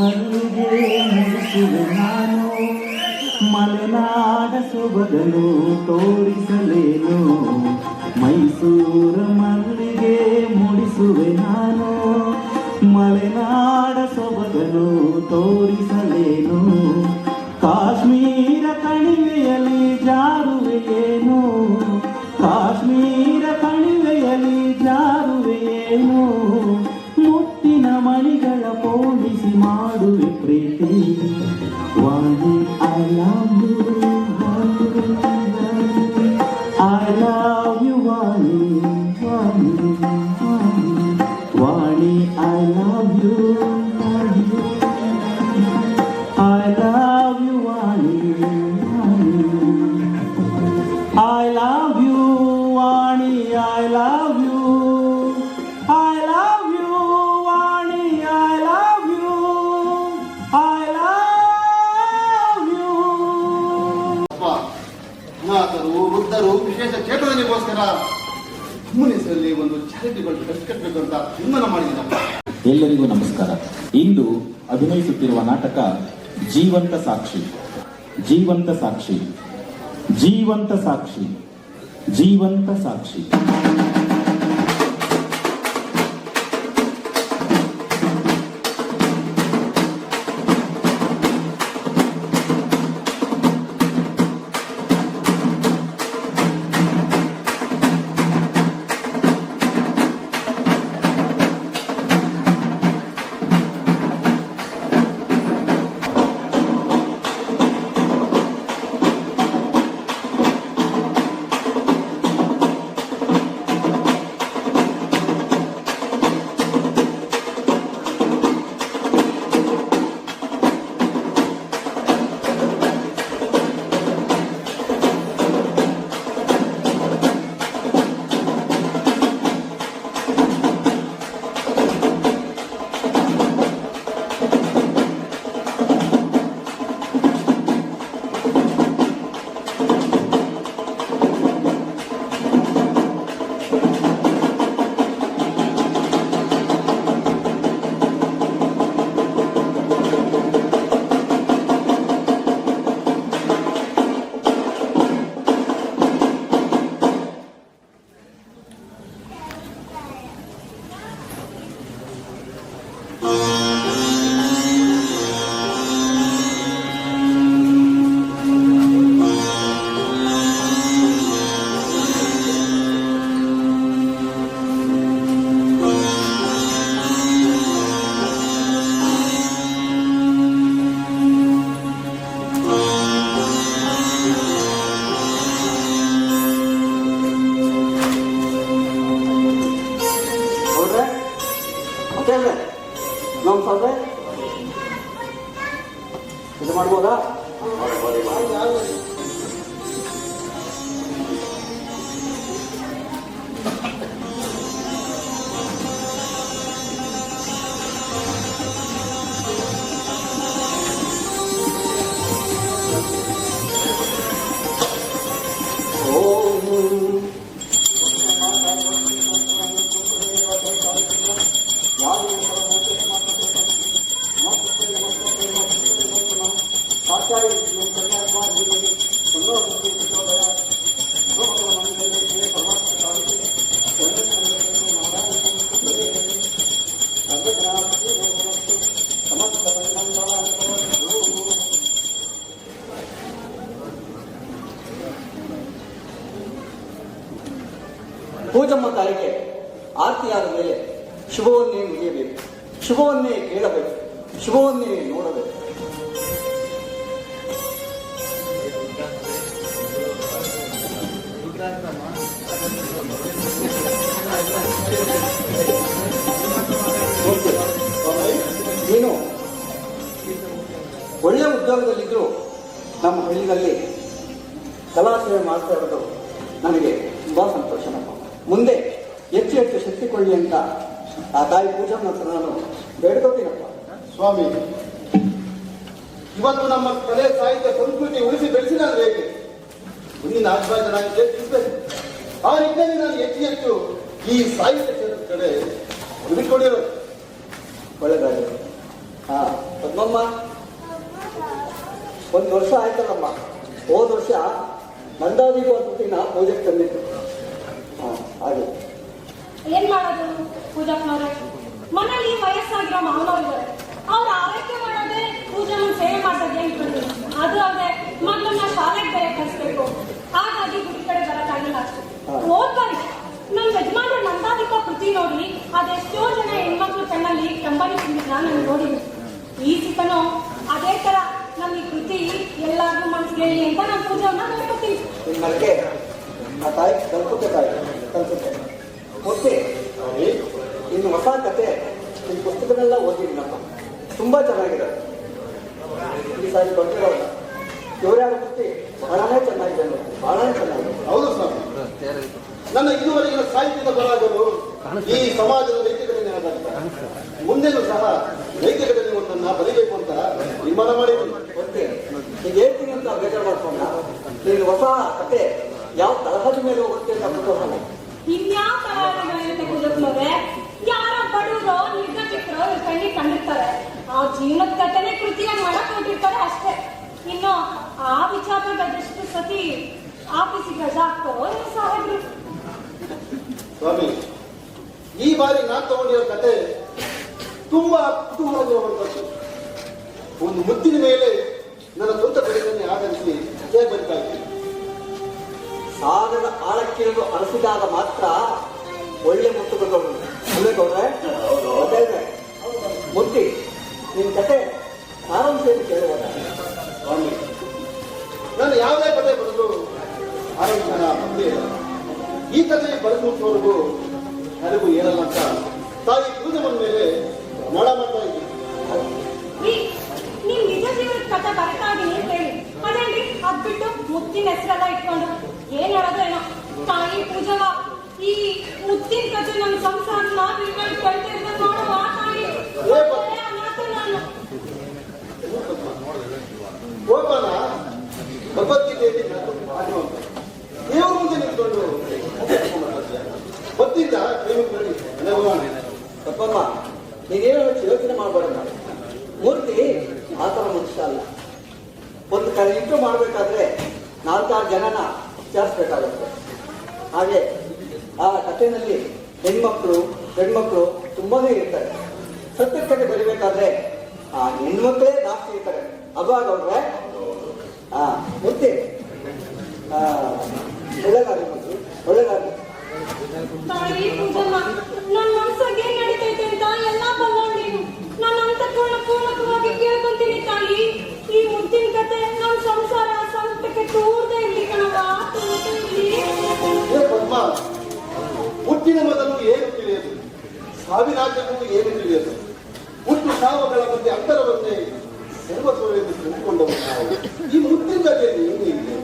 ಮಲ್ಲಿಗೆ ಮುಡಿಸುವೆ ನಾನು, ಮಲೆನಾಡ ಸೊಬಗನು ತೋರಿಸಲೇನು. ಮೈಸೂರು ಮಲ್ಲಿಗೆ ಮುಡಿಸುವೆ ನಾನು, ಮಲೆನಾಡ ಸೊಬಗನು ತೋರಿಸಲೇನು. ಕಾಶ್ಮೀರ ಕಣಿವೆಯಲ್ಲಿ ಜಾರುವೆಯೇನು, ಕಾಶ್ಮೀರ ಕಣಿವೆಯಲ್ಲಿ ಜಾರುವೆಯೇನು. ಮುತ್ತಿನ ಮಣಿಗಳ ಪೋಣಿಸಿ ಮಾಡುವೆ ಪ್ರೀತಿ. Vani I love you, I love you Vani, Vani Vani I love you, I love you Vani, I love you Vani, I love you, I love you Vani, I love you, I love you. ಅನಾಥರು, ವೃದ್ಧರು, ವಿಶೇಷ ಚೇತನನಿಗೋಸ್ಕರ ಮುನಿಸಲ್ಲಿ ಒಂದು ಚಾರಿಟಿಬಲ್ ಟ್ರಸ್ಟ್ ಕಟ್ಟಬೇಕು ಅಂತ ತೀರ್ಮಾನ ಮಾಡಿದ್ದೀನಪ್ಪ. ಎಲ್ಲರಿಗೂ ನಮಸ್ಕಾರ. ಇಂದು ಅಭಿನಯಿಸುತ್ತಿರುವ ನಾಟಕ ಜೀವಂತ ಸಾಕ್ಷಿ. ಜೀವಂತ ಸಾಕ್ಷಿ, ಜೀವಂತ ಸಾಕ್ಷಿ, ಜೀವಂತ ಸಾಕ್ಷಿ. ನಮ್ಮ ಸಭೆ ಇದು ಮಾಡ್ಬೋದಾ? ಪೂಜಮ್ಮ ತಾಯಿಗೆ ಆರತಿಯಾದ ಮೇಲೆ ಶುಭವನ್ನೇ ಮುಗಿಯಬೇಕು, ಶುಭವನ್ನೇ ಕೇಳಬೇಕು, ಶುಭವನ್ನೇ ನೋಡಬೇಕು. ನೀನು ಒಳ್ಳೆಯ ಉದ್ಯೋಗದಲ್ಲಿದ್ದರೂ ನಮ್ಮ ಹಳ್ಳಿನಲ್ಲಿ ಕಲಾಸೇವೆ ಮಾಡ್ತಾ ಇರೋದು ನನಗೆ ತುಂಬಾ ಸಂತೋಷನಪ್ಪ. ಮುಂದೆ ಹೆಚ್ಚು ಹೆಚ್ಚು ಶಕ್ತಿ ಕೊಳ್ಳಿ ಅಂತ ಆ ತಾಯಿ ಪೂಜಾ ಹತ್ರ ನಾನು ಬೇಡ್ಕೋತೀನಪ್ಪ. ಸ್ವಾಮಿ, ಇವತ್ತು ನಮ್ಮ ಕಲೆ ಸಾಹಿತ್ಯ ಸಂಸ್ಕೃತಿ ಉಳಿಸಿ ಬೆಳೆಸಿದ್ರೆ ಹೇಗೆ? ಮುಂದಿನ ಆಶೀರ್ವಾದನಾಗಿದ್ದೇ ತಿಳಿಸಬೇಕು. ಆ ನಿಟ್ಟಿನಲ್ಲಿ ನಾನು ಹೆಚ್ಚು ಹೆಚ್ಚು ಈ ಸಾಹಿತ್ಯ ಕ್ಷೇತ್ರದ ಕಡೆ ಹುಡುಕಿಕೊಂಡಿರೋದು. ಒಳ್ಳೆದಾಗಿದೆ. ಹಾ ಪದ್ಮಮ್ಮ, ಒಂದು ವರ್ಷ ಆಯ್ತಲ್ಲಮ್ಮ. ಹೋದ ವರ್ಷ ನಂದಾದೀಪ ಪುಟ್ಟಿನ ಪೂಜೆಗೆ ತಂದಿತ್ತು. ಹಾ ಹಾಗೆ ಏನ್ ಮಾಡೋದು ಪೂಜಾಕ್ನವ್ರೆ? ಮನೇಲಿ ವಯಸ್ಸಾಗಿರೋ ಮಾವನವ್ರಿದ್ದಾರೆ, ಅವ್ರ ಆರೈಕೆ ಮಾಡೋದೇ ಪೂಜಾನ ಸೇವೆ ಮಾಡೋದೇ ಅನ್ಕೊಂಡು. ಅದು ಅಲ್ಲದೆ ಮಕ್ಕಳನ್ನ ಶಾಲೆಗೆ ಬೇರೆ ಕಳಿಸ್ಬೇಕು, ಹಾಗಾಗಿ ಗುಡಿ ಕಡೆ ಬರಕ್ಕಾಗಿಲ್ಲ ಅಷ್ಟೇ. ಹೋದ್ಬಾರಿ ನಮ್ ಯಜಮಾನ್ರು ನಂದಾದೀಪ ಕೃತಿ ನೋಡಿ ಅದೆಷ್ಟೋ ಜನ ಹೆಣ್ಮಕ್ಳು ಕಣ್ಣಲ್ಲಿ ಕಂಬನಿ ತುಂಬಿದ್ನ ನಾನು ನೋಡಿದ್ವಿ. ಈ ಸಿಕ್ಕನೋ ಅದೇ ತರ ನಮ್ ಈ ಕೃತಿ ಎಲ್ಲಾರ್ಗೂ ಮನ್ಸಿಗೆ ಅಂತ ನಾನು ಪೂಜೆಯನ್ನ ನೋಡ್ಕೊತೀನಿ. ನನಗೆ ಆ ತಾಯಿ ಕಲ್ಪುತ್ತೆ, ತಾಯಿ ಕಲ್ಪುತ್ತೆ. ಮತ್ತೆ ಇನ್ನು ಹೊಸ ಕತೆ ನಿನ್ನ ಪುಸ್ತಕನೆಲ್ಲ ಓದಿದ್ದೀನಪ್ಪ, ತುಂಬಾ ಚೆನ್ನಾಗಿದೆ. ಈ ಸಾರಿ ಬರ್ತಿರೋಲ್ಲ ಇವರ್ಯಾರ ಕೃತಿ ಬಹಳನೇ ಚೆನ್ನಾಗಿದೆ, ಬಹಳನೇ ಚೆನ್ನಾಗಿದೆ. ಹೌದು ಸ್ವಾಮಿ, ನನ್ನ ಇದುವರೆಗಿನ ಸಾಹಿತ್ಯದ ಬರಹಗಳು ಈ ಸಮಾಜದ ನೈತಿಕತೆಯನ್ನು ಆಧಾರಿತ. ಮುಂದೆನೂ ಸಹ ನೈತಿಕತೆಯನ್ನು ಒಂದನ್ನ ಬರೀಬೇಕು ಅಂತ ನಿರ್ಮಾಣ ಮಾಡಿದ್ದೀನಿ. ಮತ್ತೆ ಈಗ ಹೇಳ್ತೀನಿ ಅಂತ ಬೇಜಾರು ಮಾಡ್ಕೊಂಡ. ನೀನು ಹೊಸ ಕತೆ ಯಾವ ತರಹದ ಮೇಲೆ ಹೋಗುತ್ತೆ ಅಂತ ಕುತೂಹಲ. ಇನ್ಯಾವ ತರ ಕುದುಕ್ನವ್ರೆ? ಯಾರೋ ಬಡವರು ನಿರ್ಗತಿಕರು ಕಣ್ಣಿಗೆ ಕಂಡಿರ್ತಾರೆ, ಆ ಜೀವನದ ಕಥೆನೆ ಕೃತಿಯಾಗಿ ಮಾಡಕ್ ಹೊರಟಿರ್ತಾರೆ ಅಷ್ಟೇ. ಇನ್ನು ಆ ವಿಚಾರದಾಗ ಅದೆಷ್ಟು ಸತಿ ಆಫೀಸಿಗೆ ರಜಾ ಹಾಕ್ತಾರೋ ಏನು ಸಾಹೇಬ್ರು. ಸ್ವಾಮಿ, ಈ ಬಾರಿ ನಾನು ತಗೊಂಡಿರೋ ಕತೆ ತುಂಬಾ ಕುತೂಹಲವಾಗಿರುವಂತದ್ದು. ಒಂದು ಮುತ್ತಿನ ಮೇಲೆ ನನ್ನ ಸ್ವಂತ ಬದುಕನ್ನೇ ಆಧರಿಸಿ ಕತೆ ಬದುಕಾಗಿದೆ. ಸಾಗರ ಆಳಕ್ಕಿಳಿದು ಅರಸಿದಾಗ ಮಾತ್ರ ಒಳ್ಳೆ ಮುತ್ತು ಬಂದವರು ಅಲ್ಲೇ ಮುತ್ತಿ ನಿನ್ ಕತೆ ಆರಂಭಿಸಿ ಕೇಳುವಾಗ. ಸ್ವಾಮಿ, ನಾನು ಯಾವುದೇ ಕತೆ ಬರೆದ್ರು ಆರಂಭ ಮುಂದೆ ಇಲ್ಲ. ಈ ಕತೆ ಬರೆದು ಮುಟ್ಟುವವರೆಗೂ ನನಗೂ ಏನಲ್ಲ ಅಂತ ತಾಯಿ ಪೂಜೆ ಬಂದ ಮೇಲೆ ಮಾಡ ಮಾಡ್ತಾ ಇದ್ದೀನಿ. ನೀವ್ ನಿಜ ಜೀವನದ ಕಥೆ ಬರ್ತಾ ಇದೀನಿ ಅಂತ ಹೇಳಿ ಅದೇನ್ರಿ ಅದ್ಬಿಟ್ಟು ಮುತ್ತಿನ ಹೆಸರೆಲ್ಲ ಇಟ್ಕೊಂಡು ಏನ್ ಹೇಳೋದು ಏನೋ. ತಾಯಿ ಪೂಜವ ಈ ಮುತ್ತಿನ ಕಥೆ ನಮ್ ಸಂಸಾರನ ಕಳ್ತಿರ್ದ ನೋಡುವ ತಾಯಿ ಮಾತು ನಾನು ಹೋಗೋಣ ಭಗವದ್ಗೀತೆಯಲ್ಲಿ ದೇವ್ರ ಮುಂದೆ ನಿಂತ್ಕೊಂಡು ಗೊತ್ತಿದ್ದ ತಪ್ಪಮ್ಮ, ನೀನೇನು ಯೋಚನೆ ಮಾಡಬೇಡಮ್ಮ. ಮೂರ್ತಿ ಆ ಥರ ಮನುಷ್ಯ ಅಲ್ಲ. ಒಂದು ಕಡೆ ಇಂಟ್ರೂ ಮಾಡಬೇಕಾದ್ರೆ 4-6 ಜನನ ವಿಚಾರಿಸ್ಬೇಕಾಗುತ್ತೆ. ಹಾಗೆ ಆ ಕಥೆಯಲ್ಲಿ ಹೆಣ್ಮಕ್ಳು ಗಂಡ್ಮಕ್ಳು ತುಂಬಾನೇ ಇರ್ತಾರೆ. ಸತ್ಯ ಕಥೆ ಬರಿಬೇಕಾದ್ರೆ ಆ ಹೆಣ್ಮಕ್ಳೇ ಜಾಸ್ತಿ ಇರ್ತಾರೆ. ಅವಾಗ ಅವ್ರೆ ಮೂರ್ತಿ ಒಳ್ಳೆದಾಗಿ ಒಳ್ಳೆದಾಗಿ. ತಾಯಿ ಪೂಜಮ್ಮ, ನನ್ ಮನ್ಸಾಗ ಏನ್ ನಡೀತೈತೆ ಅಂತ ಎಲ್ಲಾ ಬಲ್ಲೋಳ್ ನೀನು. ನನ್ನ ಪೂರ್ಣಕವಾಗಿ ಕೇಳ್ಕೊಂತೀನಿ ತಾಯಿ. ಈ ಮುತ್ತಿನ ಕತೆ ನಮ್ ಸಂಸಾರ ಸಂಕಟಕ್ಕೆ ತೂರ್ದೇ ಇರ್ಲಿ ಕಣವ, ತೂರ್ದೇ ಇರ್ಲಿ. ಪದ್ಮ, ಹುಟ್ಟಿನ ಮೊದಲು ಏನು ತಿಳಿಯದು, ಸಾವಿರಾಜ್ಯಕ್ಕೂ ಏನು ತಿಳಿಯದು. ಹುಟ್ಟು ಸಾವುಗಳ ಮಧ್ಯೆ ಅಂತರವನ್ನೇ ಸರ್ವಸ್ವವೆಂದು ತಿಳ್ಕೊಂಡವರು ನಾವು. ಈ ಮುತ್ತಿನ ಕಥೆಯಲ್ಲಿ ಏನು ಇದೆ?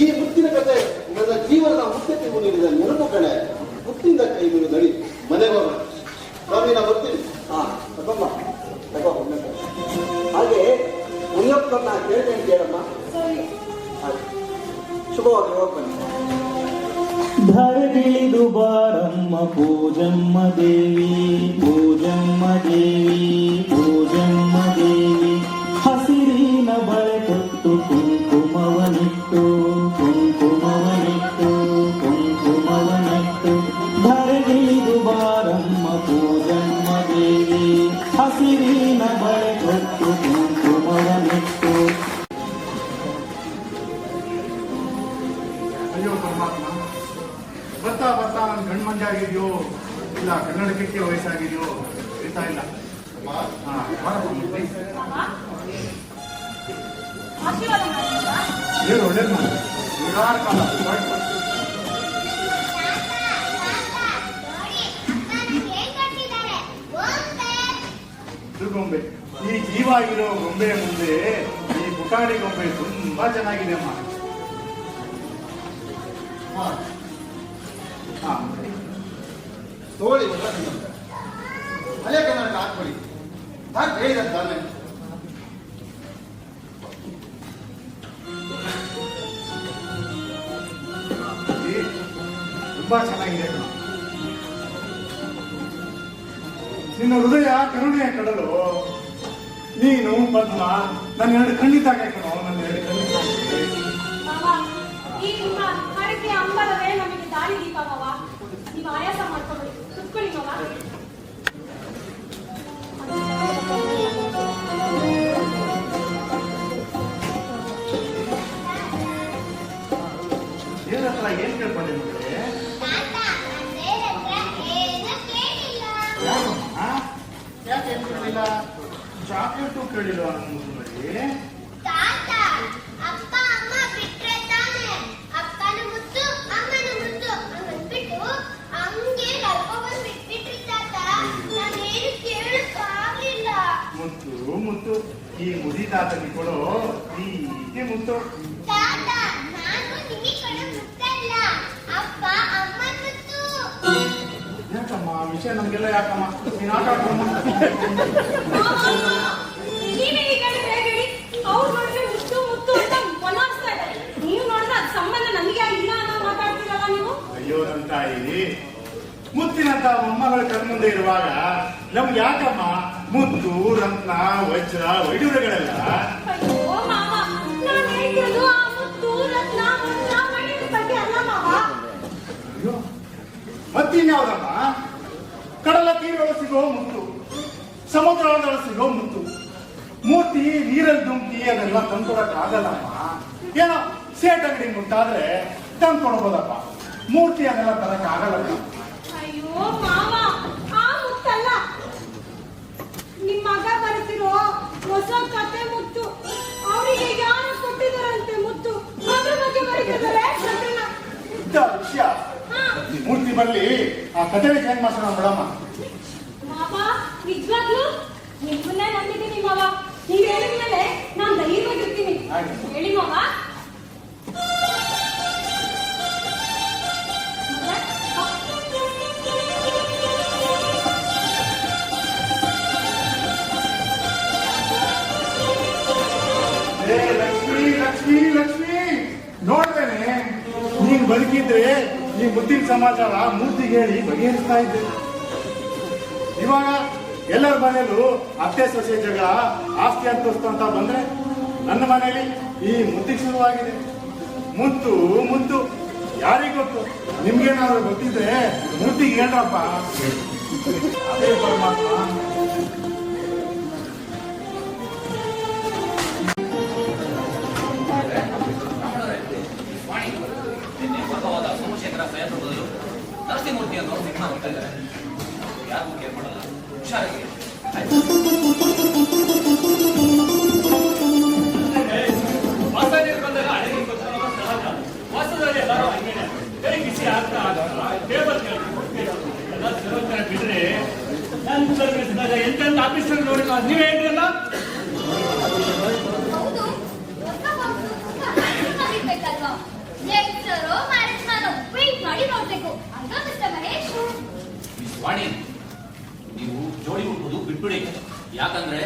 ಈ ಮುತ್ತಿನ ಕಥೆ ನನ್ನ ಜೀವನದ ಮುಖ್ಯತೆಗೂ ನೀಡಿದ ನೆನಪು ಕಣೆ. ಮುತ್ತಿಂದ ಕೈ ಮುಗಿ ನಡಿ ಮನೆ ಹೋಗೋಣ. ಸ್ವಾಮಿ, ನಾ ಬರ್ತೀನಿ. ತಗೊಮ್ಮ ತಗೋ. ಹಾಗೆ ಮುನಿಯಪ್ಪನ ಕೇಳಿದೆ ಅಂತ ಹೇಳಮ್ಮ. ಶುಭವಾಗಿ ಹೋಗಿ ಬನ್ನಿ. ಧರೆಗಿಳಿದು ಬಾರಮ್ಮ ಪೂಜಮ್ಮ ದೇವಿ, ಪೂಜಮ್ಮ ದೇವಿ, ಪೂಜಮ್ಮ ದೇವಿ. ಹಸಿರಿನ ಬಳೆ ತೊಟ್ಟು ಕುಂಕುಮವನಿಟ್ಟು, ಕುಂಕುಮವನಿಟ್ಟು, ಕುಂಕುಮವನಿಟ್ಟು. ಧರೆಗಿಳಿದು ಬಾರಮ್ಮ ಪೂಜಮ್ಮ ದೇವಿ, ಹಸಿರಿನ ಬಳೆ ತೊಟ್ಟು ಕುಂಕುಮವನಿಟ್ಟು. ಅಯ್ಯೋ ಪರಮಾತ್ಮ, ಬರ್ತಾ ಬರ್ತಾ ನನ್ನ ಗಂಡ್ಮಂಜ ಆಗಿದೆಯೋ ಇಲ್ಲ ಕನ್ನಡಕಕ್ಕೆ ವಯಸ್ಸಾಗಿದೆಯೋ ಗೊತ್ತಾ ಇಲ್ಲ. ಆಶೀರ್ವಾದ ಮಾಡ್ತೀರಾ? ಏನು ಒಳ್ಳೇದು ಮಾಡಿ ನೂರಾರು ಕಾಲ ಗೊಂಬೆ, ಈ ಜೀವ ಆಗಿರೋ ಗೊಂಬೆ ಮುಂದೆ ಈ ಪುಟಾಣಿ ಗೊಂಬೆ ತುಂಬಾ ಚೆನ್ನಾಗಿದೆ ಅಮ್ಮ. ತೋಳಿ ಹಳೆ ಕನ್ನಡ ಹಾಕ್ಬಿಡಿ. ಹಾಕಿ ಹೇಳಿದಂತಾನೆ ತುಂಬಾ ಚೆನ್ನಾಗಿದೆ ಕಣ. ನಿನ್ನ ಹೃದಯ ಕರುಣೆಯ ಕಡಲು. ಪದ್ಮ ನನ್ನ ಎರಡು ಕಣ್ಣಿದ್ದಾಗೆ ಕಣೋ, ನನ್ನ ಎರಡು ಕಣ್ಣಿದ್ದಾಗೆ. ಮಾವ, ಈ ನಿಮ್ಮ ಹರಕೆ ಅಂಬರವೇ ನಮಗೆ ದಾರಿ ದೀಪ ಮಾವ. ನೀವು ಆಯಾಸ ಮಾಡ್ಕೊಳ್ಳಿ, ಕುತ್ಕೊಳ್ಳಿ ಮಾವ. ಏನತ್ರ ಏನ್ ಕೇಳ್ಕೊಂಡೆ ಮಗಳೇ? ಯಾಕೆ ಏನ್ ಕೇಳಿಲ್ಲ? ಚಾಕ್ಲೇಟು ಕೇಳಿಲ್ಲ ನನ್ನ ಮಗಳಿಗೆ. ತಾತ ಅಪ್ಪ ಅಮ್ಮ ಬಿಟ್ರೆ ತಾನೆ ಅಪ್ಪನ ಮುತ್ತು ಅಮ್ಮನ ಮುತ್ತು ಅಂದ್ಬಿಟ್ಟು ಹಂಗೆ ಕರ್ಕೊಂಡ್ಬಂದು ಬಿಟ್ಬಿಟ್ರಿ ತಾತ. ನಾನೇನು ಕೇಳಕ್ಕಾಗ್ಲಿಲ್ಲ. ಮುತ್ತು ಮುತ್ತು ಈ ಮುದಿ ತಾತನಿಗೆ ಕೊಡೋ ಪ್ರೀತಿ ಮುತ್ತು. ತಾತ ನಾನು ನಿಮಗೆ ಕೊಡೋ ಮುತ್ತಲ್ಲ, ಅಪ್ಪ ಅಮ್ಮನ ಮುತ್ತು. ಯಾಕಮ್ಮ ವಿಷಯ ನಮ್ಗೆಲ್ಲ ಯಾಕಮ್ಮ? ನೀನ್ ಆಟ ಆಡ್ಕೊಂಡ ನೀವೇ ಈ ಕಡೆ ಹೇಳಿ, ಅವ್ರು ನೋಡಿದ್ರೆ ಮುತ್ತು ಮುತ್ತು ಅಂತ ಕೊನಾಡ್ಸ್ತಾ ಇದ್ದಾರೆ. ನೀವು ನೋಡಿದ್ರೆ ಅದು ಸಂಬಂಧ ನನಗೆ ಇಲ್ಲ ಅನ್ನೋ ಮಾತಾಡ್ತೀರಲ್ಲ ನೀವು. ಅಯ್ಯೋ ನನ್ನ ತಾಯಿ, ಮುತ್ತಿನಂತ ಮೊಮ್ಮಗಳ ಕಣ್ಮುಂದೆ ಇರುವಾಗ ನಮ್ಗೆ ಯಾಕಮ್ಮ ಮುತ್ತು ರತ್ನ ವಜ್ರ ವೈಡೂರ್ಯಗಳೆಲ್ಲ? ಅಯ್ಯೋ ಮಾವ, ನಾನು ಹೇಳ್ತಿರೋದು ಆ ಮುತ್ತು ರತ್ನ ವಜ್ರ ವೈಡೂರ್ಯದ ಬಗ್ಗೆ ಅಲ್ಲ ಮಾವ. ಅಯ್ಯೋ ಮತ್ತಿನ್ಯಾವ್ದಮ್ಮ? ಕಡಲ ತೀರದೊಳಗೆ ಸಿಗೋ ಮುತ್ತು, ಸಮುದ್ರದೊಳಗೆ ಸಿಗೋ ಮುತ್ತು, ಮೂರ್ತಿ ನೀರಲ್ಲಿ ದುಂಕಿ ಅದೆಲ್ಲ ತಂದ್ಕೊಡಕ್ ಆಗಲ್ಲಮ್ಮ. ಏನೋ ಸೇಟ್ ಅಂಗಡಿ ಮುಟ್ಟಾದ್ರೆ ತಂದ್ಕೊಡ್ಬೋದಪ್ಪ, ಮೂರ್ತಿ ಅದೆಲ್ಲ ತರಕ್ ಆಗಲ್ಲ. ಅಯ್ಯೋ ಮಾವ, ಆ ಮುತ್ತಲ್ಲ, ನಿಮ್ ಮಗ ಬರ್ತಿರೋ ಹೊಸ ಕತೆ ಮುತ್ತು. ಅವರಿಗೆ ಯಾರು ಕೊಟ್ಟಿದಾರಂತೆ ಮುತ್ತು, ಅದ್ರ ಬಗ್ಗೆ ಬರೀತಿದ್ದಾರೆ ಕತೆನ. ಇಂಥ ವಿಷಯ ಹಾ ಮೂರ್ತಿ ಬರ್ಲಿ, ಆ ಕಥೆಗೆ ಚೇಂಜ್ ಮಾಡ್ಸೋಣ ಬಿಡಮ್ಮ. ಮಾವ, ನಿಜವಾಗ್ಲೂ ನಿಮ್ಮನ್ನೇ ನಂಬಿದ್ದೀನಿ ಮಾವ. ನೀವ್ ಹೇಳಿದ್ಮೇಲೆ ನಾನ್ ಧೈರ್ಯವಾಗಿರ್ತೀನಿ. ಆಯ್ತು. ಹೇಳಿ ಮಾವ. ಏ ಲಕ್ಷ್ಮಿ ಲಕ್ಷ್ಮಿ ಲಕ್ಷ್ಮಿ, ನೋಡ್ತೇನೆ ನೀನ್ ಬದುಕಿದ್ರೆ ಈ ಮುತ್ತಿನ ಸಮಾಚಾರ ಮೂರ್ತಿಗೆ ಹೇಳಿ ಬಗೆಹರಿಸ್ತಾ ಇದ್ದೆ. ಇವಾಗ ಎಲ್ಲರ ಮನೇಲೂ ಅತ್ತೆ ಸೊಸೆ ಜಗಳ, ಆಸ್ತಿ ಅಂತಸ್ತು ಅಂತ ಬಂದ್ರೆ ನನ್ನ ಮನೇಲಿ ಈ ಮುತ್ತಿಗೆ ಶುರುವಾಗಿದೆ. ಮುತ್ತು ಮುತ್ತು ಯಾರಿಗ್ ಗೊತ್ತು? ನಿಮ್ಗೇನಾದ್ರು ಗೊತ್ತಿದ್ರೆ ಮೂರ್ತಿಗೆ ಹೇಳ್ರಪ್ಪ. ಅದೇ ಪರಮಾತ್ಮ. ಪಕ್ಕವಾದ ಸೋಮಶೇಖರ ಪ್ರಯತ್ನ ಬದಲು ನರಸಿಂಹಮೂರ್ತಿಯನ್ನು ಸಿನಿಮಾ ನೋಡ್ತಾ ಇದ್ದಾರೆ. ಯಾರಿಗೂ ಕೇರ್ ಮಾಡಲ್ಲ, ಹುಷಾರಾಗಿ. ಹೊಸ ನೀರು ಬಂದಾಗ ಅಡಿಗೆ ಗೊತ್ತಿರೋದು ಸಹಜ. ಹೊಸದಲ್ಲಿ ಎಲ್ಲರೂ ಹಂಗೇನೆ ಕೈ ಬಿಸಿ ಆಗ್ತಾ ಟೇಬಲ್ ಎಲ್ಲ ಸರ್ವಜ್ಞ ಬಿಟ್ರೆ ನಾನು ಸರ್ವಿಸಿದಾಗ ಎಂತೆಂತ ಆಫೀಸರ್ ನೋಡಿ ನೀವೇ ಹೇಳಿರಲ್ಲ. ಹೌದು, ಹೊಸ ಬಾಕ್ಸು ಇರ್ಬೇಕಲ್ವಾ? ಲೆಕ್ಚರೋ ಮ್ಯಾರೇಜ್ಮನೋ ವೇಟ್ ಮಾಡಿ ನೋಡ್ಬೇಕು. ಅಲ್ವಾ ಮಿಸ್ಟರ್ ಮಹೇಶ್? ಮಿಸ್ ವಾಣಿ, ನೀವು ಜೋಡಿ ಹುಡುಕೋದು ಬಿಟ್ಬಿಡಿ. ಯಾಕಂದ್ರೆ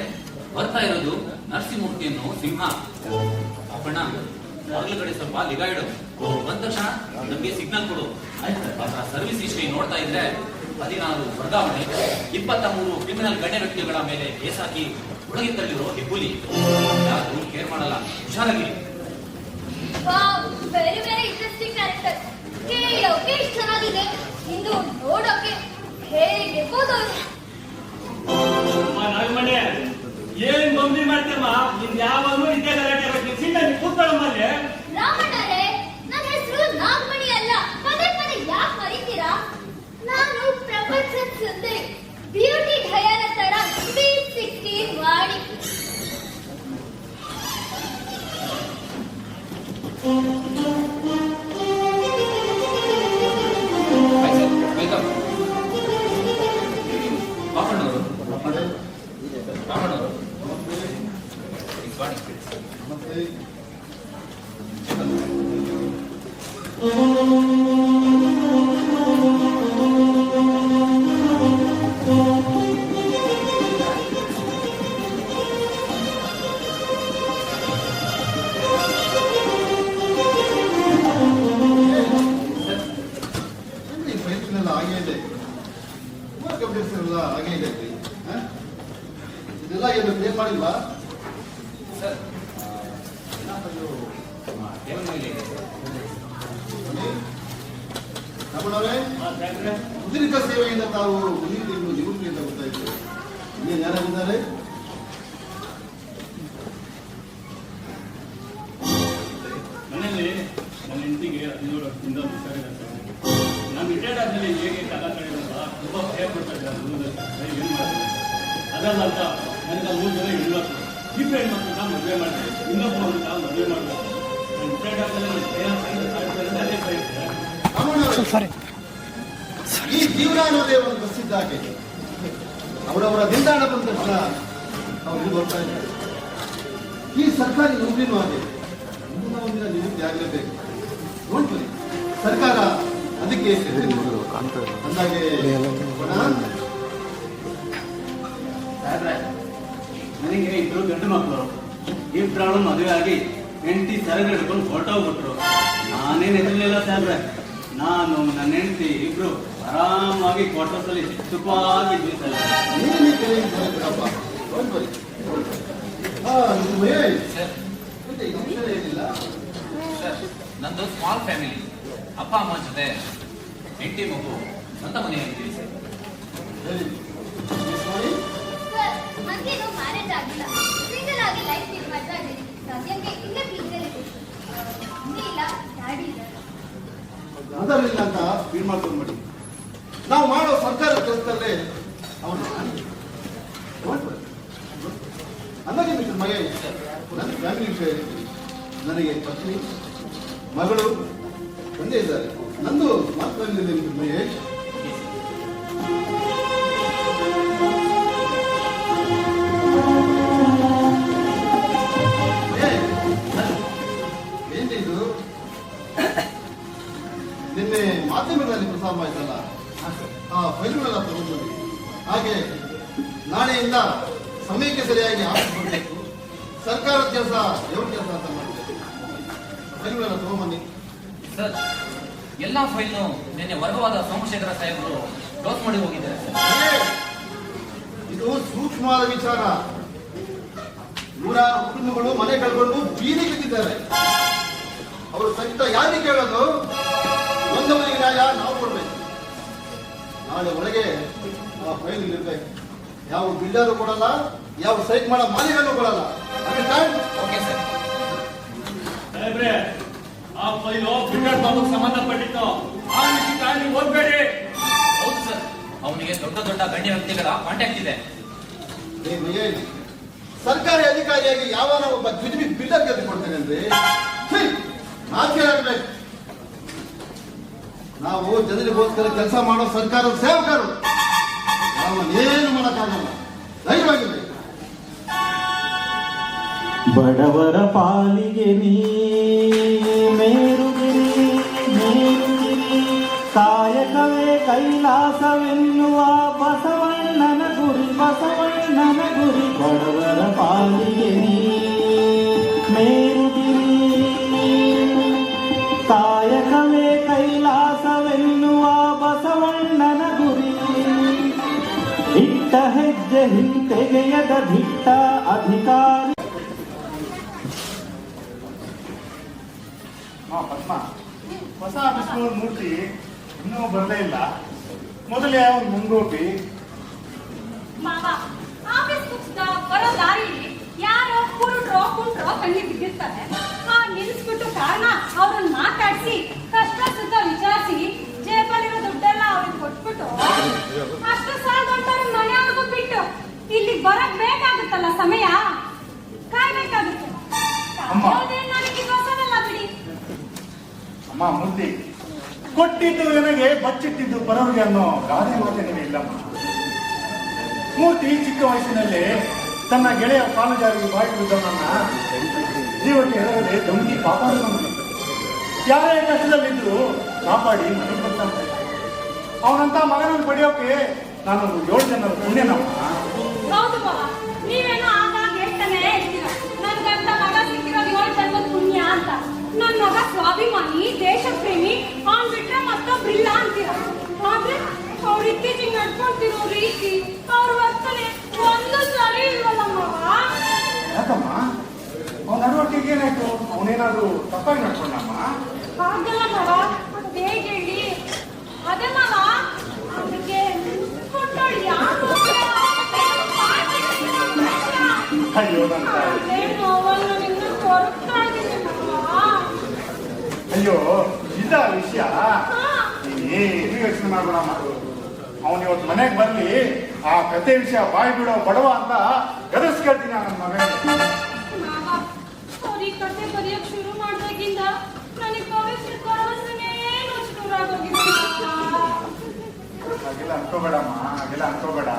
ಬರ್ತಾ ಇರೋದು ನರಸಿಂಹಮೂರ್ತಿಯನ್ನು ಸಿಂಹ. ಅಪ್ಪಣ್ಣ ಹೊರಗಡೆ ಕಡೆ ಸ್ವಲ್ಪ ನಿಗಾ ಇಡು. ಬಂದ ತಕ್ಷಣ ನಮಗೆ ಸಿಗ್ನಲ್ ಕೊಡು. ಅವರ ಸರ್ವಿಸ್ ಹಿಸ್ಟ್ರಿ ನೋಡ್ತಾ ಇದ್ರೆ 16 ವರ್ಗಾವಣೆ, 23 ಕ್ರಿಮಿನಲ್ ಗಣ್ಯ ವ್ಯಕ್ತಿಗಳ ಮೇಲೆ ಕೇಸ್ ಹಾಕಿ ಒಳಗೆ ತಳ್ಳಿರೋ ಹೆಬ್ಬುಲಿ. ಯಾರು ಕೇರ್ ಮಾಡಲ್ಲ, ಹುಷಾರಾಗಿ. Wow, very very interesting character. ಕೇಳೋಕೆ ಇಷ್ಟು ಚೆನ್ನಾಗಿದೆ, ಇನ್ನು ನೋಡೋಕೆ ಹೇಗಿರ್ಬೋದು ಅವ್ರು. ನಾಗಮಣಿ ಏನ್ ಗೊಂಬಿ ಮಾಡ್ತೇಮ್ಮ? ನಿನ್ ಯಾವಾಗಲೂ ಇದೇ ಗಲಾಟೆ ಸಿಂಡ ಕೂತ್ಕೊಳ್ಳಮ್ಮಲ್ಲಿ. ರಾಮಣ್ಣರೇ, ನನ್ನ ಹೆಸರು ನಾಗಮಣಿ ಅಲ್ಲ. ಪದೇ ಪದೇ ಯಾಕೆ ಮರೀತೀರಾ? ನಾನು ಪ್ರಪಂಚ ಸುಂದರಿ, ಬ್ಯೂಟಿ ಢಯನ ತರ ಸ್ವೀಟ್ 16 ವಾಣಿ. ಬಾಪಣ್ಣವರು ಬಾಪಣ್ಣವರು ಪರೀಕ್ಷೆಲ್ಲ ಹಾಗೇ ಇದೆ, ವರ್ಕ್ ಅಪ್ಡೇಟ್ಸ್ ಎಲ್ಲ ಹಾಗೇ ಇದೆ. ಇದೆಲ್ಲ ಏನು ಕ್ಲಿಯರ್ ಮಾಡಿಲ್ವಾ? ಸರ್ ಎಲ್ಲ ಫೈಲು ಟೇಬಲ್ ಮೇಲೆ ಇದೆ ಸರ್. ನಮ್ಮನವರೇ, ಉದ್ರಿಕ ಸೇವೆಯಿಂದ ತಾವು ಮುಂದಿನ ತಿಂಗಳು ನಿವೃತ್ತಿ ಅಂತ ಗೊತ್ತಾಯಿತು. ಇನ್ನೇನು ಯಾರಾಗಿದ್ದಾರೆ? ಮನೆಯಲ್ಲಿ ನನ್ನ ಹೆಂಡತಿಗೆ 17 ವರ್ಷದಿಂದ ಹುಷಾರಿಲ್ಲ ಸರ್. ನಾನು ರಿಟೈರ್ಡ್ ಆದಮೇಲೆ ಹೇಗೆ ಕಾಲ ಕಳೆಯೋದಂತ ತುಂಬ ಭಯ ಪಡ್ತಾ ಇದ್ದಾರೆ. ಏನು ಮಾಡ್ತಾರೆ ಅದಲ್ಲ ಅಂತ ನನಗೆ 3 ಜನ ಹೆಣ್ಮಕ್ಳು, ಇಬ್ಬರು ಹೆಣ್ಮಕ್ಳು ನಾವು ಮದುವೆ ಮಾಡ್ತಾರೆ, ಇನ್ನೊಬ್ಬರು ನಾವು ಮದುವೆ ಮಾಡಬೇಕು. ನಾನು ರಿಟೈರ್ಡ್ ಆದಮೇಲೆ ನನ್ನ ಭಯ ಅದೇ ಭಯ ಇದೆ. ಈ ಜೀವನ ಅನ್ನೋದೇ ಒಂದು ಬಸ್ಸಿದ್ದಾಗೆ ಅವರವರ ನಿಲ್ದಾಣ ಬಂದ ತಕ್ಷಣ ಅವ್ರಿಗೆ ಬರ್ತಾ ಇದ್ದಾರೆ. ಈ ಸರ್ಕಾರಿ ನೌಕರಿನೂ ಹಾಗೆ ಮುಂದಿನ ಒಂದಿನ ನಿವೃತ್ತಿ ಆಗಲೇಬೇಕು. ನೋಡ್ಕೊಳ್ಳಿ, ಸರ್ಕಾರ ಅದಕ್ಕೆ ಅಂದಾಗೆ ನನಗೆ ಇಬ್ರು ಗಂಡು ಮಕ್ಕಳು, ಇಬ್ಬರು ಮದುವೆ ಆಗಿ ಹೆಂಡತಿ ಸರಗ ಹಿಡ್ಕೊಂಡು ಹೊರಟೋಗ್ಬಿಟ್ರು. ನಾನೇನು ಎದುರಲಿಲ್ಲ ಸಾಹೇಬ್ರೆ. ನಾನು ನನ್ನ ಹೆಂಡತಿ ಇಬ್ರು ಆರಾಮಾಗಿ ಕ್ವಾರ್ಟರ್ಸಲ್ಲಿ ಸುಖವಾಗಿದ್ವಿ ಸರ್. ನೀನೇ ಬಿಡಪ್ಪ, ನೋಡ್ಕೊಳ್ಳಿ. ಏನಿಲ್ಲ ಸರ್ ನಂದು ಸ್ಮಾಲ್ ಫ್ಯಾಮಿಲಿ, ಅಪ್ಪ ಅಮ್ಮ ಜೊತೆ ಹೆಂಡತಿ ಮಗು ಸ್ವಂತ ಮನೆಯಾಗಿದ್ದೀವಿ ಸರ್. ಹೇಳಿ ಸರ್, ನಂಗೇನು ಮ್ಯಾರೇಜ್ ಆಗಿಲ್ಲ. ಸಿಂಗಲ್ ಆಗಿ ಲೈಫ್ ಲೀಡ್ ಮಾಡ್ತಾ ಇದ್ದೀನಿ. ಸದ್ಯಕ್ಕೆ ಇಲ್ಲೇ ಪೀಸಲ್ಲಿ ಇಲ್ಲ, ಡ್ಯಾಡಿ ಇಲ್ಲ. ಅದರಲ್ಲಿಲ್ಲ ಅಂತ ಫೀಲ್ ಮಾಡ್ಕೊಂಡ್ಬಿಡಿ. ನಾವು ಮಾಡೋ ಸರ್ಕಾರ ಕೆಲಸದಲ್ಲೇ ಅವನು ಅಂದಾಗೆ ಮಿಸ್ಟರ್ ಮಹೇಶ್, ನನ್ನ ಫ್ಯಾಮಿಲಿ ವಿಷಯ ಹೇಳ್ತೀನಿ. ನನಗೆ ಪತ್ನಿ ಮಗಳು ಒಂದೇ ಇದ್ದಾರೆ. ನಂದು ಮಾತನಾಡಿದೆ ಮಿಸ್ಟರ್ ಮಹೇಶ್. ಏನಿದು ನಿನ್ನೆ ಮಾಧ್ಯಮಗಳಲ್ಲಿ ಪ್ರಸಾರ ಆಯ್ತಲ್ಲ, ಆ ಫೈಲ್ಗಳೆಲ್ಲ ತಗೊಂಡು ಬನ್ನಿ. ಹಾಗೆ ನಾಳೆಯಿಂದ ಸಮಯಕ್ಕೆ ಸರಿಯಾಗಿ ಆಫೀಸ್ ಬರಬೇಕು. ಸರ್ಕಾರದ ಕೆಲಸ ಯಾವ ಕೆಲಸ ಅಂತ ಮಾಡಬೇಕು. ಫೈಲ್ಗಳೆಲ್ಲ ತಗೊಂಡ್ಬನ್ನಿ. ಸರ್ ಎಲ್ಲ ಫೈಲ್ನು ನಿನ್ನೆ ವರ್ಗವಾದ ಸೋಮಶೇಖರ ಸಾಹೇಬರು ಕ್ಲೋಸ್ ಮಾಡಿ ಹೋಗಿದ್ದಾರೆ ಸರ್. ಇದು ಸೂಕ್ಷ್ಮವಾದ ವಿಚಾರ. ನೂರಾರು ಕುಟುಂಬಗಳು ಮನೆ ಕಳ್ಕೊಂಡು ಬೀದಿ ಬಿದ್ದಿದ್ದಾರೆ. ಅವರು ಸಂಕಟ ಯಾರಿಗೆ ಕೇಳೋದು? ಒಂದವರಿಗೆ ನ್ಯಾಯ ನಾವು ಕೊಡ್ಬೇಕು. ನಾಳೆ ಒಳಗೆ ಆ ಫೈಲ್ ಇರ್ಬೇಕು. ಯಾವ ಬಿಲ್ಡರು ಕೊಡಲ್ಲ, ಯಾವ ಸೈಟ್ ಮಾಡೋ ಮಾಲೀಕರು ಕೊಡಲ್ಲ. Okay sir. ಸಾಹೇಬ್ರೆ, ಆ ಫೈಲು ಬಿಲ್ಡರ್ ಬಾಬುಗೆ ಸಂಬಂಧಪಟ್ಟಿತ್ತು. ಆ ವಿಷಯ ನೀವು ಓದ್ಬೇಡಿ. ಹೌದು ಸರ್, ಅವನಿಗೆ ದೊಡ್ಡ ದೊಡ್ಡ ಗಣ್ಯ ವ್ಯಕ್ತಿಗಳ ಕಾಂಟ್ಯಾಕ್ಟ್ ಇದೆ. ಸರ್ಕಾರಿ ಅಧಿಕಾರಿಯಾಗಿ ಯಾವನ ಒಬ್ಬ ದ್ವಿಜಿ ಬಿಲ್ಡರ್ ಕೆಲಸ ಕೊಡ್ತೇನೆ ಅಂದ್ರೆ ನಾಚಿಕೆ ಆಗಬೇಕು. ನಾವು ಜನರಿಗೋಸ್ಕರ ಕೆಲಸ ಮಾಡೋ ಸರ್ಕಾರದ ಸೇವಕರು. ನಾವೇನು ಮಾಡೋಕ್ಕಾಗಲ್ಲ. ಧೈರ್ಯವಾಗಿರ್ಬೇಕು. ಬಡವರ ಪಾಲಿಗೆ ನೀ ಮೇರುಗಿರಿ ಮೇರುಗಿರಿ, ಕಾಯಕವೇ ಕೈಲಾಸವೆನ್ನುವ ಬಸವಣ್ಣನ ಗುರಿ, ಬಸವಣ್ಣನ ಗುರಿ. ಬಡವರ ಪಾಲಿಗೆ ನೀ ಮೇರುಗಿರಿ, ಕಾಯಕವೇ ಕೈಲಾಸವೆನ್ನುವ ಬಸವಣ್ಣನ ಗುರಿ. ಇಟ್ಟ ಹೆಜ್ಜೆ ಹಿಂತೆಗೆಯದ ದಿಟ್ಟ ಅಧಿಕಾರಿ. ಪದ್ಮ, ಹೊಸ ವಿಷ್ಣು ಮೂರ್ತಿ ಇನ್ನೂ ಬರಲೇ ಇಲ್ಲ. ಮೊದಲೇ ಅವ್ನು ಮುಂಗೋಪಿ. ಮಾವ, ಆಫೀಸ್ ಮುಗಿಸ್ದ ಬರೋ ದಾರಿಲಿ ಯಾರೋ ಕುರುಡ್ರೋ ಕುಂಟ್ರೋ ಕಣ್ಣಿಗೆ ಬಿದ್ದಿರ್ತಾರೆ. ನಿಲ್ಲಿಸ್ಬಿಟ್ಟು ಕಾರಣ ಅವ್ರನ್ನ ಮಾತಾಡಿಸಿ ಕಷ್ಟ ಸುತ್ತ ವಿಚಾರಿಸಿ ಜೇಬಲ್ಲಿರೋ ದುಡ್ಡೆಲ್ಲ ಅವ್ರಿಗೆ ಕೊಟ್ಬಿಟ್ಟು ಅಷ್ಟು ಸಾಲ ದೊಡ್ಡವ್ರ ಮನೆಯವ್ರಿಗೂ ಬಿಟ್ಟು ಇಲ್ಲಿ ಬರಕ್ ಬೇಕಾಗುತ್ತಲ್ಲ, ಸಮಯ ಕಾಯ್ಬೇಕಾಗುತ್ತೆ. ನನಗೆ ಹೊಸದಲ್ಲ ಬಿಡಿ. ಅಮ್ಮ ಮೂರ್ತಿ, ಕೊಟ್ಟಿದ್ದು ನನಗೆ ಬಚ್ಚಿಟ್ಟಿದ್ದು ಬರೋರಿಗೆ ಅನ್ನೋ ಗಾದೆ ಮಾತೇನೇ ಇಲ್ಲಮ್ಮ. ಮೂರ್ತಿ ಚಿಕ್ಕ ವಯಸ್ಸಿನಲ್ಲಿ ತನ್ನ ಗೆಳೆಯ ಕಾಲುಜಾರಿಗೆ ಬಾಯಿ ಬಿದ್ದವನನ್ನ ಜೀವಕ್ಕೆ ಹೆದರದೆ ದೊಂಗಿ ಕಾಪಾಡಿದವನು. ಯಾರೇ ಕಷ್ಟದಲ್ಲಿದ್ರು ಕಾಪಾಡಿ ಮನೆಗೆ ಬರ್ತಾನೆ. ಅವನಂತ ಮಗನನ್ನು ಪಡೆಯೋಕೆ ನಾನು 7 ಜನರ ಪುಣ್ಯನಮ್ಮ. ಹೌದು ಬಾಬಾ, ನೀವೇನೋ ಆಗಾಗ ಹೇಳ್ತಾನೆ ಇರ್ತೀರ ನನ್ಗಂತ ಮಗ ಸಿಕ್ಕಿರೋದು 7 ಜನ್ಮದ ಪುಣ್ಯ ಅಂತ. ನನ್ ಮಗ ಸ್ವಾಭಿಮಾನಿ, ದೇಶ ಪ್ರೇಮಿ, ಅವ್ನ್ ಬಿಟ್ರೆ ಮತ್ತೊಬ್ರಿಲ್ಲ ಅಂತೀರ. ಆದ್ರೆ ಅವ್ರ ಇತ್ತೀಚಿಗೆ ನಡ್ಕೊಳ್ತಿರೋ ರೀತಿ, ಅವ್ರ ವರ್ತನೆ ಒಂದು ಸರಿ ಇಲ್ವಲ್ಲ ಮಾವ. ಯಾಕಮ್ಮ? ಅವನೇನಾದ್ರು ತಪ್ಪಾಗಿ ನಡ್ಕೊಂಡಮ್ಮ? ಹಾಗಲ್ಲ ಮಾವ, ಅದು ಹೇಗೆ ಹೇಳಿ? ಅದೇ ಮಾವ, ಅವನಿಗೆ ಕೊಟ್ಟೋಳು ಯಾರು ಅಯ್ಯೋ ನನ್ನ ತಾಯಿ. ಅಯ್ಯೋ ಇದ ವಿಷಯ, ನೀನು ಯೋಚನೆ ಮಾಡ್ಬೇಡಮ್ಮ. ಅವನು ಇವತ್ತು ಮನೆಗೆ ಬರ್ಲಿ, ಆ ಕತೆ ವಿಷಯ ಬಾಯಿ ಬಿಡೋ ಬಡವ ಅಂತ ಗದರ್ಸ್ಕೊಳ್ತೀನಿ ನನ್ನ ಮಗನಿಗೆ. ಅವ್ರು ಈ ಕತೆ ಬರೆಯಕ್ ಶುರು ಮಾಡ್ದಾಗಿಂದ ನನಗೆ ಭವಿಷ್ಯನೇ ಶುರುವಾಗೋಗಿದೆ. ಹಾಗೆಲ್ಲ ಅನ್ಕೋಬೇಡಮ್ಮ, ಹಾಗೆಲ್ಲ ಅನ್ಕೋಬೇಡ.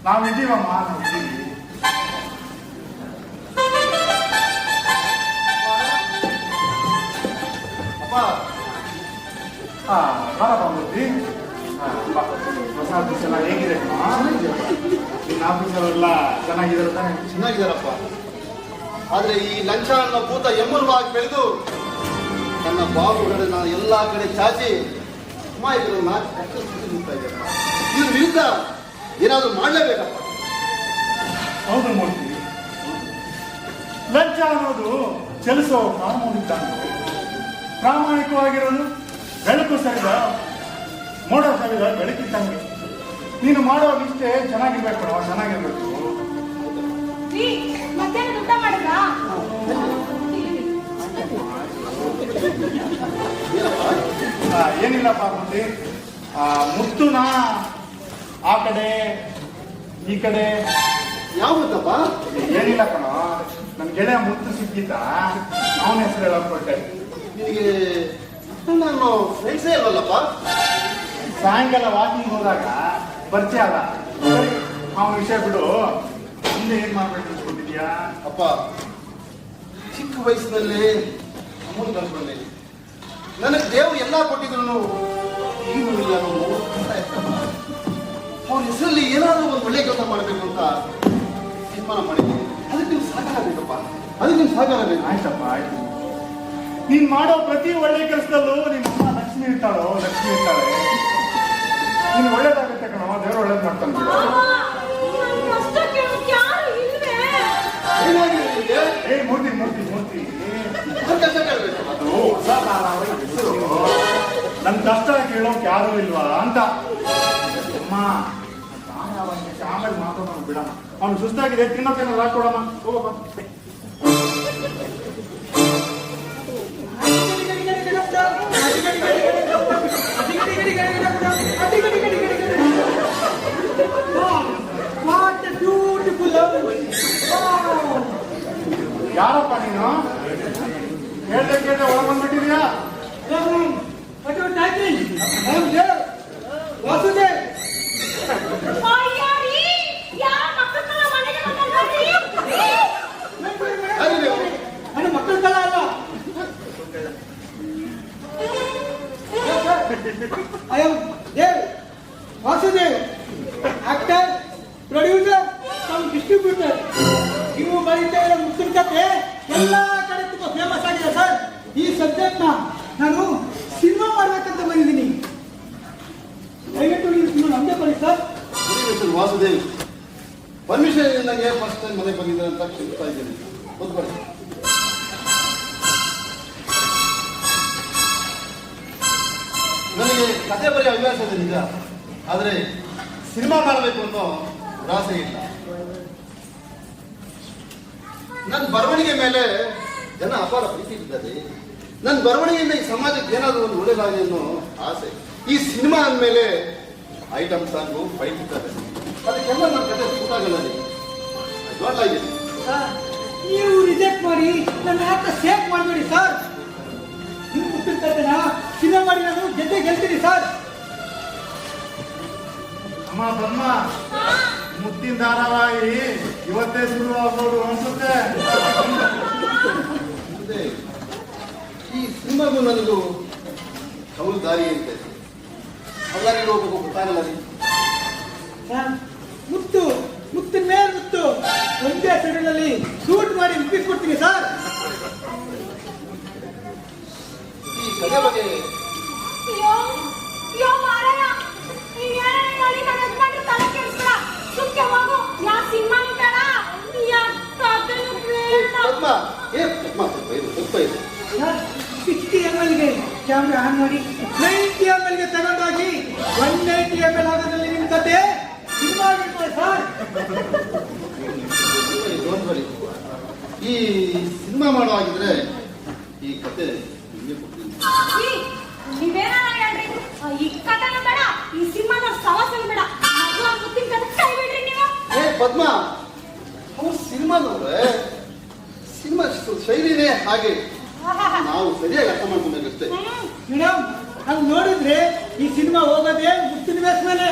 ನಾವಿದ್ದೀವಮ್ಮ, ನಾವಿದ್ದೀವಿ. ಅಪ್ಪ ಬಾರಪ್ಪ ಮೂರ್ತಿ. ಹೊಸ ಆಫೀಸ್ ಎಲ್ಲ ಹೇಗಿದೆ? ನಿನ್ನ ಆಫೀಸರೆಲ್ಲ ಚೆನ್ನಾಗಿದ್ದಾರೆ ತಾನೆ? ಚೆನ್ನಾಗಿದ್ದಾರಪ್ಪ. ಆದ್ರೆ ಈ ಲಂಚ ಅನ್ನೋ ಭೂತ ಎಮ್ಮರವಾಗಿ ಬೆಳೆದು ನನ್ನ ಬಾಬುಗಳ ನಾನು ಎಲ್ಲಾ ಕಡೆ ಚಾಚಿ ಅಮಾಯಕರನ್ನ ಕಷ್ಟ ನಿಂತಾ ಇದ್ದಾರಪ್ಪ. ಇದ್ರ ವಿರುದ್ಧ ಏನಾದ್ರು ಮಾಡ್ಲೇಬೇಕಪ್ಪ. ಹೌದು ಮೂರ್ತಿ, ಲಂಚ ಅನ್ನೋದು ಚಲಿಸೋ ಕಾನೂನಿದ್ದಂಗೆ. ಪ್ರಾಮಾಣಿಕವಾಗಿರೋದು ಬೆಳಕು ಸರಿದ ಮೋಡ ಸರಿದ ಬೆಳಕಿದ್ದಂಗೆ. ನೀನು ಮಾಡೋ ನಿಷ್ಠೆ ಚೆನ್ನಾಗಿರ್ಬೇಕು, ಚೆನ್ನಾಗಿರ್ಬೇಕು. ಮಧ್ಯಾಹ್ನ ಊಟ ಮಾಡಿದ್ರಾ? ಏನಿಲ್ಲಪ್ಪ ಮೂರ್ತಿ, ಮುತ್ತುನ ಆ ಕಡೆ ಈ ಕಡೆ ಯಾವತ್ತಪ್ಪ? ಏನಿಲ್ಲ ಕಣೋ, ನನ್ ಗೆಳೆಯ ಮುತ್ತು ಸಿಕ್ಕಿದ್ದ, ಅವನ ಹೆಸರು ಹೇಳಕ್ ಕೊಟ್ಟೆ. ನಿನಗೆ ನಾನು ಫ್ರೆಂಡ್ಸೇ ಇಲ್ವಲ್ಲಪ್ಪ? ಸಾಯಂಕಾಲ ವಾಕಿಂಗ್ ಹೋದಾಗ ಪರಿಚಯ ಅಲ್ಲ. ಸರಿ, ಅವನ ವಿಷಯ ಬಿಡು. ಮುಂದೆ ಏನ್ ಮಾಡ್ಬೇಕು ಅನ್ಸ್ಕೊಂಡಿದ್ಯಾ? ಅಪ್ಪ, ಚಿಕ್ಕ ವಯಸ್ಸಿನಲ್ಲಿ ಅಮೂಲ್ ಕಳ್ಕೊಂಡೆ. ನನಗೆ ದೇವರು ಎಲ್ಲ ಕೊಟ್ಟಿದ್ರು ಏನು ಇಲ್ಲ ಅನ್ನೋ ಅವನ ಹೆಸರಲ್ಲಿ ಏನಾದರೂ ಒಂದು ಒಳ್ಳೆ ಕೆಲಸ ಮಾಡಬೇಕು ಅಂತ ತೀರ್ಮಾನ ಮಾಡಿದ್ದೀನಿ. ಅದಕ್ಕೆ ನೀವು ಸಹಕಾರ ಬೇಕಪ್ಪ, ಅದಕ್ಕೆ ನೀವು ಸಹಕಾರ ಬೇಕು. ಆಯ್ತಪ್ಪ, ಆಯ್ತು. ನೀನ್ ಮಾಡೋ ಪ್ರತಿ ಒಳ್ಳೆ ಕೆಲಸದಲ್ಲೂ ನಿಮ್ಮಮ್ಮ ಲಕ್ಷ್ಮಿ ಇರ್ತಾಳೋ, ಲಕ್ಷ್ಮಿ ಇರ್ತಾಳೆ. ನೀನ್ ಒಳ್ಳೇದಾಗುತ್ತೆ ಕಣೋ, ದೇವ್ರು ಒಳ್ಳೇದ್ ಮಾಡ್ತಾನೆ ಬಿಡು. ಏನಾಗಿದೆ ನಿನಗೆ? ಏ ಮೂರ್ತಿ ಮೂರ್ತಿ ಮೂರ್ತಿ, ನನ್ನ ಕಷ್ಟ ಕೇಳಬೇಕು. ಅದು ಹೊಸ ಧಾರಾವಾಹಿ ಹೆಸರು. ನನ್ ಕಷ್ಟ ಕೇಳೋಕ್ ಯಾರು ಇಲ್ವಾ ಅಂತ. ಅಮ್ಮ, ಧಾರಾವಾಹಿ ಆಮೇಲೆ ಮಾತಾಡೋಣ ಬಿಡಮ್ಮ. ಅವ್ನು ಸುಸ್ತಾಗಿದೆ, ತಿನ್ನೋಕೇನಾದ್ರು ಹಾಕೊಡಮ್ಮ. ಹೋಗಪ್ಪ. ಯಾರಪ್ಪ ನೀನು? ಹೇಳ್ದೆ ಒಳಗೆ ಬಂದ್ಬಿಟ್ಟಿದ್ಯಾ? ನನ್ನ ಮಕ್ಕಳ ಸ್ಥಳ ಅಲ್ಲ. I am Dev, Vasudev, actor, producer, some distributor. ನೀವು ಬರೀತಾ ಇರೋ ಮುತ್ತಿನ ಕತೆ ಎಲ್ಲ ಕಡೆ ತುಂಬಾ ಫೇಮಸ್ ಆಗಿದೆ ಸರ್. ಈ ಸಬ್ಜೆಕ್ಟ್ ನಾನು ಸಿನಿಮಾ ಮಾಡ್ಬೇಕಂತ ಬಂದಿದ್ದೀನಿ. ದಯವಿಟ್ಟು ನೀವು ಸಿನಿಮಾ ನಮ್ದೇ ಬನ್ನಿ ಸರ್. ವಾಸುದೇವ್, ಪರ್ಮಿಷನ್ ನನಗೆ ಫಸ್ಟ್ ಟೈಮ್ ಮನೆಗೆ ಬಂದಿದ್ದೆ ಅಂತ ಕೇಳ್ತಾ ಇದ್ದೀನಿ. ಗೊತ್ತು, ನನಗೆ ಕತೆ ಬರೆಯೋ ಹವ್ಯಾಸ ಇದೆ ನಿಜ, ಆದರೆ ಸಿನಿಮಾ ಮಾಡಬೇಕು ಅನ್ನೋ ಆಸೆ ಇಲ್ಲ. ನನ್ನ ಬರವಣಿಗೆ ಮೇಲೆ ಜನ ಅಪಾರ ಪ್ರೀತಿ ಇದ್ದಾರೆ. ನನ್ನ ಬರವಣಿಗೆಯಿಂದ ಈ ಸಮಾಜಕ್ಕೆ ಏನಾದರೂ ಒಂದು ಒಳ್ಳೆಯದಾಗಲಿ ಅನ್ನೋ ಆಸೆ. ಈ ಸಿನಿಮಾ ಅಂದಮೇಲೆ ಐಟಮ್ ಸಾಂಗು ಫೈಟ್ ಇದ್ದಾರೆ, ಅದಕ್ಕೆಲ್ಲ ನನ್ನ ಕತೆ ಸೂಟ್ ಆಗಲ್ಲ. ನೀವು ರಿಜೆಕ್ಟ್ ಮಾಡಿ ನನ್ನ ಯಾಕೆ ಸೇಫ್ ಮಾಡಬೇಡಿ ಸರ್. ನೀವು ಮುಟ್ಟಿರ್ತೇನ ಸಿನಿಮಾ ಮಾಡಿ ನಾನು ಗೆಲ್ತೀನಿ ಸರ್. ಅಮ್ಮ ಬ್ರಹ್ಮ, ಮುತ್ತಿನ ಧಾರಾವಾಹಿ ಇವತ್ತೇ ಶುರು ಆಗ್ಬೋದು ಅನ್ಸುತ್ತೆ. ಈ ಸಿನಿಮಾಗೂ ನನಗೂ ಅವಳು ದಾರಿ ಐತೆ. ಅಲ್ಲಾರಿ ಹೋಗ್ಬೇಕು ಗೊತ್ತಾಗಲ್ಲ ರೀ. ಮುತ್ತಿನ ಮೇಲೆ ಮುತ್ತು ಒಂದೇ ಸೆಕೆಂಡಲ್ಲಿ ಶೂಟ್ ಮಾಡಿ ಮುಗಿಸ್ಕೊಡ್ತೀನಿ ಸರ್. ಈ ಕಥೆ ಬಗ್ಗೆ ಪದ್ಮ, ಪದ್ಮ ಸ್ವಲ್ಪ ಇರು. ಕ್ಯಾಮ್ರಾ ಆನ್ ಮಾಡಿ 90 ml ಗೆ ತಗೊಂಡೋಗಿ 180 ml ಆಗೋದ್ರಲ್ಲಿ ನಿಮ್ ಕತೆ ಸಿನಿಮಾ ಆಗಿರುತ್ತೆ ಸರ್. Don't worry. ಈ ಸಿನಿಮಾ ಮಾಡೋ ಆಗಿದ್ರೆ ಈ ಕತೆ ನಿಮಗೆ ಕೊಡ್ತೀನಿ. ನೀವೇನ ಹೇಳ್ರಿ, ಈ ಕಥೆನ ಬೇಡ, ಈ ಸಿನಿಮಾನ ಸವಾಸನ ಬೇಡ, ಮದುವೆ ಮುತ್ತಿನ ಕಥೆ ಕೈ ಬಿಡ್ರಿ ನೀವು. ಏ ಪದ್ಮ, ಅವ್ರು ಸಿನಿಮಾದವ್ರೆ, ಸಿನಿಮಾ ಶೈಲಿನೇ ಹಾಗೆ, ನಾವು ಸರಿಯಾಗಿ ಅರ್ಥ ಮಾಡ್ಕೊಬೇಕಷ್ಟೇ. ಮೇಡಮ್, ನಾವು ನೋಡಿದ್ರೆ ಈ ಸಿನಿಮಾ ಹೋಗೋದೇ ಮುತ್ತಿನ ಬೇಸ್ ಮೇಲೆ.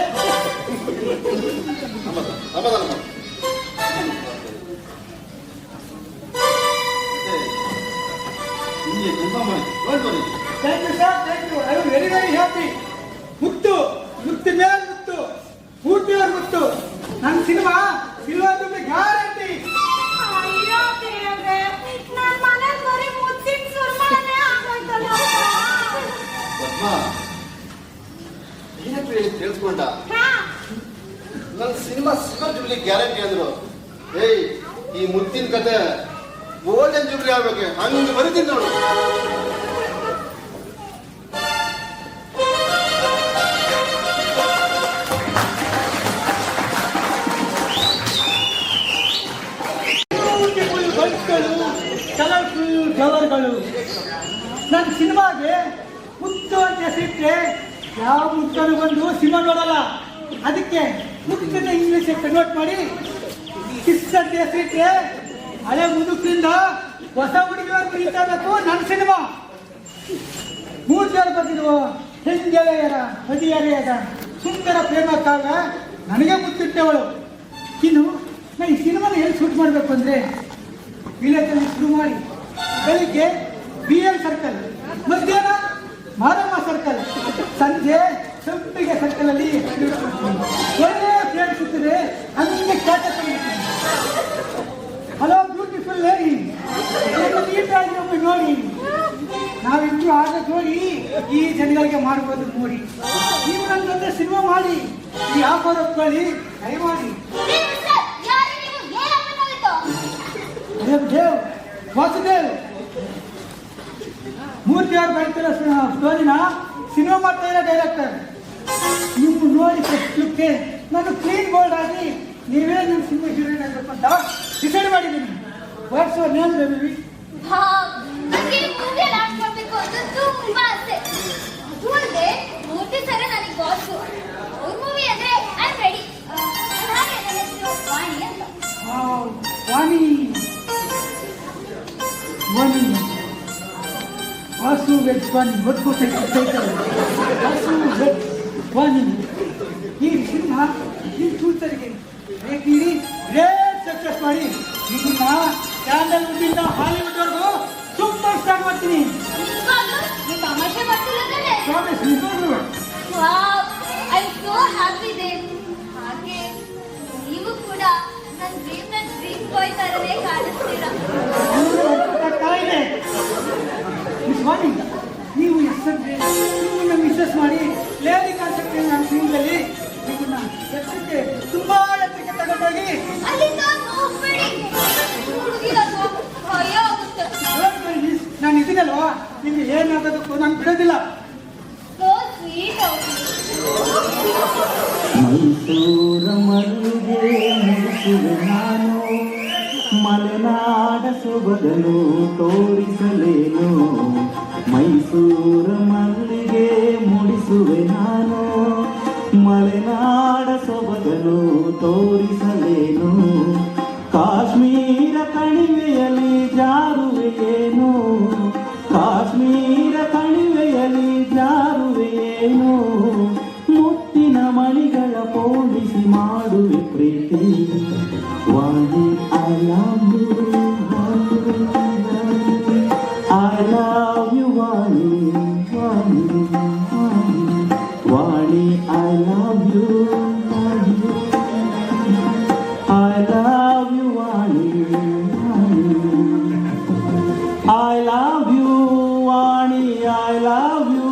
ಸಮಾಧಾನ ಮಾಡಿ. ನಿಮಗೆ ಕನ್ಫರ್ಮ್ ಮಾಡಿ. Don't worry. Thank you sir, thank you. I am very very happy. ಮುತ್ತು ಮುತ್ತು ಮೇಲೆ ಮುತ್ತು, ಪೂರ್ತಿಯವ್ರ ಮುತ್ತು. ನನ್ನ ಸಿನಿಮಾ ಸಿಲ್ವರ್ ಜೂಬ್ಲಿ ಗ್ಯಾರಂಟಿ. ಅಯ್ಯೋ ದೇವ್ರೇ, ನನ್ನ ಮನೆಗೆ ಬರೀ ಮುತ್ತಿನ ಸುರ್ಮನೆ ಆಗೋಯ್ತಲ್ಲ. ಪದ್ಮ, ಏನಕ್ಕೆ ಹೇಳಿ ಕೇಳಿಸ್ಕೊಂಡ? ನನ್ನ ಸಿನಿಮಾ ಸಿಲ್ವರ್ ಜೂಬ್ಲಿ ಗ್ಯಾರಂಟಿ ಅಂದ್ರು. ಏಯ್, ಈ ಮುತ್ತಿನ ಕತೆ ಗೋಲ್ಡನ್ ಜೂಬ್ಲಿ ಆಗ್ಬೇಕು, ಹಂಗೆ ಬರೀತೀನಿ ನೋಡು. ಕಲರ್ಫುಲ್ ಫ್ಲವರ್ಗಳು. ನನ್ನ ಸಿನಿಮಾಗೆ ಮುತ್ತು ಅಂತ ಹೆಸರಿಟ್ರೆ ಯಾವ ಮುತ್ತನ್ನು ಬಂದು ಸಿನಿಮಾ ನೋಡಲ್ಲ. ಅದಕ್ಕೆ ಮುತ್ತನ್ನ ಇಂಗ್ಲಿಷ್ ಕನ್ವರ್ಟ್ ಮಾಡಿ ಕಿಸ್ ಅಂತ ಹೆಸರಿಟ್ರೆ ಹಳೆ ಮುದುಕರಿಂದ ಹೊಸ ಹುಡುಗಿಯವರು ಬರೀತಾ ಬೇಕು ನನ್ನ ಸಿನಿಮಾ. ಮೂರ್ತಿಯವರು ಬರ್ತಿರುವ ಹೆಂಗೆಳೆಯರ ಹದಿಹರೆಯದ ಸುಂದರ ಪ್ರೇಮ ಕಾಗ ನನಗೆ ಮುತ್ತಿಟ್ಟವಳು. ಇನ್ನು ನಾ ಈ ಸಿನಿಮಾನ ಎಲ್ಲಿ ಶೂಟ್ ಮಾಡಬೇಕು ಅಂದರೆ ವಿಲೇಜಲ್ಲಿ ಶುರು ಮಾಡಿ ಬೆಳಿಗ್ಗೆ BL ಸರ್ಕಲ್, ಮಧ್ಯಾಹ್ನ ಮಾರಮ್ಮ ಸರ್ಕಲ್, ಸಂಜೆ ಸಂಪಿಗೆ ಸರ್ಕಲ್ ಅಲ್ಲಿ ಒಳ್ಳೆ ಫ್ರೆಂಡ್ಸ್ ಇರ್ತದೆ. ಹಂಗೆ ಕ್ಯಾಚ್ ಹಲೋ ಬ್ಯೂಟಿಫುಲ್ ಲೇಡಿ, ನೀಟಾಗಿ ಒಮ್ಮೆ ನೋಡಿ. ನಾವಿಬ್ರು ಆಗ ಜೋಡಿ ಈ ಜನಗಳಿಗೆ ಮಾಡ್ಬೋದು ನೋಡಿ. ನೀವು ನನ್ನ ಜೊತೆ ಸಿನಿಮಾ ಮಾಡಿ ಈ ಆಫರ್ ಒಪ್ಕೊಳ್ಳಿ, ದಯಮಾಡಿ. ದೇವ್ ವಾಸುದೇವ್ ಮೂರ್ತಿ ಅವ್ರು ಬರೀತಿರೋ ಸ್ಟೋರಿನ ಸಿನಿಮಾ ಮಾಡ್ತಾ ಇರೋ ಡೈರೆಕ್ಟರ್. ನೀವು ನೋಡಿ ಫಸ್ಟ್ಗೆ ನಾನು ಕ್ಲೀನ್ ಬೋಲ್ಡ್ ಆಗಿ ನೀವೇ ನನ್ನ ಸಿನಿಮಾ ಹೀರೋಯಿನ್ ಆಗಬೇಕು ಅಂತ ಡಿಸೈಡ್ ಮಾಡಿದ್ದೀನಿ. What's your name baby? ನನಗೆ ಮೂವಿ ಆಕ್ಟ್ ಮಾಡಬೇಕು ಅಂತ ತುಂಬಾ ಆಸೆ. ಅದು ಅಲ್ಲದೆ ಮೂರ್ತಿ ಸರ ನನಗೆ ಬಾಸು. ಅವ್ರ ಮೂವಿ ಅಂದ್ರೆ ಐ ಆಮ್ ರೆಡಿ. ಹಾಗೆ ನನ್ನ ಹೆಸರು ವಾಣಿ ಅಂತ. ವಾಣಿ ವಾಣಿ ವಾಸು ವೆಜ್ ವಾಣಿ ಒಟ್ಟು ವಾಸು ವೆಜ್ ವಾಣಿ. ಈ ಸಿನಿಮಾ ಈ ಫ್ಯೂಚರ್ಗೆ ಬೇಕಿರಿ ಗ್ರೇಟ್ ಸಕ್ಸಸ್ ಮಾಡಿ ಇದನ್ನ ಸ್ಯಾಂಡಲ್ವುಡ್ಡಿಂದ ಹಾಲಿವುಡ್ವರೆಗೂ ಸೂಪರ್ ಸ್ಟಾರ್ ಮಾಡ್ತೀನಿ. ನಿಜವಾಗ್ಲೂ ನೀವು ತಮಾಷೆ ಮಾಡ್ತಿರೋದನ್ನೇ? ಪ್ರಾಮಿಸ್, ನಿಜವಾಗ್ಲೂ. Wow, I am so happy Dev. ಹಾಗೆ ನೀವು ಕೂಡ ನನ್ನ ಡ್ರೀಮ್ ಬಾಯ್ ತರನೇ ಕಾಣಿಸ್ತೀರಾ. ಇದೆ ಮಿಸ್ ವಾಣಿ, ನೀವು ಎಷ್ಟಂದ್ರೆ ನಿಮ್ಮನ್ನ ಮಿಸ್ಸಸ್ ಮಾಡಿ ಲೇಡಿ ಕಾನ್ಸೆಪ್ಟ್ ನನ್ನ ಫೀಲ್ಡಲ್ಲಿ ನಿಮ್ಮನ್ನ ಎತ್ತಕ್ಕೆ ತುಂಬಾ ಎತ್ತಕ್ಕೆ ತಗೊಂಡೋಗಿ ಅಲ್ಲಿಂದ ಹೋಗ್ಬೇಡಿ. ಹುಡುಗಿರಲ್ವಾ ಭಯ ಆಗುತ್ತೆ. ನಾನು ಇದೀನಲ್ವಾ, ನಿಮ್ಗೆ ಏನಾಗೋದಕ್ಕೂ ನಾನು ಬಿಡೋದಿಲ್ಲ. ಸೋ ಸ್ವೀಟ್ ಅವ್ರು. ಮೈಸೂರ ಮಲ್ಲಿಗೆ ಮುಡಿಸುವೆ ನಾನು, ಮಲೆನಾಡ ಸೊಬಗನು ತೋರಿಸಲೇನು. ಮೈಸೂರ ಮಲ್ಲಿಗೆ ಮುಡಿಸುವೆ ನಾನು, ಮಲೆನಾಡ ಸೊಬಗನು ತೋರಿಸಲೇನು. ಕಾಶ್ಮೀರ ಕಣಿವೆಯಲ್ಲಿ ಜಾರುವೆಯೇನು, ಕಾಶ್ಮೀರ ಕಣಿವೆಯಲ್ಲಿ ಜಾರುವೆಯೇನು. ಮುತ್ತಿನ ಮಣಿಗಳ ಪೋಣಿಸಿ ಮಾಡುವೆ ಪ್ರೀತಿ. Vani I love you, I love you Vani, Vani Vani I love you, I love you Vani, I love you Vani, I love you,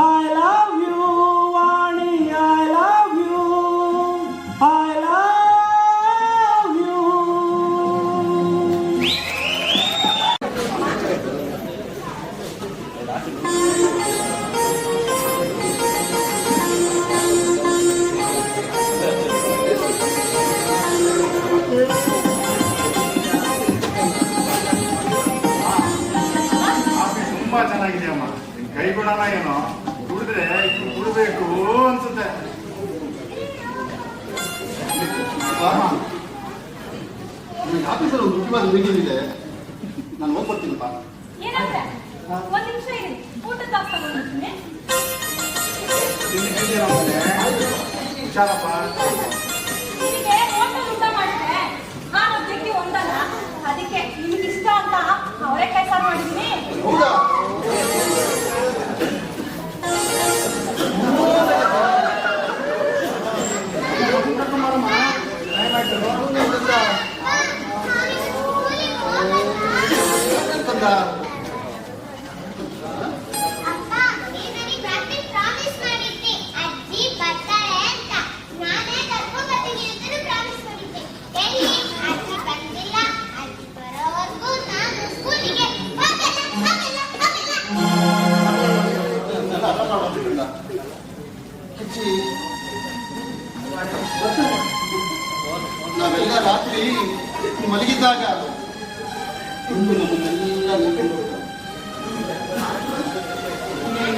I love you Vani, I love you, I love you. ತುಂಬಾ ಚೆನ್ನಾಗಿದೆಯಮ್ಮ. ನಿನ್ ಕೈ ಗುಣನ ಏನೋ ಕುಡಿದ್ರೆ ಕುಡ್ಬೇಕು ಅನ್ಸುತ್ತೆ. ನಿಮಗೆ ಆಫೀಸಲ್ಲಿ ಒಂದು ಮುಖ್ಯವಾದ ಮೀಟಿಂಗ್ ಇದೆ, ನಾನು ಹೋಗ್ಬರ್ತೀನಪ್ಪ. ಏನಂದ್ರೆ ಒಂದ್ ನಿಮಿಷ ಇರಿ, ಊಟದ ಬಾಕ್ಸ್ ತಗೊಂಡ್ಬರ್ತೀನಿ. ಹುಷಾರಪ್ಪ. ನಿಮಗೆ ಹೋಟೆಲ್ ಊಟ ಮಾಡಿದ್ರೆ ಆರೋಗ್ಯಕ್ಕೆ ಒಂದಲ್ಲ, ಅದಕ್ಕೆ ನಿಮ್ಗೆ ಇಷ್ಟ ಅಂತ ಅವರೇ ಕೆಲಸ ಮಾಡಿದ್ದೀನಿ. ಹೌದಾ? ಅಪ್ಪ, ನೀನ್ ನನಗೆ ರಾತ್ರಿ ಪ್ರಾಮಿಸ್ ಮಾಡಿದ್ದೆ ಅಜ್ಜಿ ಬರ್ತಾಳೆ ಅಂತ. ನಾನೇ ಕರ್ಕೊಂಡ್ ಬರ್ತೀನಿ ಅಂತ ಪ್ರಾಮಿಸ್ ಮಾಡಿದ್ದೆ. ಎಲ್ಲಿ ಅಜ್ಜಿ ಬಂದಿಲ್ಲ. ಅಜ್ಜಿ ಬರೋವರೆಗೂ ನಾನು ಸ್ಕೂಲಿಗೆ ನಾವೆಲ್ಲ ರಾತ್ರಿ ಮಲಗಿದ್ದಾಗ ಒಂದು ನಮ್ಮನ್ನೆಲ್ಲ ನೋಡ್ಕೊಂಡು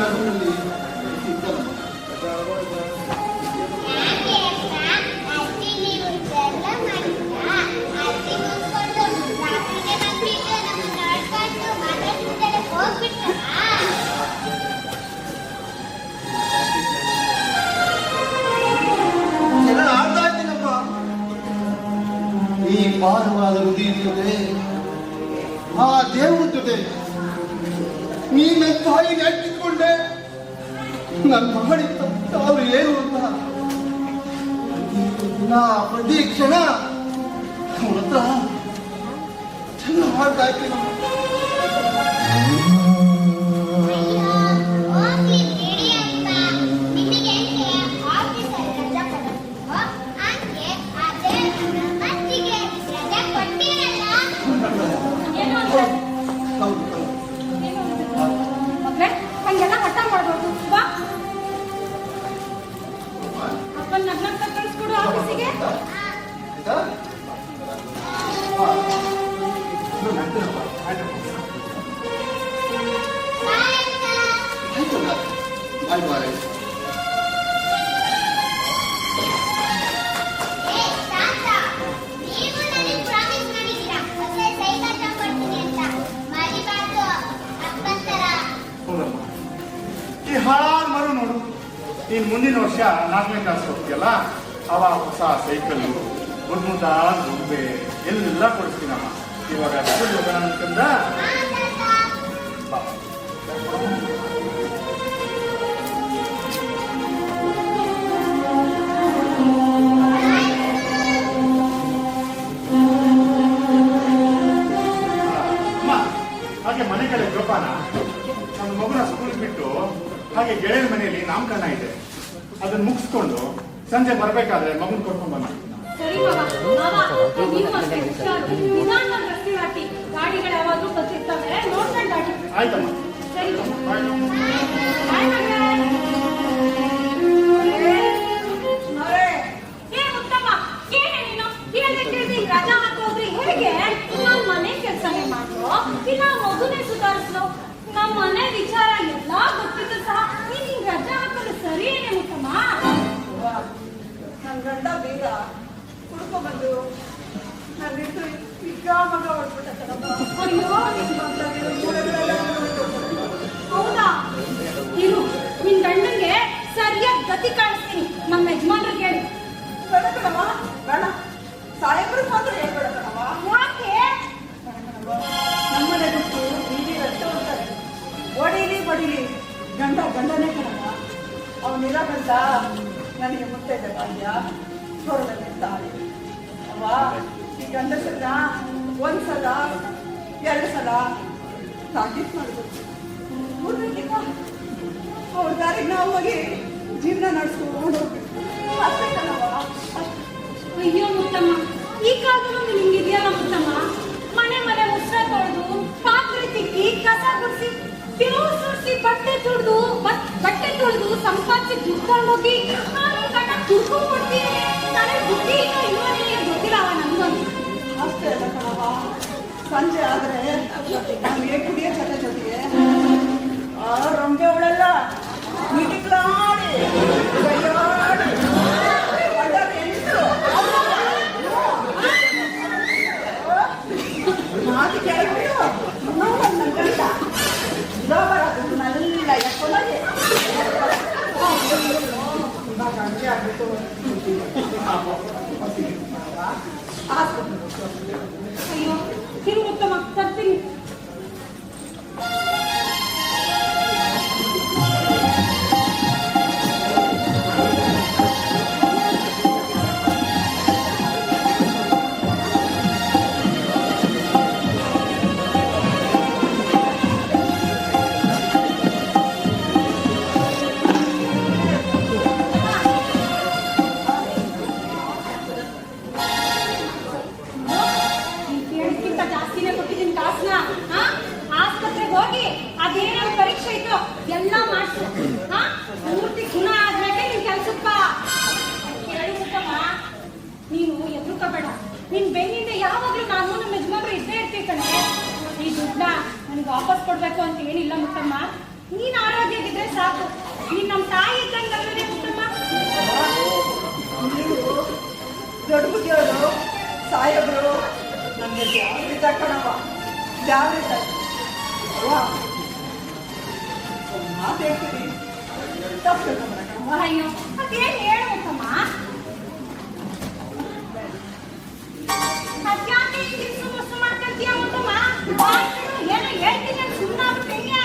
ಅದರಲ್ಲಿ ಇದ್ದಲ್ಲ. ಯಾಕೆ ಅಪ್ಪ? ಅಜ್ಜಿ ನೀವು ಇದೆಲ್ಲ ಮಾಡಿದ್ರಾ? ಅಜ್ಜಿ ಮುಗಿಸ್ಕೊಂಡು ರಾತ್ರಿಗೆ ಬಂದ್ಬಿಟ್ಟು ನಮ್ಮನ್ನ ನೋಡ್ಕೊಂಡು ಮನೆ ಮುಂದೆ ಹೋಗ್ಬಿಟ್ರಾ? ಜನ ಆಡ್ತಾ ಇದ್ದೀನಪ್ಪ. ಈ ಭಾರವಾದ ಹೃದಯ ಜೊತೆ, ಆ ದೇವ್ರ ಜೊತೆ ನೀನ ತಾಯಿಗೆ ಹಾಕಿಕೊಂಡೆ. ನನ್ನ ಮಾಡಿದ ತಾವು ಏನು ಅಂತ ನಾ ಪ್ರತಿ ಕ್ಷಣ ಅವ್ರ ಹತ್ರ ಚೆನ್ನಾಗಿ ಮಾಡ್ತಾ ಇದ್ದೀನಪ್ಪ. ಹೋಗ್ಲಿ ಬಿಡಿ ಅಪ್ಪ. ನಿಮಗೆ ಆಫೀಸಲ್ಲಿ ರಜಾ ಕೊಡೋದು ಹಂಗೆ ಅದೇ ಅಜ್ಜಿಗೆ ರಜಾ ಕೊಟ್ಟಿರಲ್ಲ. ಏನು ಅಂದ್ರೆ ಹೌದು ಹೌದು. ಏನು ಮಗ್ಳೆ ಹಂಗೆಲ್ಲ ಹಠ ಮಾಡ್ಬೋದು. ಬಾ ಅಪ್ಪನ ನಗ್ನಗ್ತ ಕಳಿಸ್ಕೊಡು ಆಫೀಸಿಗೆ. ಆಯ್ತಾ? ಇದು ನಂತರಪ್ಪ. ಬಾಯ್ ಅಕ್ಕ. ಆಯ್ತಲ್ಲ? ಬಾಯ್ ಬಾಯ್. ಏ ತಾತ, ನೀವು ನನಗೆ ಪ್ರಾಮಿಸ್ ಮಾಡಿದ್ದೀರಾ ಹೊಸ ಸೈಕಲ್ ತಗೊಂಡ್ತೀನಿ ಅಂತ. ಮರಿಬಾರ್ದು ಅಪ್ಪನ ಥರ. ಹೌದಮ್ಮ. ಈ ಹಾಳಾದ ಮರು ನೋಡು, ನೀನ್ ಮುಂದಿನ ವರ್ಷ 4ನೇ ಕ್ಲಾಸ್ ಹೋಗ್ತೀಯಲ್ಲ, ಅವಾಗ ಹೊಸ ಸೈಕಲ್ಲು, ಮುದ್ದಾದ ಗೊಂಬೆ ಎಲ್ಲ ಕೊಡಿಸ್ತೀನಮ್ಮ. ಇವಾಗ ಸ್ಕೂಲ್ ಹೋಗೋಣ ಅಂತಂದ. ಆ ತಾತ. ಬಾ. ಅಮ್ಮ, ಹಾಗೆ ಮನೆ ಕಡೆ ಜೋಪಾನ. ನನ್ನ ಮಗುನ ಸ್ಕೂಲ್ ಬಿಟ್ಟು ಹಾಗೆ ಗೆಳೆಯರ ಮನೆಯಲ್ಲಿ ನಾಮಕರಣ ಇದೆ, ಅದನ್ನ ಮುಗಿಸ್ಕೊಂಡು ಸಂಜೆ ಬರ್ಬೇಕಾದ್ರೆ ಮಗುನ್ ಕರ್ಕೊಂಡ್ ಬಂದ. ಸರಿ ಮಾವ, ನೀವು ಅಷ್ಟೇ ಹುಷಾರು. ನಿಧಾನವಾಗಿ ರಸ್ತೆ ದಾಟಿ, ಗಾಡಿಗಳು ಯಾವಾಗ್ಲೂ ಬರ್ತಿರ್ತವೆ, ನೋಡ್ಕೊಂಡು ದಾಟಿ. ಆಯ್ತಮ್ಮ. ಸರಿ ಮಾವ. ಬಾಯ್. ಬಾಯ್ ಮಗಳೇ. ಏ ಮುತ್ತಮ್ಮ, ಏನೇ ನೀನು ಹೇಳ್ದೆ ಕೇಳ್ದೆ ಈಗ ರಜಾ ಹಾಕೋದ್ರಿ ಹೇಗೆ? ನಾನ್ ಮನೆ ಕೆಲ್ಸನೇ ಮಾಡ್ಲು, ಇಲ್ಲ ಮಗುನೇ ಸುಧಾರಿಸ್ಲು. ನಮ್ಮ ಮನೆ ವಿಚಾರ ಎಲ್ಲ ಗೊತ್ತಿದ್ದು ಸಹ ನೀನ್ ಹಿಂಗ್ ರಜಾ ಹಾಕೋದು ಸರಿ ಏನೇ ಮುತ್ತಮ್ಮ? ನನ್ನ ಗಂಡ ಬೇಗ ಕುಡ್ಕೊ ಬಂದು ನನ್ನಿಟ್ಟು ಈಗ ಮಗ ಹೊಡ್ಬಿಟ್ಟ ಕಣಪ್ಪ. ಅಯ್ಯೋ, ಮಕ್ಕಳಿಗೆ ಮೂಳೆಗಳೆಲ್ಲ ಹೌದಾ? ಇರು, ನಿನ್ ಗಂಡಂಗೆ ಸರಿಯಾಗಿ ಗತಿ ಕಾಣಿಸ್ತೀನಿ. ನಮ್ಮ ಯಜಮಾನ್ರು ಕೇಳಿ. ಬೇಡ ಕಣವ, ಬೇಡ. ಸಾಹೇಬ್ರಿಗೆ ಮಾತ್ರ ಹೇಳ್ಬೇಡ ಕಣವ. ಯಾಕೆ? ನಮ್ಮನೆ ಬಿಟ್ಟು ಬೀದಿ ರಸ್ತೆ ಹೋಗ್ತಾರೆ. ಹೊಡೀಲಿ ಬಡೀಲಿ ಗಂಡ ಗಂಡನೇ ಕಣವ. ಅವನಿಲ್ಲ ಗಂಡ ನನಗೆ ಮುತ್ತೈದೆ ಭಾಗ್ಯ, ಹೊರಡನೆ ತಾಳಿ. ಅವ ಈ ಗಂಡಸನ್ನ ಒಂದ್ಸಲ 2 ಸಲ ತಾಕೀತ್ ಮಾಡ್ಬೇಕು. ಊರ್ಬೇಕಿಲ್ಲ ಅವ್ರ ದಾರಿಗೆ ನಾವು ಹೋಗಿ ಜೀವನ ನಡೆಸ್ಕೊಂಡು ಹೋಗ್ಬೇಕು. ಅಷ್ಟೇ ಕಣವ, ಅಷ್ಟೇ. ಅಯ್ಯೋ ಮುತ್ತಮ್ಮ, ಈ ಕಾಲದಲ್ಲೂ ನಿಂಗಿದೆಯಲ್ಲ ಮುತ್ತಮ್ಮ. ಮನೆ ಮನೆ ಮುಸ್ರ ತೊಳೆದು, ಪಾತ್ರೆ ತಿಕ್ಕಿ, ಕಸ ಗುಡಿಸಿ, ಬೇವು ಸುರಿಸಿ, ಬಟ್ಟೆ ತೊಳೆದು ಸಂಪಾದಿಸಿ ದುಡ್ಕೊಂಡೋಗಿ ಗಂಡ ದುಡ್ಕೊಂಡು ಕೊಡ್ತೀನಿ. ನನಗೆ ಬುದ್ಧಿ ಇಲ್ಲ ಇಲ್ವೋ ನಿನಗೆ ಗೊತ್ತಿಲ್ಲ ಅವ ನನ್ಗೊಂದು. ಅಷ್ಟೇ ಅಲ್ಲ ಕಣವ, ಸಂಜೆ ಆದ್ರೆ ನಮಗೆ ಕುಡಿಯೋ ಜೊತೆಗೆ ಮಾತು ಕೇಳ್ಬಿಟ್ಟು ನನ್ನ ಗಂಡ ಇರೋ ಬರೋದು ನಲ್ಲ ಎಕ್ಕೊಳ್ಳೋದೆ ಗಂಟೆ ಆಗ್ಬಿಟ್ಟು ಅಯ್ಯೋ ತಿರು ಉತ್ತಮ ತರ್ತೀನಿ. ಜಾಸ್ತಿನೇ ಕೊಟ್ಟಿದ್ದೀನಿ ಕಾಸನ್ನ. ಆಸ್ಪತ್ರೆಗೆ ಹೋಗಿ ಅದೇನಾದ್ರು ಪರೀಕ್ಷೆ ಇತ್ತು ಎಲ್ಲ ಮಾಡಿಸು. ಪೂರ್ತಿ ಗುಣ ಆದ್ಮೇಲೆ ನಿನ್ ಕೆಲ್ಸಪ್ಪ ಕೇಳಿಸಮ್ಮ. ನೀನು ಎದುರುಕೋಬೇಡ. ನಿನ್ ಬೆನ್ನಿಂದ ಯಾವಾಗ್ಲೂ ನಾನು ನಮ್ಮ ಯಜಮಾನ್ರು ಇದ್ದೇ ಇರ್ತೀವಿ ಕಣೆ. ಈ ದುಡ್ಡನ್ನ ನನಗೆ ವಾಪಸ್ ಕೊಡ್ಬೇಕು ಅಂತ ಏನಿಲ್ಲ ಮುತ್ತಮ್ಮ. ನೀನ್ ಆರೋಗ್ಯವಾಗಿದ್ರೆ ಸಾಕು. ನೀನ್ ನಮ್ಮ ತಾಯಿ ಇದ್ದಂಗೆ ಮುತ್ತಮ್ಮ. ದೊಡ್ಡ ಬುದ್ಧಿಯವರು ಸಾಹೇಬರು ನಮಗೆ ಜಾಗೃತ ಕಣವ ಜಾಗೃತ ಮಾತಾಡ್ತೀನಿ ಅಯ್ಯೋ ಅದೇನು ಹೇಳು ಮುತ್ತಮ್ಮ. ಅದ್ಯಾಕೆ ಹಿಂಗೆ ಸುಮ್ಮನೆ ಮಾಡ್ಕೊಳ್ತೀಯ ಮುತ್ತಮ್ಮ? ಏನೋ ಹೇಳ್ತೀನಿ ಅಂತ ಸುಮ್ಮನೆ ಆಗ್ಬಿಟ್ಟೆ.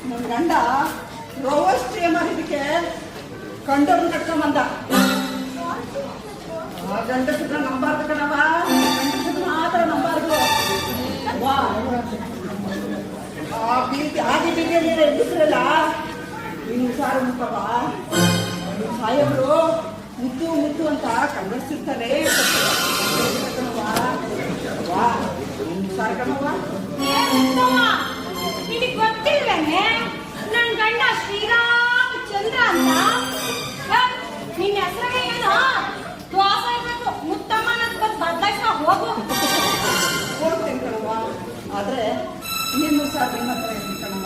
ನನ್ನ ಗಂಡ ರೋವಸ್ಟ್ರಿಯ ಮಾಡಿದಕ್ಕೆ ಕಂಡವ್ರನ್ನ ಕಟ್ಕೊಂಬಂದ. ಆ ಗಂಡಸತ್ರ ನಂಬಾರ್ದು ಕಣವ, ಗಂಡಸತ್ರ ಮಾತ್ರ ನಂಬಾರ್ದು. ಆಗಿ ಬೀದಿಯಲ್ಲಿ ಎಬ್ಬಿಸ್ರಲ್ಲ ನೀವು ಸಾರು ಮುಖವ. ಸಾಹೇಬ್ರು ಮುದ್ದು ಮುದ್ದು ಅಂತ ಕನ್ನಡಿಸಿರ್ತಾರೆ ಕಣವ. ಸಾರು ಕಣವ. ನಿನಗೆ ಗೊತ್ತಿಲ್ವೇನೆ ನನ್ ಗಂಡ ಶ್ರೀರಾಮಚಂದ್ರ ಅಂತ? ನಿನ್ನ ಹೆಸರಿಗೆ ಏನು ದ್ವಾಸ ಇರ್ಬೇಕು. ಮುತ್ತಮ್ಮನ ಬದಲಾಯಿಸ ಹೋಗು. ಕೊಡ್ತೀನಿ ಕಣವ, ಆದ್ರೆ ನಿನ್ನ ಸಾರ್ ನಿಮ್ಮ ಹತ್ರ ಇರ್ತೀನಿ ಕಣವ.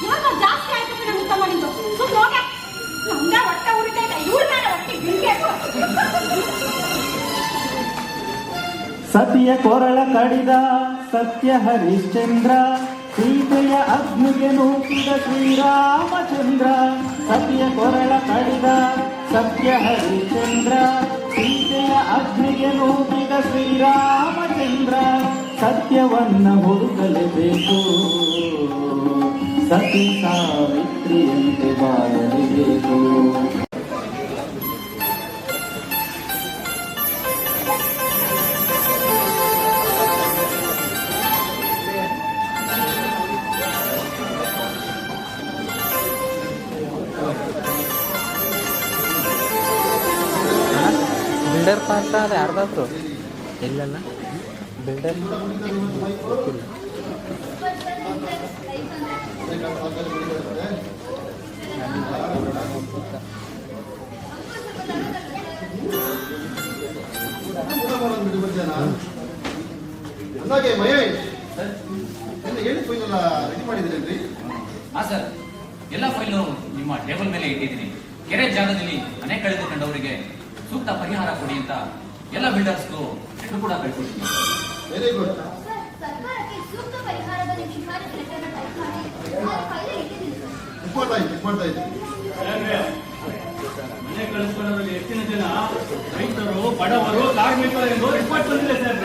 ಯಾಕೆ ಜಾಸ್ತಿ ಆಯ್ತು ಕಣ ಮುತ್ತಮ್ಮ ನಿಂದು? ಸುಮ್ಮನೆ ಹೋಗೆ. ನಮ್ಗೆ ಹೊಟ್ಟೆ ಉರಿತಾ ಇದೆ. ಇವ್ರ ಮೇಲೆ ಹೊಟ್ಟೆ ಬಿಡ್ಬೇಕು. ಸತಿಯ ಕೊರಳ ಕಡಿದ ಸತ್ಯ ಹರಿಶ್ಚಂದ್ರ, ಸೀತೆಯ ಅಗ್ನಿಗೆ ನೂಕಿದ ಶ್ರೀರಾಮಚಂದ್ರ. ಸತಿಯ ಕೊರಳ ಕಡಿದ ಸತ್ಯ ಹರಿಶ್ಚಂದ್ರ, ಸೀತೆಯ ಅಗ್ನಿಗೆ ನೂಕಿದ ಶ್ರೀರಾಮಚಂದ್ರ. ಸತ್ಯವನ್ನ ಹುಡುಕಲೇಬೇಕು, ಸತಿ ಸಾವಿತ್ರಿಯಂತೆ ಬಾಳಲೇಬೇಕು. ಬಿಲ್ಡರ್ ಪಾತ್ರ ಅದು ಯಾರ್ದಾದ್ರು ಇಲ್ಲಲ್ಲ ಬಿಲ್ಡರ್ ಅಂದಾಗೆ ಮಹೇಶ್ ಎಲ್ಲ ಹೇಳಿ ಫೈನೆಲ್ಲ ರೆಡಿ ಮಾಡಿದ್ರೇನ್ರಿ? ಹಾ ಸರ್, ಎಲ್ಲ ಫೈಲು ನಿಮ್ಮ ಟೇಬಲ್ ಮೇಲೆ ಇಟ್ಟಿದ್ದೀನಿ. ಕೆರೆ ಜಾಗದಲ್ಲಿ ಮನೆ ಕಳೆದುಕೊಂಡವರಿಗೆ ಸೂಕ್ತ ಪರಿಹಾರ ಕೊಡಿ ಅಂತ ಎಲ್ಲ ಬಿಲ್ಡರ್ಸ್ಗೂ ಲೆಟರ್ ಕೂಡ ಕಳ್ಕೊಡ್ತೀನಿ. Very good. ಸರ್ಕಾರಕ್ಕೆ ಸೂಕ್ತ ಪರಿಹಾರದ ಶಿಫಾರಸು ಲೆಟರ್ನ ಟೈಪ್ ಮಾಡಿ ಆ ಫೈಲ್ ಇಟ್ಟಿದ್ದೀನಿ ಸರ್. ಮಾಡ್ತಾ ಇದ್ದೀನಿ. ಮನೆ ಕಳಿಸ್ಕೊಳ್ಳೋದ್ರಲ್ಲಿ ಹೆಚ್ಚಿನ ಜನ ರೈತರು, ಬಡವರು, ಕಾರ್ಮಿಕರು ಎಂದು ರಿಪೋರ್ಟ್ ಬಂದಿದೆ ಸರ್.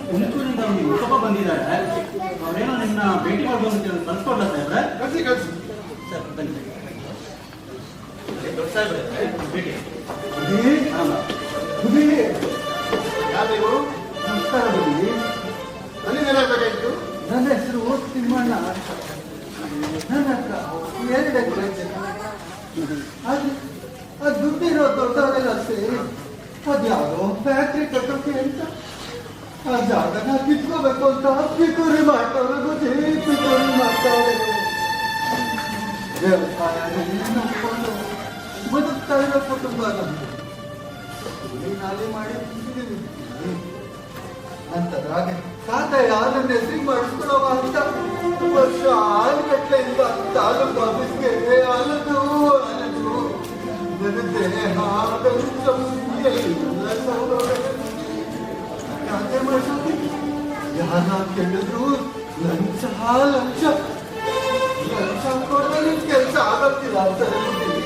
ತುಮಕೂರಿಂದ ಉತ್ತಮ ಬಂದಿದ್ದಾರೆ. ಅವರೇನೋ ನಿನ್ನ ಭೇಟಿ ಮಾಡ್ಬೋದು ಕಳ್ಸ್ಕೊಡ್ಲ ಸರ್. ಕಳ್ಸಿ ಸರ್ ಬನ್ನಿ ದೊಡ್ಡ ಸಾಹೇಬ್ರೆ ಭೇಟಿ. ಯಾರು ನಮಸ್ಕಾರ ಬನ್ನಿ. ನನಗೇನಾಗಬೇಕಾಗಿತ್ತು? ನನ್ನ ಹೆಸರು ತಿಮ್ಮಣ್ಣ. ನನ್ನ ಹತ್ರ 2 ಎಕರೆ ಅದು ದುಡ್ಡಿರೋ ದೊಡ್ಡವರೆಲ್ಲ ಸೇರಿ ಅದ್ಯಾವುದೋ ಫ್ಯಾಕ್ಟ್ರಿ ಕಟ್ಟೋಕೆ ಅಂತ ಆ ಜಾಗನ ಕಿತ್ಕೋಬೇಕು ಅಂತ ಪಿತೂರಿ ಮಾಡ್ತಾವ್ರೆ. ಪಿತೂರಿ ಮಾಡ್ತಾವ್ರೆ. ವ್ಯವಸಾಯ ನಂಬ್ಕೊಂಡು ಬದುಕ್ತಾ ಇರೋ ಕುಟುಂಬ ನಮ್ದು. ನಾಳೆ ಮಾಡಿ ಅಂತದ್ರಾಗೆ ತಾತ ಯಾರನ್ನ ಹೆಸರಿಗೆ ಮಾಡಿಸ್ಕೊಳವ ಅಂತ ವರ್ಷ ಆಲೂಗಟ್ಲೆಯಿಂದ ತಾಲೂಕು ಆಫೀಸ್ಗೆ ಅಲದು ಆ ಲಂಚ ಕೊಡದಲ್ಲಿ ಕೆಲಸ ಆಗತ್ತಿಲ್ಲ ಅಂತ ಹೇಳ್ತೀನಿ.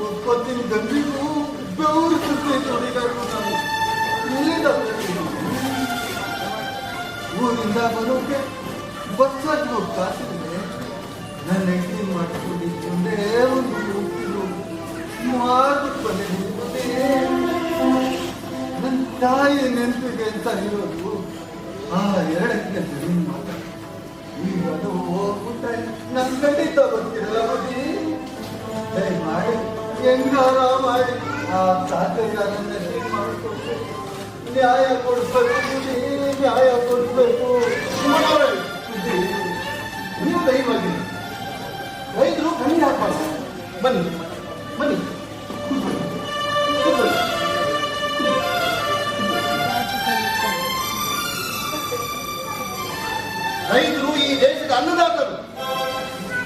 ಒಪ್ಪತ್ತಿನ ಗಂಡಿಗೂ ಬೆವರು ಸುತ್ತೈತೆ ಹುಡುಗರು. ನಾನು ಎಲ್ಲಿಂದ ಬರ್ತೀನಿ? ಊರಿಂದ ಬರೋಕೆ ಬಸ್ಸಾಗಿ ಹೋಗ್ತಾಯಿದ್ದೆ. ನನ್ನ ಹೆಂಡತಿ ಮಾಡ್ಕೊಂಡಿದ್ದು ಒಂದೇ ಒಂದು ಹೋಗ್ತಿರು ಮಾಡ್ಬಿಟ್ಟು ಬಂದಿದ್ದೆ. ನನ್ನ ತಾಯಿ ನೆನಪಿಗೆ ಅಂತ ಇರೋದು ಆ 2 ಗಂಟೆ ಮಾತ್ರ. ಈಗ ಅದು ಹೋಗ್ಬಿಟ್ಟ ನನ್ನ ಖಂಡಿತ ಬರ್ತೀರಲ್ಲ ಬುದ್ಧಿ. ಮಾಡಿ ಹೆಂಗಾರ ಮಾಡಿ ಆ ತಾತಗಾರನ್ನ ಮಾಡಿಕೊಟ್ಟು ನ್ಯಾಯ ಕೊಡ್ಬೇಕು ಬುದ್ಧಿ, ನ್ಯಾಯ ಕೊಡ್ಬೇಕು. ನೀವು ದಯವಾಗಿ ರೈತರು ಕಣ್ಣೀರು ಹಾಕ್ಬಾರ್ದು. ಬನ್ನಿ ಬನ್ನಿ ಕೂತ್ಕೊಳ್ಳಿ. ರೈತರು ಈ ದೇಶದ ಅನ್ನದಾತರು.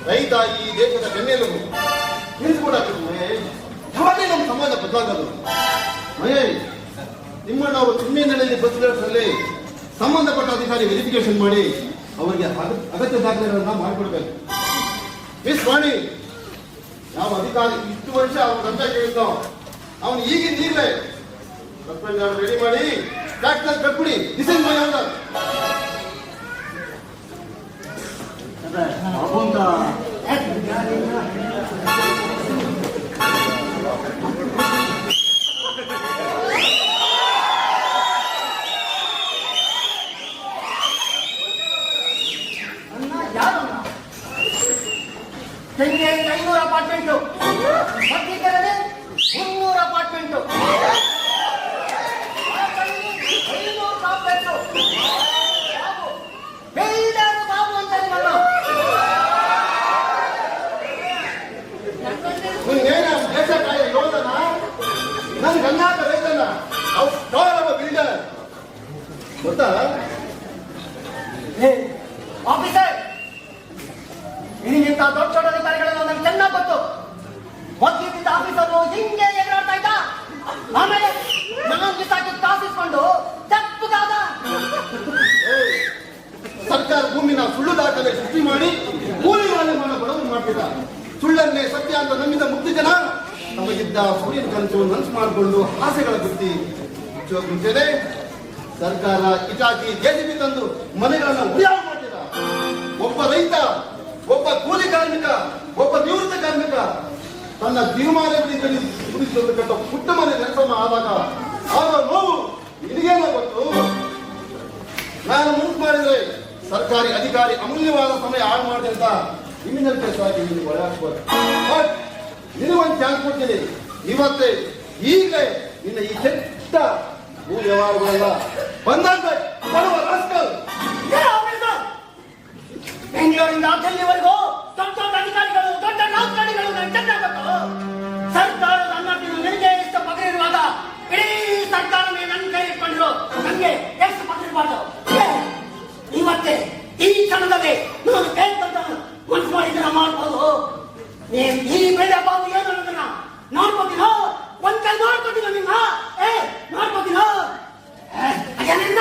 ರೈತ ಈ ದೇಶದ ಬೆನ್ನೆಲುಬು. ನಿಲ್ಸ್ಕೊಡಾಕ ಯಾವಾಗಲೇ ನಮ್ಮ ಸಮಾಜ ಬದಲಾಗದು. ಮಹೇಶ್, ನಿಮ್ಮಣ್ಣವರು ಚಿನ್ನೇನಹಳ್ಳಿ ಬಸ್ ನಲ್ಲಿ ಸಂಬಂಧಪಟ್ಟ ಅಧಿಕಾರಿ ವೆರಿಫಿಕೇಶನ್ ಮಾಡಿ ಅವರಿಗೆ ಅಗತ್ಯ ದಾಖಲೆಗಳನ್ನ ಮಾಡಿಕೊಡ್ಬೇಕು. ಮಿಸ್ ವಾಣಿ, ಯಾವ ಅಧಿಕಾರಿ ಇಷ್ಟು ವರ್ಷ ಅವನ ದಂಡ ಕೇಳಿದ್ದ ಅವನು ಈಗಲೇ ಸರ್ಪಂಚ್ ರೆಡಿ ಮಾಡಿ ಟ್ಯಾಕ್ಟರ್ ಕಟ್ಬಿಡಿ. This is my order. ತೆಂಗೆ 500 ಅಪಾರ್ಟ್ಮೆಂಟು, ಮತ್ತಿತರದೆ 300 ಅಪಾರ್ಟ್ಮೆಂಟು, 500 ಕಾಂಪ್ಲೆಕ್ಸು. ಬೇಯಿದಾರು ಬಾಬು ಅಂತಾನೆ ನಾನು. ನೀನೇನ ದೇಶ ಕಾಯ ಯೋಧನ, ನನ್ನ ಗಂಗಾಕ ರೈತನ, ಅವರ ಬಿಲ್ಡರ್ ಗೊತ್ತಾ? ಆಫೀಸರ್, ನಿನಗಿಂತ ದೊಡ್ಡ ದೊಡ್ಡ ಅಧಿಕಾರಿಗಳನ್ನು ನನಗೆ ಚೆನ್ನಾಗಿ ಗೊತ್ತು. ಒತ್ತಿದ್ದ ಆಫೀಸರು ಹಿಂಗೆ ಎಗರಾಡ್ತಾ ಇದ್ದ. ಆಮೇಲೆ ನಾನು ಬಿಸಾಕಿ ಕಾಸಿಸ್ಕೊಂಡು ತಪ್ಪುಗಾದ. ಸರ್ಕಾರ ಭೂಮಿನ ಸುಳ್ಳು ದಾಖಲೆ ಸೃಷ್ಟಿ ಮಾಡಿ ಕೂಲಿ ವಾಲೆ ಮಾಡೋ ಬಡವರು ಮಾಡ್ತಿದ್ದ. ಸುಳ್ಳನ್ನೇ ಸತ್ಯ ಅಂತ ನಂಬಿದ ಮುಕ್ತಿ ಜನ ತಮಗಿದ್ದ ಸೂರ್ಯನ ಕನಸು ನನ್ಸು ಮಾಡಿಕೊಂಡು ಆಸೆಗಳ ಬುದ್ಧಿ ಮುಂಚೆನೆ ಸರ್ಕಾರ ಇಟಾಕಿ ಜೆಸಿಬಿ ತಂದು ಮನೆಗಳನ್ನ ಉಳಿಯಾಗ ಮಾಡ್ತಿದ್ದ. ಒಬ್ಬ ರೈತ, ಒಬ್ಬ ಕೂಲಿ ಕಾರ್ಮಿಕ, ಒಬ್ಬ ನಿವೃತ್ತ ಕಾರ್ಮಿಕ ತನ್ನ ಜೀವಮಾನದಲ್ಲಿ ಉಳಿಸಲು ಕಟ್ಟ ಪುಟ್ಟ ಮನೆ ನೆಲಸಮ ಆದಾಗ ಆಗ ನೋವು ನಿನಗೇನೋ ಗೊತ್ತು. ನಾನು ಮುಂದೆ ಮಾಡಿದ್ರೆ ಸರ್ಕಾರಿ ಅಧಿಕಾರಿ ಅಮೂಲ್ಯವಾದ ಸಮಯ ಹಾಳು ಮಾಡಿದೆ ಅಂತ ಕ್ರಿಮಿನಲ್ ಕೇಸ್ ಆಗಿ ನಿಮಗೆ ಒಳ ಹಾಕ್ಬೋದು. ಬಟ್ ನಿನಗೊಂದು ಚಾನ್ಸ್ ಕೊಡ್ತೀನಿ. ಇವತ್ತೇ ಈಗಲೇ ನಿನ್ನ ಈ ಕೆಟ್ಟ ಭೂ ವ್ಯವಹಾರಗಳೆಲ್ಲ ಬಂದಾಗ ಬರುವ ರಾಸ್ಕಲ್. ಬೆಂಗಳೂರಿಂದ ದಿಲ್ಲಿವರೆಗೂ ದೊಡ್ಡ ದೊಡ್ಡ ಅಧಿಕಾರಿಗಳು, ದೊಡ್ಡ ರಾಜಕಾರಣಿಗಳು ನನಗೆ ಚೆನ್ನಾಗಿ ಗೊತ್ತು. ಸರ್ಕಾರದ ಅನ್ನಟ್ಟಿನ ನನಗೆ ಎಷ್ಟು ಪಗಾರ ಇರುವಾಗ ಇಡೀ ಸರ್ಕಾರನೇ ನನ್ನ ಕೈ ಇಟ್ಕೊಂಡಿರೋ ನನಗೆ ಎಷ್ಟು ಪಗಾರ ಇರಬಾರ್ದು. ಇವತ್ತೇ ಈ ಕ್ಷಣದಲ್ಲಿ ನಾನು ಕೇಳ್ಕೊಂಡ ಮನಸ್ಸು ಮಾಡಿದ್ರೆ ಮಾಡ್ಬೋದು. ಈ ಬೆಳೆ ಬಾಬು ಏನು ಅನ್ನೋದನ್ನ ನೋಡ್ಬೋದಿನ, ಒಂದ್ ಕೈ ನೋಡ್ಬೋದಿನ ನಿನ್ನ ನೋಡ್ಬೋದಿನ ಅದೇನಿಲ್ಲ.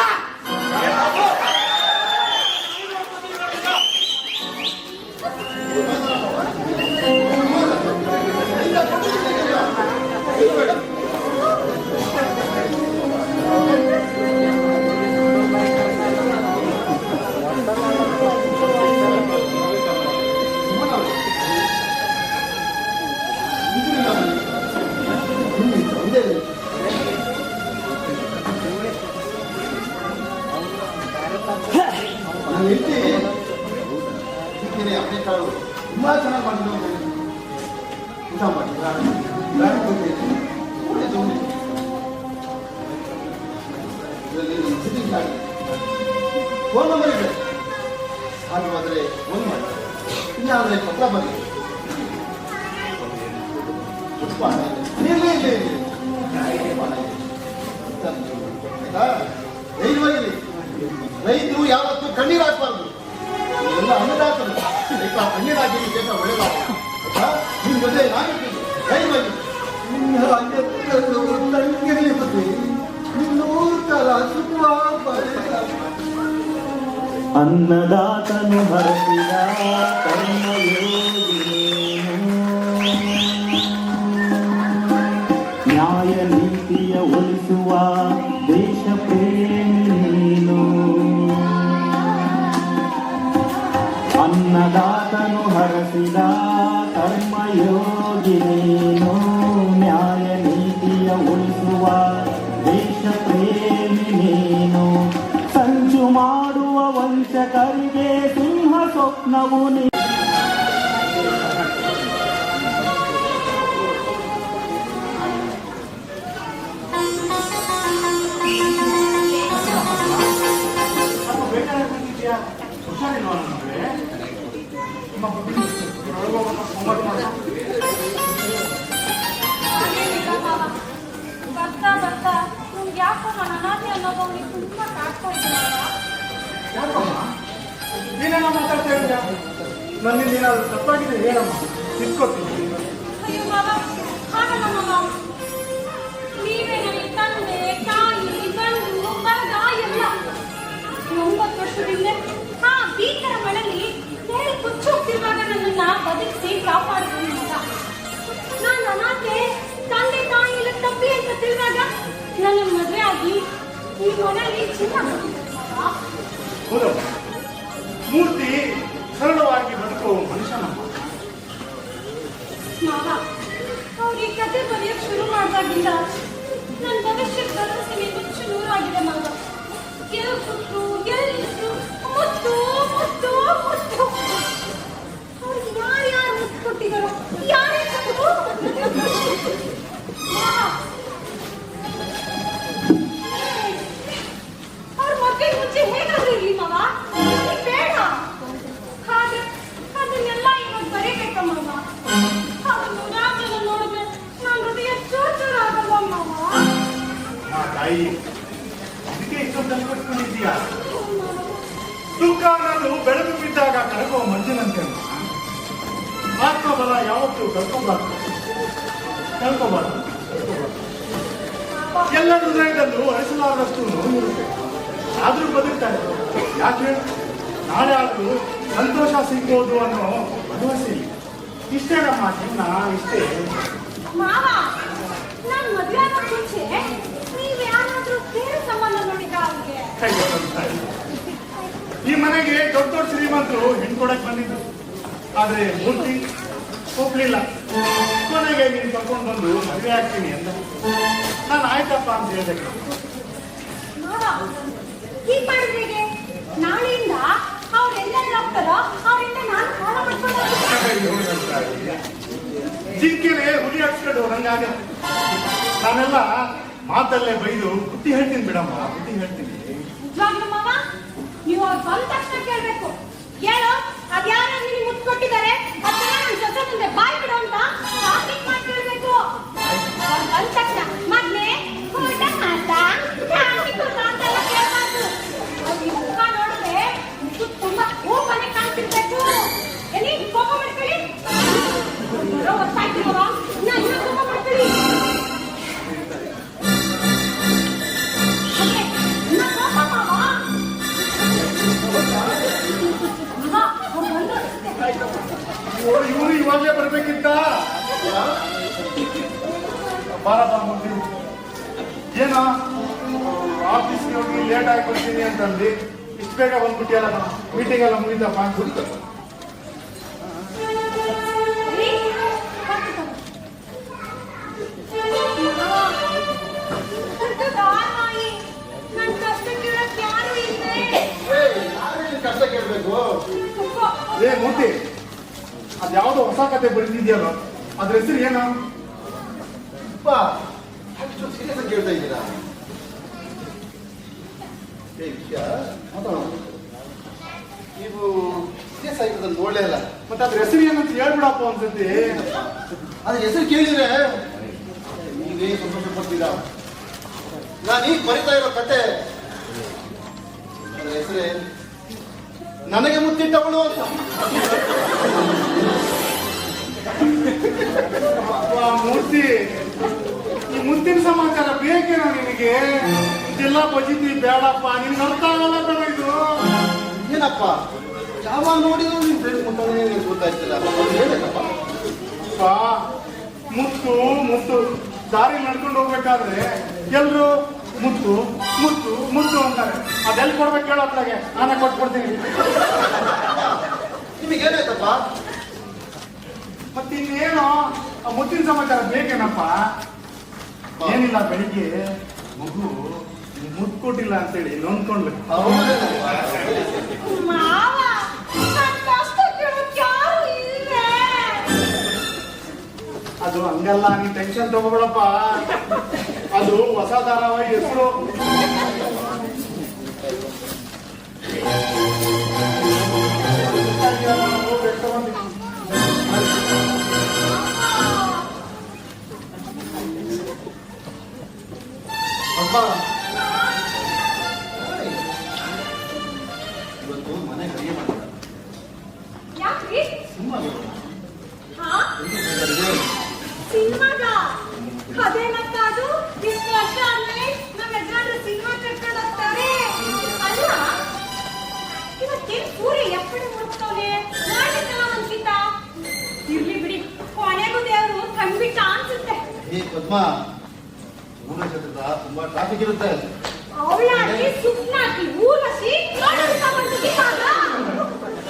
ನಾನು ಹೇಳ್ತೀನಿ ಅನೇಕಾಳು ತುಂಬಾ ಚೆನ್ನಾಗಿ ಮಾಡಿದ್ರು. ಊಟ ಮಾಡಿ ಫೋನ್ ನಂಬರ್ ಇದೆ. ಹಾಗಾದ್ರೆ ಫೋನ್ ಮಾಡಿ, ಇಲ್ಲಾಂದ್ರೆ ಪತ್ರ ಬನ್ನಿ. ರೈತರು ಯಾವತ್ತೂ ಕಣ್ಣೀರು ಹಾಕ್ಬಾರ್ದು. ಎಲ್ಲ ಅನ್ನದಾತರು ರೈತ ಕಣ್ಣೀರು ಹಾಕಿ ದೇಶ ಒಳ್ಳೆಯದಾಗ್ತದೆ. ನಿಮ್ ಜೊತೆ ನಾಗಿರ್ತೀನಿ ದಯವಾಗಿ ತಂಗಿರಲಿ ಬುದ್ಧಿ. 100 ಕಾಲ ಸುಖವಾಗಿ ಅನ್ನದಾತನು ಹರಸಿದ ಕರ್ಮಯೋಗಿ ನೀನು. ನ್ಯಾಯ ನೀತಿಯ ಒಲಿಸುವ ದೇಶ ಪ್ರೇಮಿ ನೀನು. ಅನ್ನದಾತನು ಹರಸಿದ ಕರ್ಮಯೋಗಿ ನೀನು. ನ್ಯಾಯ ನೀತಿಯ ಉಳಿಸುವ ದೇಶ ಪ್ರೇಮಿ ನೀನು. ಸಂಚು ಮಾಡುವ ವಂಚಕರಿಗೆ ಸಿಂಹ ಸ್ವಪ್ನವು ನೀ. ಹುಷಾರಿಲ್ವಾ ನಮಗೆ? ಬರ್ತಾ ಬರ್ತಾ ನಿಮ್ಗೆ ಯಾಕೋ ನನ್ನ ಅನಾಥೆ ಅನ್ನೋದು ಅವ್ನಿಗೆ ತುಂಬಾ ಕಾಡ್ತಾ ಇದ್ದಾರಲ್ಲ. ಯಾಕಮ್ಮ ನೀನೇನೋ ಮಾತಾಡ್ತಾ ಇದ್ದೀಯಾ? ನನ್ನಿಂದ ಏನಾದ್ರು ತಪ್ಪಾಗಿದೆ ಹೇಳಮ್ಮ, ತಿಳ್ಕೊತೀನಿ. ಅಯ್ಯೋ ಮಾವ, ಹಾಗಲ್ಲ ಮಾವ. ನೀವೇ ನನಗೆ ತಂದೆ, ತಾಯಿ, ಗಂಡು, ಮಗ ಎಲ್ಲ. 9 ವರ್ಷದಿಂದ ಆ ಭೀಕರ ಮಳೆಯಲ್ಲಿ ನೆರಳು ಕುಚ್ಚೋಗ್ತಿರುವಾಗ ನನ್ನನ್ನ ಬದುಕಿಸಿ ಕಾಪಾಡಿದ್ರು ಮಗ. ನಾನು ಅನಾಥೆ, ತಂದೆ ತಾಯಿ ಇಲ್ಲ ತಪ್ಪಿ ಅಂತ ತಿಳಿದಾಗ ನನ್ನ ಮದುವೆ ಆಗಿ ಈ ಮನೆಯಲ್ಲಿ ಚಿನ್ನ ಹೌದಮ್ಮ, ಮೂರ್ತಿ ಸರಳವಾಗಿ ಬದುಕುವ ಮನುಷ್ಯನಮ್ಮ. ಮಾವ, ಅವ್ರು ಈ ಕಥೆ ಬರೆಯಕ್ಕೆ ಶುರು ಮಾಡಿದಾಗಿಂದ ನನ್ನ ಭವಿಷ್ಯದ ಭರವಸೆ ಮುಚ್ಚು ನೂರಾಗಿದೆ ಮಾವ. ಎಲ್ಲಿ ಕೊಟ್ಟರು, ಎಲ್ಲಿದ್ರು ಮುತ್ತು ಮುತ್ತು ಮುತ್ತು. ಅವ್ರಿಗೆ ಯಾರ್ಯಾರು ಮುತ್ತು ಕೊಟ್ಟಿದ್ದಾರೋ, ಯಾರೇ ಕೊಟ್ಟರು. ಅವ್ರ ಮಕ್ಕಳ ಮುಂಚೆ ಹೇಗಾದ್ರೂ ಇರ್ಲಿ ಮಾವ, ನನಗೆ ಬೇಡ. ಹಾಗೆ ಅದನ್ನೆಲ್ಲ ಇವಾಗ ಬರೀಬೇಕ ಮಾವ. ಅದು ನೂರಾರು ಜನ ನೋಡಿದ್ರೆ ನನ್ನ ಹೃದಯ ಚೂರು ಚೂರು ಆಗಲ್ವ ಮಾವ. ತಾಯಿ, ಅದಕ್ಕೆ ಇಷ್ಟೊಂದು ಕಲ್ಪಿಸ್ಕೊಂಡಿದ್ದೀಯಾ? ದುಃಖ ಅನ್ನೋದು ಬೆಳಕು ಬಿದ್ದಾಗ ಕರಗುವ ಮಂಜಿನಂತೆ ಅಮ್ಮ. ಆತ್ಮಬಲ ಯಾವತ್ತೂ ಕಳ್ಕೋಬಾರ್ದು. ಎಲ್ಲ ಹೃದಯದಲ್ಲೂ ಅಳಿಸಲಾರದಷ್ಟು ನೋವಿರುತ್ತೆ. ಆದ್ರೂ ಬದುಕ್ತಾರೆ. ಯಾಕೆ? ನಾಳೆ ಆದ್ರೂ ಸಂತೋಷ ಸಿಗ್ಬೋದು ಅನ್ನೋ ಭರವಸೆ ಇಲ್ಲ. ಇಷ್ಟೇ ನಮ್ಮ ಜೀವನ, ಇಷ್ಟೇ. ಮಾವ, ನಾನು ಮದುವೆ ಆಗೋ ಮುಂಚೆ ನೀವು ಯಾರಾದ್ರೂ ಬೇರೆ ಸಂಬಂಧ ನೋಡಿದ ಅವ್ರಿಗೆ? ಈ ಮನೆಗೆ ದೊಡ್ಡ ದೊಡ್ಡ ಶ್ರೀಮಂತರು ಹೆಣ್ಕೊಡಕ್ ಬಂದಿದ್ರು. ಆದ್ರೆ ಮೂರ್ತಿ ಒಪ್ಲಿಲ್ಲ. ಕೊನೆಗೆ ನೀನು ಕರ್ಕೊಂಡು ಬಂದು ಮದುವೆ ಆಗ್ತೀನಿ ಅಂತ ನಾನು ಆಯ್ತಪ್ಪ ಅಂತ ಹೇಳಿದೆ. ಮಾವ, ಹೀಗ್ ಮಾಡಿದ್ರೆ ಹೇಗೆ? ನಾಳೆಯಿಂದ ಅವ್ರೆಲ್ಲೆಲ್ಲ ಹೋಗ್ತಾರೋ ಅವರಿಂದ ನಾನು ಕಾಲ ಮಾಡ್ಕೊಂಡು ಜಿಂಕೆನೆ ಹುಲಿ ಹಾಕ್ಸ್ಕೊಂಡು ನಂಗಾಗ. ನಾನೆಲ್ಲ ಮಾತಲ್ಲೇ ಬೈದು ಬುದ್ಧಿ ಹೇಳ್ತೀನಿ ಬಿಡಮ್ಮ, ಬುದ್ಧಿ ಹೇಳ್ತೀನಿ. ನಿಜವಾಗ್ಲೂ ಮಾವ, ನೀವು ಅವ್ರು ಬಂದ ತಕ್ಷಣ ಕೇಳ್ಬೇಕು. ಹೇಳೋ, ಅದ್ಯಾರ ನಿಮಗೆ ಮುತ್ತು ಕೊಟ್ಟಿದ್ದಾರೆ, ಅದನ್ನ ನನ್ನ ಜೊತೆ ಮುಂದೆ ಬಾಯ್ ಬಿಡು ಅಂತ ಟಾಪಿಕ್ ಮಾಡಿ ಕೇಳ್ಬೇಕು. ಅವ್ರು ಬಂದ ತಕ್ಷಣ ಮೊದ್ಲೇ ಊಟ ಮಾತಾ ಅಂತೆಲ್ಲ ಕೇಳ್ಬಾರ್ದು. ಅವ್ರು ಈ ಮುಖ ನೋಡಿದ್ರೆ ಮುಖ ತುಂಬಾ ಓಪನೆ ಕಾಣ್ತಿರ್ಬೇಕು. ಎಲ್ಲಿ ಕೋಪ ಮಾಡ್ಕೊಳ್ಳಿ, ಗೊತ್ತಾಯ್ತಿರೋ ನಾನು ಕೋಪ ಮಾಡ್ಕೊಳ್ಳಿ. ಇವರು ಇವಾಗಲೇ ಬರ್ಬೇಕಿತ್ತ? ಬಾರಪ್ಪ ಮುಂದೆ. ಏನೋ ಆಫೀಸ್ಗೆ ಹೋಗಿ ಲೇಟ್ ಆಗಿ ಬರ್ತೀನಿ ಅಂತಂದು ಇಷ್ಟು ಬೇಗ ಬಂದ್ಬಿಟ್ಟಿಯಲ್ಲ. ಮೀಟಿಂಗ್ ಎಲ್ಲ ಮುಗಿದಪ್ಪ. ನನ್ನ ಕಷ್ಟ ಕೇಳಕ್ ಯಾರು ಇಲ್ಲೇ. ಕಷ್ಟ ಕೇಳ್ಬೇಕು. ಏ ಮೂರ್ತಿ, ಅದ್ಯಾವುದೋ ಹೊಸ ಕತೆ ಬರೆದಿದ್ಯಲ್ಲ, ಅದ್ರ ಹೆಸರು ಏನು? ಅಷ್ಟು ಸೀರಿಯಸ್ ಆಗಿ ಕೇಳ್ತಾ ಇದ್ದೀರಾ? ವಿಷಯ ನೀವು ಸೀರಿಯಸ್ ಆಗಿರೋದನ್ನು ನೋಡಲೇ ಇಲ್ಲ. ಮತ್ತೆ ಅದ್ರ ಹೆಸರು ಏನಂತ ಹೇಳ್ಬಿಡಪ್ಪ ಅನ್ಸತಿ. ಅದ್ರ ಹೆಸರು ಕೇಳಿದ್ರೆ ನೀವೇ ಸಂತೋಷ ಪಡ್ತೀರಾ. ನಾನೀಗ ಬರಿತಾ ಇರೋ ಕತೆ ಅದ್ರ ಹೆಸರೇ ನನಗೆ ಮುತ್ತಿಟ್ಟವಳು ಅಂತ. ಮೂರ್ತಿ, ಈ ಮುತ್ತಿನ ಸಮಾಚಾರ ಬೇಕೇನೋ ನಿನಗೆ? ಜಿಲ್ಲಾ ಪಂಚಾಯತಿ ಬೇಡಪ್ಪ, ನಿನ್ಗೆ ಅರ್ಥ ಆಗಲ್ಲ ಕಣ ಇದು. ಏನಪ್ಪ ಯಾವಾಗ ನೋಡಿದ್ರು ನಿಮ್ ಫ್ರೆಂಡ್ ಮುಂತಾನೆ ಗೊತ್ತಾಯ್ತಿಲ್ಲ ಏನಪ್ಪ ಅಪ್ಪ, ಮುತ್ತು ಮುತ್ತು ದಾರಿ ನಡ್ಕೊಂಡು ಹೋಗ್ಬೇಕಾದ್ರೆ ಎಲ್ರು ಮುತ್ತು ಮುತ್ತು ಮುತ್ತು ಅಂತಾರೆ. ಅದೆಲ್ಲಿ ಕೊಡ್ಬೇಕು ಹೇಳೋ ಅತ್ಲಾಗೆ ನಾನೇ ಕೊಟ್ಕೊಡ್ತೀನಿ. ನಿಮಗೇನಾಯ್ತಪ್ಪ? ಮತ್ತಿನ್ನೇನು ಆ ಮುತ್ತಿನ ಸಮಾಚಾರ ಬೇಕೇನಪ್ಪ? ಏನಿಲ್ಲ, ಬೆಳಿಗ್ಗೆ ಮಗು ಮುತ್ತು ಕೊಟ್ಟಿಲ್ಲ ಅಂತೇಳಿ ನೊಂದ್ಕೊಂಡ್ಲು. ಮಾವ, ನನ್ ಕಷ್ಟ ಕೇಳೋಕ್ ಯಾರು ಇಲ್ವೇ? ಅದು ಹಂಗಲ್ಲ, ನೀನ್ ಟೆನ್ಷನ್ ತಗೋಬೇಡಪ್ಪ. ಅದು ಹೊಸ ಧಾರಾವಾಹಿ ಹೆಸರು. ಅಪ್ಪ ಇವತ್ತು ಮನೆ ಅಡಿಗೆ ಮಾಡಿದ ಯಾಕ್ರಿ? ಸಿನಿಮಾ ಹಾ? ಸಿನಿಮಾದ? ಅದೇನಕ್ಕ ಅದು? ಇಷ್ಟು ವರ್ಷ ಆದ್ಮೇಲೆ ನಮ್ಮ ಯಜಮಾನ್ರು ಸಿನಿಮಾ ಕರ್ಕೊಂಡು ಹೋಗ್ತಾರೆ. ಅಲ್ಲ, ಇವತ್ತೇನ್ ಸೂರ್ಯ ಎಪ್ಪಡೆ ಮುಳುಗ್ತವ್ನೆ? ಮಾಡ್ಲಿಕ್ಕಲ್ಲ ಅನ್ಸಿತ? ಇರ್ಲಿ ಬಿಡಿ, ಕೊನೆಗೂ ದೇವ್ರು ಕಂಡ್ಬಿಟ್ಟ ಅನ್ಸುತ್ತೆ. ಏ ಪದ್ಮ, ಊರ ಜೊತೆ ತುಂಬಾ ಟ್ರಾಫಿಕ್ ಇರುತ್ತೆ. ಅವಳಾಗಿ ಸುಪ್ನಾಕಿ ಊರ್ವಶಿ ನೋಡಂತ ಬಂತು ಇವಾಗ.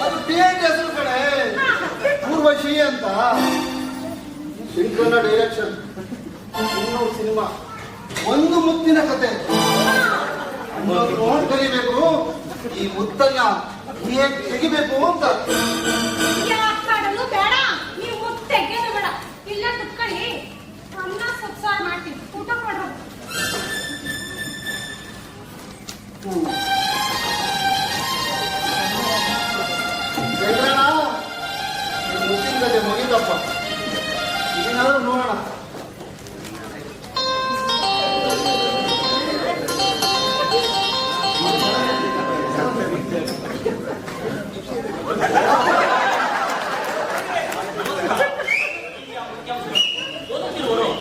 ಅದು ಥಿಯೇಟರ್ ಹೆಸರು ಕಡೆ ಊರ್ವಶಿ ಅಂತ. ಸಿಂಕ್ರನ ಡೈರೆಕ್ಷನ್, ಇನ್ನೂರು ಸಿನಿಮಾ, ಒಂದು ಮುತ್ತಿನ ಕತೆ. ನೋಡಿ ಕಲಿಬೇಕು ಈ ಮುತ್ತನ್ನ ಹೇಗೆ ತೆಗಿಬೇಕು ಅಂತ. ಯಾಕೆ ಮಾಡಲು ಬೇಡ, ನೀವು ಮುತ್ತೆಗೆದು ಬೇಡ, ಇಲ್ಲ ಕುತ್ಕೊಳ್ಳಿ, ಅನ್ನ ಸಬ್ಸಾರು ಮಾಡ್ತೀನಿ, ಊಟ ಕೊಡ್ರು. ಚಂದ್ರಣ್ಣ, ಈ ಮುತ್ತಿನ ಕತೆ ಮುಗಿದಪ್ಪ, ಇದನ್ನಾದ್ರೂ ನೋಡೋಣ.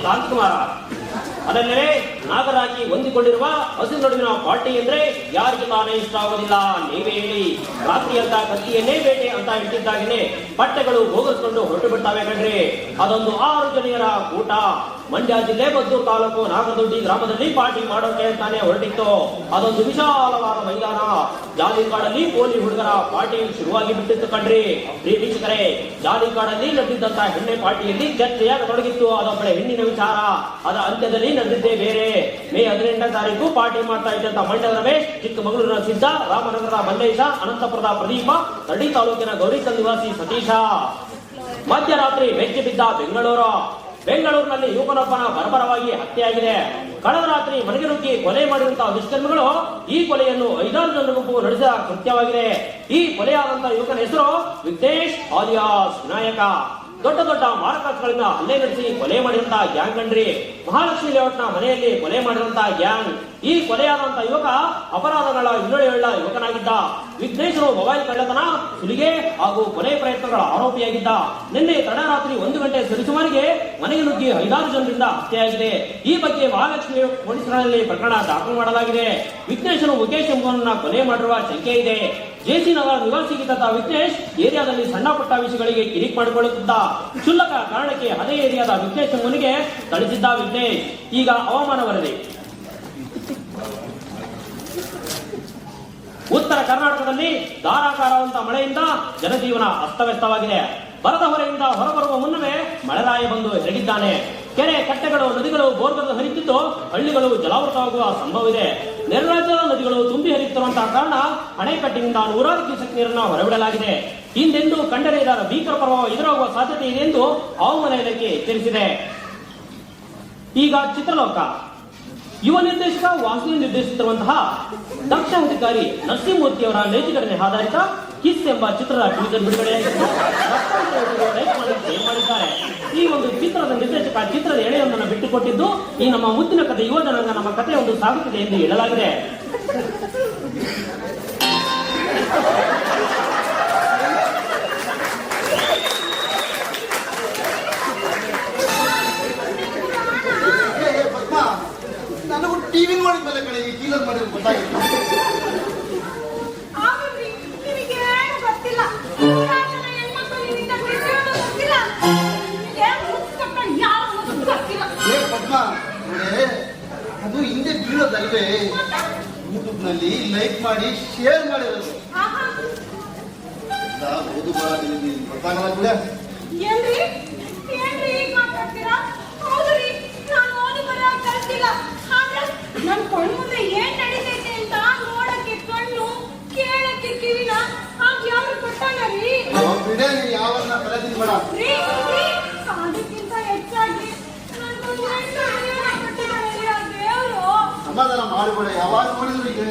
ಕಾಂತಕುಮಾರ, ಅದೆಂದರೆ ನಾಗರಾಗಿ ಹೊಂದಿಕೊಂಡಿರುವ ಹಸು ನಡುವಿನ ಪಾರ್ಟಿ ಅಂದ್ರೆ ಯಾರಿಗೆ ತಾನೇ ಇಷ್ಟ ಆಗೋದಿಲ್ಲ? ನೀವೇ ಹೇಳಿ. ರಾತ್ರಿ ಅಂತ ಕತ್ತಿಯನ್ನೇ ಬೇಟೆ ಅಂತ ಇಟ್ಟಿದ್ದಾಗೇನೆ ಬಟ್ಟೆಗಳು ಹೋಗಿಸ್ಕೊಂಡು ಹೊರಟು ಬಿಡ್ತಾವೆ ಕಣ್ರಿ. ಅದೊಂದು 6 ಜನರ ಕೂಟ ಮಂಡ್ಯ ಜಿಲ್ಲೆ ಮದ್ದೂರು ತಾಲೂಕು ನಾಗದೊಡ್ಡಿ ಗ್ರಾಮದಲ್ಲಿ ಪಾರ್ಟಿ ಮಾಡೋಕೆ ಅಂತಾನೆ ಹೊರಟಿತ್ತು. ಅದೊಂದು ವಿಶಾಲವಾದ ಮೈದಾನ. ಜಾಲಿಕಾಡಲ್ಲಿ ಪೋಲಿ ಹುಡುಗರ ಪಾರ್ಟಿ ಶುರುವಾಗಿ ಬಿಟ್ಟಿತ್ತು ಕಣ್ರಿ. ವೀಕ್ಷಕರೇ, ಜಾಲಿಕಾಡಲ್ಲಿ ನಡೆದಿದ್ದಂತ ಹೆಣ್ಣೆ ಪಾರ್ಟಿಯಲ್ಲಿ ಚರ್ಚೆಯಾಗತೊಡಗಿತ್ತು ಅದೊಬ್ಬಳೆ ಹೆಣ್ಣಿನ ವಿಚಾರ. ಅದರ ಅಂತ್ಯದಲ್ಲಿ ನಡೆದಿದ್ದೇ ಬೇರೆ. ಮೇ 18ನೇ ತಾರೀಕು ಪಾರ್ಟಿ ಮಾಡ್ತಾ ಇದ್ದಂತ ಮಂಡ್ಯದ ರಮೇಶ್, ಚಿಕ್ಕಮಗಳೂರಿನ ಸಿದ್ಧ, ರಾಮನಗರದ ಮಲ್ಲೇಶ, ಅನಂತಪುರದ ಪ್ರದೀಪ, ತಡಿ ತಾಲೂಕಿನ ಗೌರಿಕಲ್ ನಿವಾಸಿ ಸತೀಶ. ಮಧ್ಯರಾತ್ರಿ ಬೆಚ್ಚಿ ಬಿದ್ದ ಬೆಂಗಳೂರಿನಲ್ಲಿ ಯುವಕನೊಬ್ಬನ ಬರ್ಬರವಾಗಿ ಹತ್ಯೆಯಾಗಿದೆ. ಕಳೆದ ರಾತ್ರಿ ಮನೆಗೆ ನುಗ್ಗಿ ಕೊಲೆ ಮಾಡಿರುವಂತಹ ದುಷ್ಕರ್ಮಿಗಳು ಈ ಕೊಲೆಯನ್ನು 5 ಜನ ಗುಂಪು ನಡೆಸಿದ ಕೃತ್ಯವಾಗಿದೆ. ಈ ಕೊಲೆಯಾದಂತಹ ಯುವಕನ ಹೆಸರು ವಿಘ್ನೇಶ್ ಆಲಿಯಾಸ್ ವಿನಾಯಕ. ದೊಡ್ಡ ದೊಡ್ಡ ಮಾರಕಾಸ್ತ್ರಗಳಿಂದ ಹಲ್ಲೆ ನಡೆಸಿ ಕೊಲೆ ಮಾಡಿದಂತಹ ಗ್ಯಾಂಗ್ ಕಣ್ರಿ. ಮಹಾಲಕ್ಷ್ಮಿ ಲೇಔಟ್ನ ಮನೆಯಲ್ಲಿ ಕೊಲೆ ಮಾಡಿದಂತಹ ಗ್ಯಾಂಗ್. ಈ ಕೊಲೆಯಾದಂತಹ ಯುವಕ ಅಪರಾಧಗಳ ಹಿನ್ನೆಲೆಯುಳ್ಳ ಯುವಕನಾಗಿದ್ದ. ವಿಘ್ನೇಶ್ವರು ಮೊಬೈಲ್ ಕಳ್ಳತನ, ಸುಲಿಗೆ ಹಾಗೂ ಕೊಲೆ ಪ್ರಯತ್ನಗಳ ಆರೋಪಿಯಾಗಿದ್ದ. ನಿನ್ನೆ ತಡರಾತ್ರಿ 1 ಗಂಟೆ ಸರಿಸುಮಾರಿಗೆ ಮನೆಗೆ ನುಗ್ಗಿ 5-6 ಜನರಿಂದ ಹತ್ಯೆಯಾಗಿದೆ. ಈ ಬಗ್ಗೆ ಮಹಾಲಕ್ಷ್ಮಿ ಪೊಲೀಸ್ ಠಾಣೆಯಲ್ಲಿ ಪ್ರಕರಣ ದಾಖಲು ಮಾಡಲಾಗಿದೆ. ವಿಘ್ನೇಶ್ವರು ಮುಖೇಶ್ ಎಂಬುವನ್ನ ಕೊಲೆ ಮಾಡಿರುವ ಶಂಕೆ ಇದೆ. ಜೆಸಿ ನಗರ ನಿವಾಸಿಗಿದ್ದ ವಿಘ್ನೇಶ್ ಏರಿಯಾದಲ್ಲಿ ಸಣ್ಣ ಪುಟ್ಟ ವಿಷಯಗಳಿಗೆ ಕಿರಿಕ್ ಮಾಡಿಕೊಳ್ಳುತ್ತಿದ್ದ. ಕ್ಷುಲ್ಲಕ ಕಾರಣಕ್ಕೆ ಅದೇ ಏರಿಯಾದ ವಿಘ್ನೇಶ್ ಎಂಬುವನಿಗೆ ಥಳಿಸಿದ್ದ ವಿಘ್ನೇಶ್. ಈಗ ಹವಾಮಾನ ವರದಿ. ಉತ್ತರ ಕರ್ನಾಟಕದಲ್ಲಿ ಧಾರಾಕಾರವಂತ ಮಳೆಯಿಂದ ಜನಜೀವನ ಅಸ್ತವ್ಯಸ್ತವಾಗಿದೆ. ಬರದ ಹೊರೆಯಿಂದ ಹೊರಬರುವ ಮುನ್ನವೇ ಮಳೆರಾಯ ಬಂದು ಎರಗಿದ್ದಾನೆ. ಕೆರೆ, ಕಟ್ಟೆಗಳು, ನದಿಗಳು ಬೋರ್ಗರೆದು ಹರಿಯುತ್ತಿದ್ದು ಹಳ್ಳಿಗಳು ಜಲಾವೃತವಾಗುವ ಸಂಭವವಿದೆ. ನೆರೆರಾಜ್ಯದ ನದಿಗಳು ತುಂಬಿ ಹರಿಯುತ್ತಿರುವಂತಹ ಕಾರಣ ಅಣೆಕಟ್ಟಿನಿಂದ 100 ಕ್ಯೂಸೆಕ್ ನೀರನ್ನು ಹೊರಬಿಡಲಾಗಿದೆ. ಹಿಂದೆಂದೂ ಕಂಡರಿಯದ ಭೀಕರ ಪ್ರವಾಹ ಎದುರಾಗುವ ಸಾಧ್ಯತೆ ಇದೆ ಎಂದು ಹವಾಮಾನ ಇಲಾಖೆ ಎಚ್ಚರಿಸಿದೆ. ಈಗ ಚಿತ್ರಲೋಕ. ಯುವ ನಿರ್ದೇಶಕ ವಾಸು ನಿರ್ದೇಶಿಸಿರುವಂತಹ ದಕ್ಷ ಅಧಿಕಾರಿ ನರಸಿಂಹಮೂರ್ತಿ ಅವರ ನೈತಿಕತೆ ಆಧಾರಿತ ಕಿಸ್ ಎಂಬ ಚಿತ್ರದ ಟೀಸರ್ ಬಿಡುಗಡೆಯಾಗಿದ್ದು ಮಾಡಿದ್ದಾರೆ. ಈ ಒಂದು ಚಿತ್ರದ ನಿರ್ದೇಶಕ ಚಿತ್ರದ ಎಳೆಯೊಂದನ್ನು ಬಿಟ್ಟುಕೊಟ್ಟಿದ್ದು ಈ ನಮ್ಮ ಮುದ್ದಿನ ಕಥೆ ಯುವ ಜನಾಂಗ ನಮ್ಮ ಕಥೆ ಒಂದು ಸಾಗುತ್ತಿದೆ ಎಂದು ಹೇಳಲಾಗಿದೆ. ನನಗೂ ಟಿವಿ ನೋಡಿದ ಮೇಲೆ ಕಡೆ ಈ ಟೀಲರ್ ಮಾಡಿದ್ರೆ ಗೊತ್ತಾಗಿತ್ತು. ಆಮೇಲೆ ಪದ್ಮ ನೋಡೆ, ಅದು ಹಿಂದೆ ಬೀಳೋದಲ್ವೇ ಯೂಟ್ಯೂಬ್ ನಲ್ಲಿ ಲೈಕ್ ಮಾಡಿ ಶೇರ್ ಮಾಡಿರೋದು. ಓದು ಬರೋದಿಲ್ಲ ಗೊತ್ತಾಗಲ್ಲ ಕೂಡ. ಏನ್ರಿ ಏನ್ರಿ ಈಗ ಮಾತಾಡ್ತೀರಾ? ಹೌದ್ರಿ, ನಾನು ಓದು ಬರೋ ಕಲ್ತಿಲ್ಲ. ಆದ್ರೆ ನನ್ ಕಣ್ಣು ಮುಂದೆ ಏನ್ ನಡೀತೈತೆ ಅಂತ ನೋಡಕ್ಕೆ ಕಣ್ಣು, ಕೇಳಕ್ಕೆ ಕಿವಿನ ಯಾರು ಕೊಟ್ಟಾನ ರೀ? ಬಿಡೇ, ನೀ ಯಾವನ್ನ ಕಲಿತೀನಿ ಬೇಡ. ರೀ, ಅದಕ್ಕಿಂತ ಹೆಚ್ಚಾಗಿ ನನ್ಗೊಂದು ಹೆಣ್ಣು ಮಗುವನ್ನ ಕೊಟ್ಟಿದ್ದಾನೆ ಆ ದೇವ್ರು. ಸಮಾಧಾನ ಮಾಡಿಬಿಡ, ಯಾವಾಗ ನೋಡಿದ್ರು ಈಗ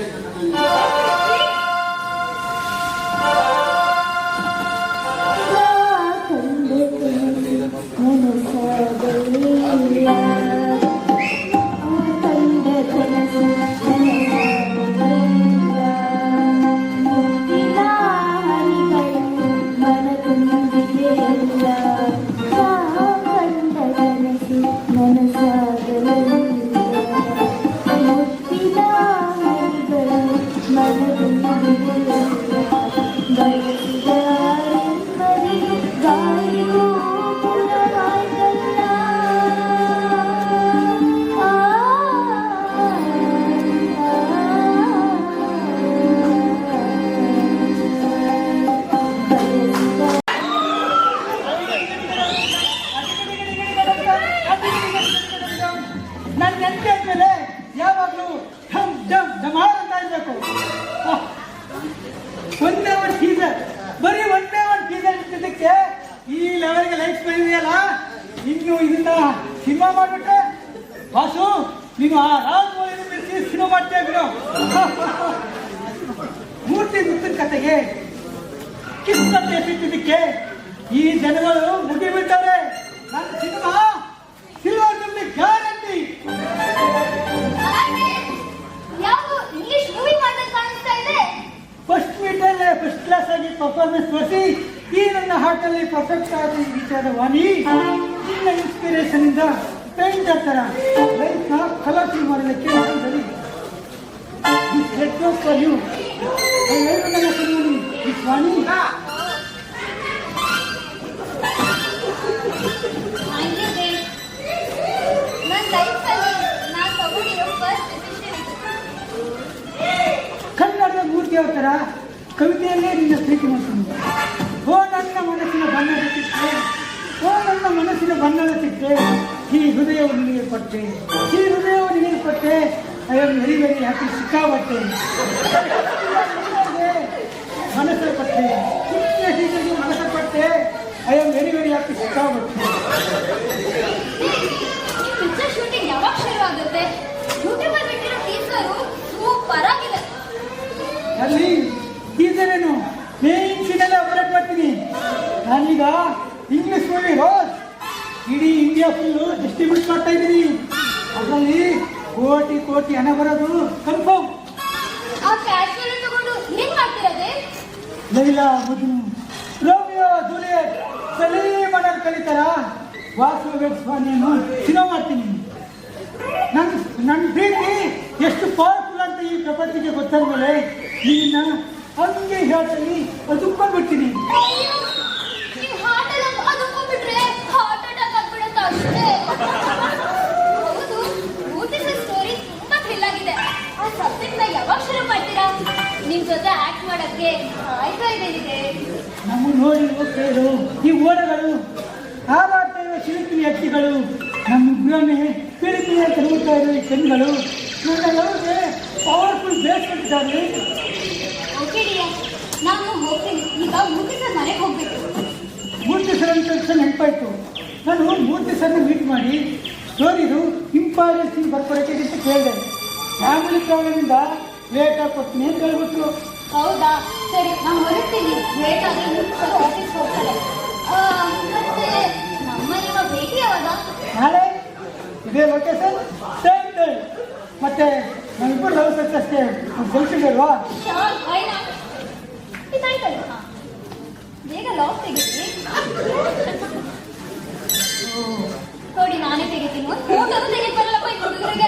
ನನ್ನ ನೆನಪೆ ಮೇಲೆ ಯಾವಾಗಲೂ ಢಮ್ ಢಮ್ ಢಮಾರ್ ಅಂತ ಇರಬೇಕು. ಒಂದೇ ಒಂದು ಟೀಸರ್, ಬರೀ ಒಂದೇ ಒಂದು ಟೀಸರ್ ಇಟ್ಟಿದ್ದಕ್ಕೆ ಈ ಲೆವೆಲ್ಗೆ ಲೈಕ್ಸ್ ಬಂದಿದೆಯಲ್ಲ. ಇನ್ನು ಇದನ್ನ ಸಿನಿಮಾ ಮಾಡ್ಬಿಟ್ರೆ ವಾಸು, ನೀನು ಆ ರಾಜಮೌಳಿ ಬಿಡಿಸಿ ಸಿನಿಮಾ ಮಾಡ್ತಾ ಇದ್ರು. ಮೂರ್ತಿ ಮುತ್ತಿನ ಕತೆಗೆ ಕಿಸ್ಕತೆ ಸಿಕ್ಕಿದ್ದಕ್ಕೆ ಈ ಜನಗಳು ಮುಗಿಬಿಡ್ತಾರೆ. ನನ್ನ ಸಿನಿಮಾ ಸಿಲ್ವರ್ ಜೂಬ್ಲಿ ಗ್ಯಾರಂಟಿ. ಯಾವುದು ಇಂಗ್ಲಿಷ್ ಮೂವಿ ಮಾಡ್ದಂಗೆ ಕಾಣಿಸ್ತಾ ಇದೆ. ಫಸ್ಟ್ ಮೀಟಲ್ಲೇ ಫಸ್ಟ್ ಕ್ಲಾಸ್ ಆಗಿ ಪರ್ಫಾರ್ಮೆನ್ಸ್ ತೋರಿಸಿ ಈ ನನ್ನ ಹಾರ್ಟಲ್ಲಿ ಪರ್ಫೆಕ್ಟ್ ಆಗಿ ವಿಚಾರ ವಾಣಿ. ನಿನ್ನ ಇನ್ಸ್ಪಿರೇಷನ್ ಇಂದ ಪೇಂಟರ್ ತರ ಲೈಫ್ ನ ಕಲರ್ಫುಲ್ ಮಾಡಲಿಕ್ಕೆ ರೆಡಿ. ಫಾರ್ ಯು ನನ್ನ ಕಣ್ಮಣಿ ವಾಣಿ. ನನ್ನ ಲೈಫಲ್ಲಿ ನಾನು ತಗೊಂಡಿರೋ ಫಸ್ಟ್ ಡಿಸಿಷನ್ ಕನ್ನಡದ ಮೂರ್ತಿ ಅವತರ ಕವಿತೆಯಲ್ಲೇ ನಿನ್ನ ಪ್ರೀತಿ ಮಾಡ್ತೀನಿ. ಓ ನನ್ನ ಮನಸ್ಸಿನ ಬಣ್ಣದ ಚಿಟ್ಟೆ, ಓ ನನ್ನ ಮನಸ್ಸಿನ ಬಣ್ಣದ ಚಿಟ್ಟೆ, ಈ ಹೃದಯವು ನಿನಗೆ ಕೊಟ್ಟೆ, ಈ ಹೃದಯವು ನಿನಗೆ ಕೊಟ್ಟೆ. I am very very happy. ಸಿಕ್ಕಾಬಟ್ಟೆ ಮನಸ್ಸ ಪಟ್ಟೆ, ಹೀಗೆ ಮನಸ್ಸ ಪಟ್ಟೆ. I am very very happy. ಸಿಕ್ಕಾಬಟ್ಟೆ. ಪಿಕ್ಚರ್ ಶೂಟಿಂಗ್ ಯಾವಾಗ ಶುರು ಆಗುತ್ತೆ? ಯೂಟ್ಯೂಬ್ ಅಲ್ಲಿ ಬಿಟ್ಟಿರೋ ಟೀಸರು ಸೂಪರ್ ಆಗಿದೆ. ಅಲ್ಲಿ ಟೀಸರೇನು ಮೇನ್ ಸೀನಲ್ಲೇ ಅಪ್ಲೋಡ್ ಮಾಡ್ತೀನಿ. ನಾನೀಗ ಇಂಗ್ಲಿಷ್ ಮೂವಿ ರೋಸ್ ಇಡೀ ಇಂಡಿಯಾ ಫುಲ್ಲು ಡಿಸ್ಟ್ರಿಬ್ಯೂಟ್ ಮಾಡ್ತಾ ಇದ್ದೀನಿ. ಅದರಲ್ಲಿ ಕೋಟಿ ಕೋಟಿ ಹಣ ಬರೋದು ಕನ್ಫರ್ಮ್. ಆ ಕ್ಯಾಶ್ ತಗೊಂಡು ಏನ್ ಮಾಡ್ತಿರೋದೆ? ಲೈಲಾ ಮಜ್ನು, ರೋಮಿಯೋ ಜೂಲಿಯಟ್, ಸಲೀಮ್ ಕಲಿತಾರ ವಾಸು ಸ್ವಾಮಿಯನ್ನು ಸಿನಿಮಾ ಮಾಡ್ತೀನಿ. ನನ್ನ ಪ್ರೀತಿ ಎಷ್ಟು ಪವರ್ಫುಲ್ ಅಂತ ಈ ಪ್ರಪಂಚಕ್ಕೆ ಗೊತ್ತಾದ ಮೇಲೆ ನಿನ್ನ ಹಂಗೆ ಹೇಳ್ತೀನಿ ಅದುಕೊಂಡ್ಬಿಡ್ತೀನಿ. ನೀವು ಹಾಟೆಲ್ಲ ಅದಕ್ಕೊಂಡ್ಬಿಟ್ರೆ ಹಾರ್ಟ್ ಅಟ್ಯಾಕ್ ಆಗ್ಬಿಡುತ್ತೆ ಅಷ್ಟೇ. ಹೌದು, ಊಟಿಸ ಸ್ಟೋರಿ ತುಂಬಾ ಥ್ರಿಲ್ ಆಗಿದೆ. ಆ ಸಬ್ಜೆಕ್ಟ್ ನ ಯಾವಾಗ ಶುರು ಮಾಡ್ತೀರಾ? ನಿಮ್ ಜೊತೆ ಆಕ್ಟ್ ಮಾಡಕ್ಕೆ ಆಯ್ತಾ ಇದೆ. ನಮ್ಮ ನೋಡಿ ಕೇಳು ಈ ಓಡಗಳು, ಹಾರಾಡ್ತಾ ಇರೋ ಚಿಲಿಪಿಲಿ ಹಕ್ಕಿಗಳು, ನಮ್ಮ ಗುಣನೆ ಪಿಳಿಪಿಲಿ ತಿರುಗುತ್ತಾ ಇರೋ ಈ ಕಣ್ಣುಗಳು ನನ್ನ ಲವ್ಗೆ ಪವರ್ಫುಲ್ ಬೇಸ್ ಕೊಟ್ಟಿದ್ದಾರೆ. ಓಕೆ ಡಿಯರ್, ನಾನು ಹೋಗ್ತೀನಿ. ಈಗ ಮೂರ್ತಿ ಸರ್ ಮನೆಗೆ ಹೋಗ್ಬೇಕು. ಮೂರ್ತಿ ಸರ್ ಅಂತ ತಕ್ಷಣ ನೆನಪಾಯ್ತು. ನಾನು ಮೂರ್ತಿ ಸರ್ನ ಮೀಟ್ ಮಾಡಿ ಸ್ಟೋರಿದು ಇಂಪಾರ್ಟೆನ್ಸ್ ಬರ್ಕೊಡಕ್ಕೆ ಅಂತ ಕೇಳಿದೆ. ಫ್ಯಾಮಿಲಿ ಪ್ರಾಬ್ಲಮಿಂದ ಲೇಟ್ ಆಗಿ ಕೊಡ್ತೀನಿ ಅಂತ ಹೇಳ್ಬಿಟ್ರು. ಹೌದಾ, ಸರಿ ನಾನು ಹೊರಡ್ತೀನಿ. ಲೇಟ್ ಆದ್ರೆ ಸರ್ ಆಫೀಸ್ ಹೋಗ್ತಾರೆ. ಮತ್ತೆ ನಮ್ಮ ನಿಮ್ಮ ಭೇಟಿ ಯಾವಾಗ? ನಾಳೆ ಇದೇ ಲೊಕೇಶನ್ ಸೇಮ್ ಡೇ. ಮತ್ತೆ ನಾವಿಬ್ಬರು ಲವ್ ಸಕ್ಸಸ್ಗೆ ಸೆಲ್ಫಿ ಬೇಡವಾ? ಶಾಲ್ ವೈನ ಇದಾಯ್ತಲ್ಲ. ಬೇಗ ಲಾಕ್ ತೆಗಿತೀನಿ. ನೋಡಿ ನಾನೇ ತೆಗಿತೀನಿ. ಒಂದು ಫೋಟೋ ತೆಗೆದು ಬರಲ್ಲಪ್ಪ ಈ ಹುಡುಗರಿಗೆ.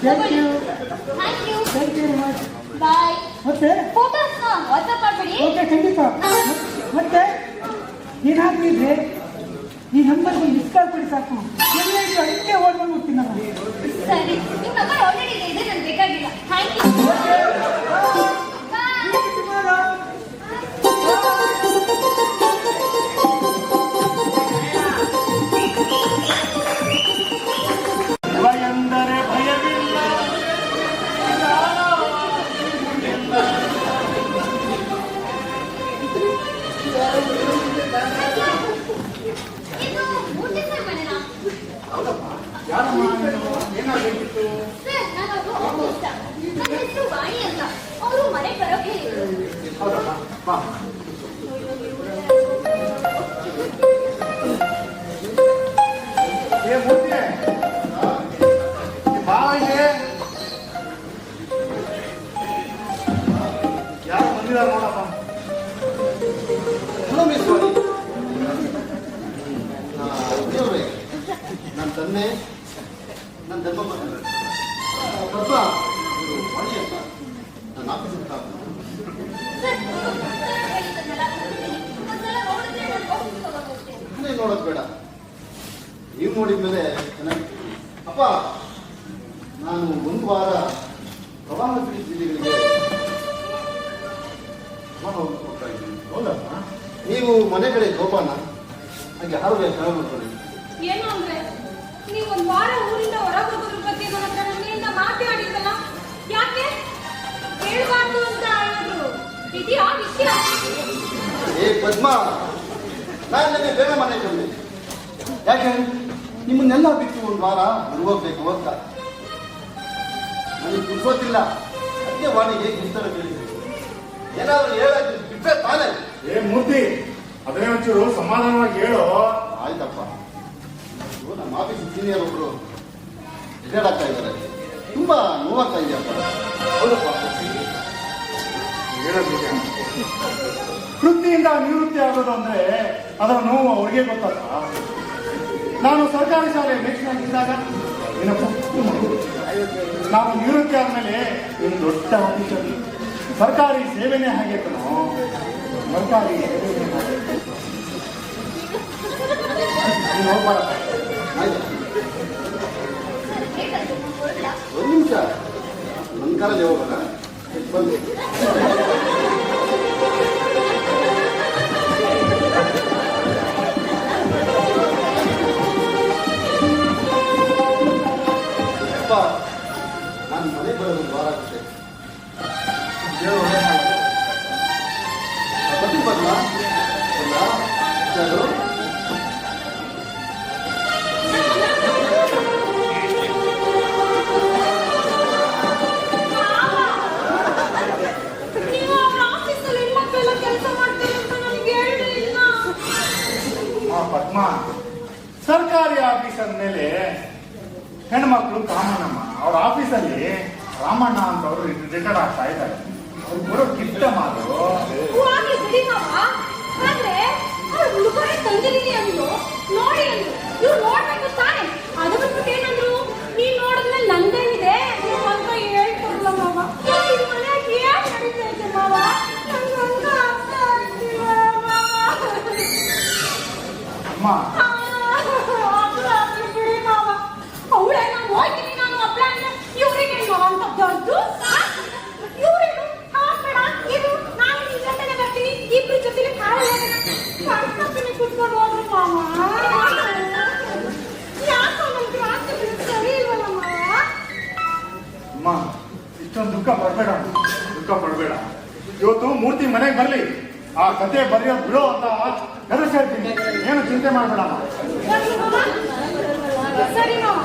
Thank you. Thank you. Thank you very much. Bye. ಮತ್ತೆ ಫೋಟೋಸ್ ವಾಟ್ಸ್ಆಪ್ ಮಾಡ್ಬಿಡಿ. ಓಕೆ, ಖಂಡಿತ. ಮತ್ತೆ ಏನಾಗ್ತಿದ್ರೆ ಈ ನಂಬರ್ಗೆ ಮಿಸ್ ಕಾಲ್ ಕೊಡಿ ಸಾಕು. ಎಲ್ಲ ಅದಕ್ಕೆ ಓಡ್ಕೊಂಡು ಹೋಗ್ತೀನಿ ನಾನು. ಸರಿ, ನಿಮ್ಮ ನಂಬರ್ ಆಲ್ರೆಡಿ ಇದೆ, ನನಗೆ ಬೇಕಾಗಿಲ್ಲ. Thank you. ಭಯಂದರೆ ಭಯವಿಲ್ಲ, ಇದು ಮೂರ್ತಿ ಸರ್ ಮನೆನಾ? ಹೌದಪ್ಪ. ಯಾರಮ್ಮ ನೀನು? ಏನಾಗಬೇಕಿತ್ತು? ಸರ್, ನಾನು ಅವರು ಇಷ್ಟ. ನನ್ನ ಹೆಸರು ವಾಣಿ ಅಂತ. ಅವರು ಮನೆಗೆ ಬರೋಕೆ ಹೇಳಿದ್ರು. ಹೌದಪ್ಪ, ಬಾ. ಏ ಮೂರ್ತಿ, ಬಾ ಇಲ್ಲಿ. ಯಾರು ಬಂದಿದ್ದಾರೆ ನೋಡಪ್ಪ. ಹಲೋ ಮಿಸ್ ವಾಣಿ. ದೇವ್ರೆ, ನನ್ನ ತಂದೆ, ನನ್ನ ಧರ್ಮಪತ್ರ ಪದ್ಮ, ಇವರು ವಾಣಿ ಅಂತ ನನ್ನ ಆಫೀಸಿಗೆ ಸರ್, ಹೇಳಿದ್ದನ್ನೆಲ್ಲ ಕೊಡ್ತೀನಿ. ಒಂದ್ಸಲ ನೋಡಿದ್ರೆ ನಾನು ಆಫೀಸ್ಗೆ ಹೋಗಕ್ಕೆ ಹೋಗ್ತೇನೆ. ನೋಡೋದು ಬೇಡ, ನೀವು ನೋಡಿದ್ಮೇಲೆ ಚೆನ್ನಾಗಿ. ಅಪ್ಪ, ನಾನು ಒಂದು ವಾರ ಪ್ರವಾಹ ಪೀಡಿತ ಜಿಲ್ಲೆಗಳಿಗೆ ಹೋಗ್ತಾ ಇದ್ದೀನಿ. ಹೌದಪ್ಪ. ನೀವು ಮನೆ ಕಡೆ ಜೋಪಾನ ಹಾಗೆ ಹಾರುವೆ ಕ್ರಮ ಮಾಡ್ಕೊಳ್ಳಿ. ಏನು ಅಂದ್ರೆ ನೀವು ಒಂದ್ ವಾರ ಊರಿಂದ ಹೊರಗೆ ಹೋಗೋದ್ರ ಬಗ್ಗೆ ನನ್ನ ಹತ್ರ ನನ್ನಿಂದ ಮಾತಾಡಿದ್ದಲ್ಲ, ಯಾಕೆ ಹೇಳ್ಬಾರ್ದು ಅಂತ ಹೇಳಿದ್ರು. ಇದೆಯಾ ವಿಷಯ? ಏ ಪದ್ಮ, ನಾನು ನಿನ್ನೆ ಬೇಗ ಮನೆ ಬಂದೆ. ಯಾಕೆ ನಿಮ್ಮನ್ನೆಲ್ಲ ಬಿಟ್ಟು ಒಂದು ವಾರ ಹೋಗ್ಬೇಕು ಅಂತ ನನಗೆ ಗೊತ್ತಿಲ್ಲ. ಅದಕ್ಕೆ ವಾಣಿಗೆ ಉತ್ತರ ಕೇಳಿದೆ. ಏನಾದರೂ ಹೇಳಕ್ಕೆ ಬಿಟ್ಟರೆ ತಾನೇ. ಏ ಮೂರ್ತಿ, ಅದನ್ನೇ ಒಂಚೂರು ಸಮಾಧಾನವಾಗಿ ಹೇಳು. ಆಯ್ತಪ್ಪ. ಇವ್ರು ನಮ್ಮ ಆಫೀಸ್ ಸೀನಿಯರ್ ಒಬ್ರು ರಿಟೈರ್ಡ್ ಆಗ್ತಾ ಇದ್ದಾರೆ. ತುಂಬಾ ನೋವಾಗ್ತಾ ಇದೆಯಪ್ಪ. ಹೌದಪ್ಪ, ಹೇಳೋದು ನಿಜ. ವೃತ್ತಿಯಿಂದ ನಿವೃತ್ತಿ ಆಗೋದು ಅಂದ್ರೆ ಅದರ ನೋವು ಅವ್ರಿಗೆ ಗೊತ್ತಲ್ಲ. ನಾನು ಸರ್ಕಾರಿ ಶಾಲೆ ಮೇಷ್ಟ್ರಾಗಿದ್ದಾಗ ನಾನು ನಿವೃತ್ತಿ ಆದ್ಮೇಲೆ ಒಂದು ದೊಡ್ಡ ಆಫೀಸರ್. ಸರ್ಕಾರಿ ಸೇವೆನೇ ಹಾಗೆ ಕಣೋ, ಸರ್ಕಾರಿ ಸೇವೆನೇ ಹಾಗೆ. ನೀನು ಹೋಗ್ಬಾರಪ್ಪ. ಆಯ್ತು, ಸರ್, ಹೇಗಾಯ್ತು? ಹೊರಡ್ಲಾ? ಒಂದು ನಿಮಿಷ, ನನ್ನ ಕಾಲಲ್ಲಿ ಹೋಗೋಣ. ಬಂದೆ. ಅಪ್ಪ, ನಾನು ಮನೆಗೆ ಬರೋದು ವಾರ ಆಗುತ್ತೆ. ಬನ್ನಿ ಪದ್ಮ. ಯಾರು? ನೀವು ಅವ್ರ ಆಫೀಸಲ್ಲಿ ಹೆಣ್ಮಕ್ಳೆಲ್ಲ ಕೆಲಸ ಮಾಡ್ತೀರಿ ಅಂತ ನನಗೆ ಹೇಳಿಲ್ಲ. ಪದ್ಮ, ಸರ್ಕಾರಿ ಆಫೀಸರ್ ಮೇಲೆ ಹೆಣ್ಮಕ್ಳು ಕಾಮನಮ್ಮ. ಅವ್ರ ಆಫೀಸಲ್ಲಿ ರಾಮಣ್ಣ ಅಂತವ್ರು ರಿಟೈರ್ಡ್ ಆಗ್ತಾ ಇದ್ದಾರೆ. ಅವ್ರು ಕೊಡೋ ಗಿಫ್ಟ್ ಮಾಡು. ಹೋಗ್ಲಿ ಬಿಡಿ ಮಾವ. ಆದ್ರೆ ಅವ್ರು ಉಡುಗೊರೆ ತಂದಿದ್ದೀನಿ ಅಂದ್ರು, ನೋಡಿ ಅಂದ್ರು. ಇವ್ರು ನೋಡ್ಬೇಕು ತಾನೆ. ಅದು ಬಿಟ್ಬಿಟ್ಟು ಏನಂದ್ರು, ನೀನ್ ನೋಡಿದ್ಮೇಲೆ ನಂದೇನಿದೆ ಅಂತ ಹೇಳ್ಕೊಡ್ಲ ಮಾವ. ಈ ಮನೆಯಾಗ ಏನ್ ನಡೀತಾ ಇದೆ ಮಾವ? ನಂಗೆ ಒಂದು ಅರ್ಥ ಆಗ್ತಿಲ್ಲ ಮಾವ. ಅಮ್ಮ, ಬಿಡಿ ಮಾವ. ಅವಳೇ ನಾನು ಹೋಗ್ತೀನಿ, ನಾನು ಹಬ್ಬ ಅಂದ್ರೆ ಇವ್ರಿಗೆ ಅಂತ ದೊಡ್ಡ ಇವ್ರೇನು ಬೇಡ, ಇದು ನಾನು ನಿನ್ ಜೊತೆನೆ ಬರ್ತೀನಿ, ಇಬ್ರು ಜೊತೆಲಿ ಕಾರಲ್ಲಿ ಕುತ್ಕೊಂಡು ಹೋದ್ರು ಮಾವ. ಯಾಕೋ ನಮ್ಗೆ ರಾತ್ರಿ ಸರಿ ಇಲ್ವಲ್ಲ ಮಾವ? ಅಮ್ಮ, ಇಷ್ಟೊಂದು ದುಃಖ ಪಡಬೇಡ. ಇವತ್ತು ಮೂರ್ತಿ ಮನೆಗೆ ಬರ್ಲಿ, ಆ ಕತೆ ಬರೆಯೋದು ಬಿಡೋ ಅಂತ ಹೆದರ್ಸ್ ಹೇಳ್ತೀನಿ. ಏನು ಚಿಂತೆ ಮಾಡ್ಬೇಡಮ್ಮ. ಸರಿ ಮಾವ.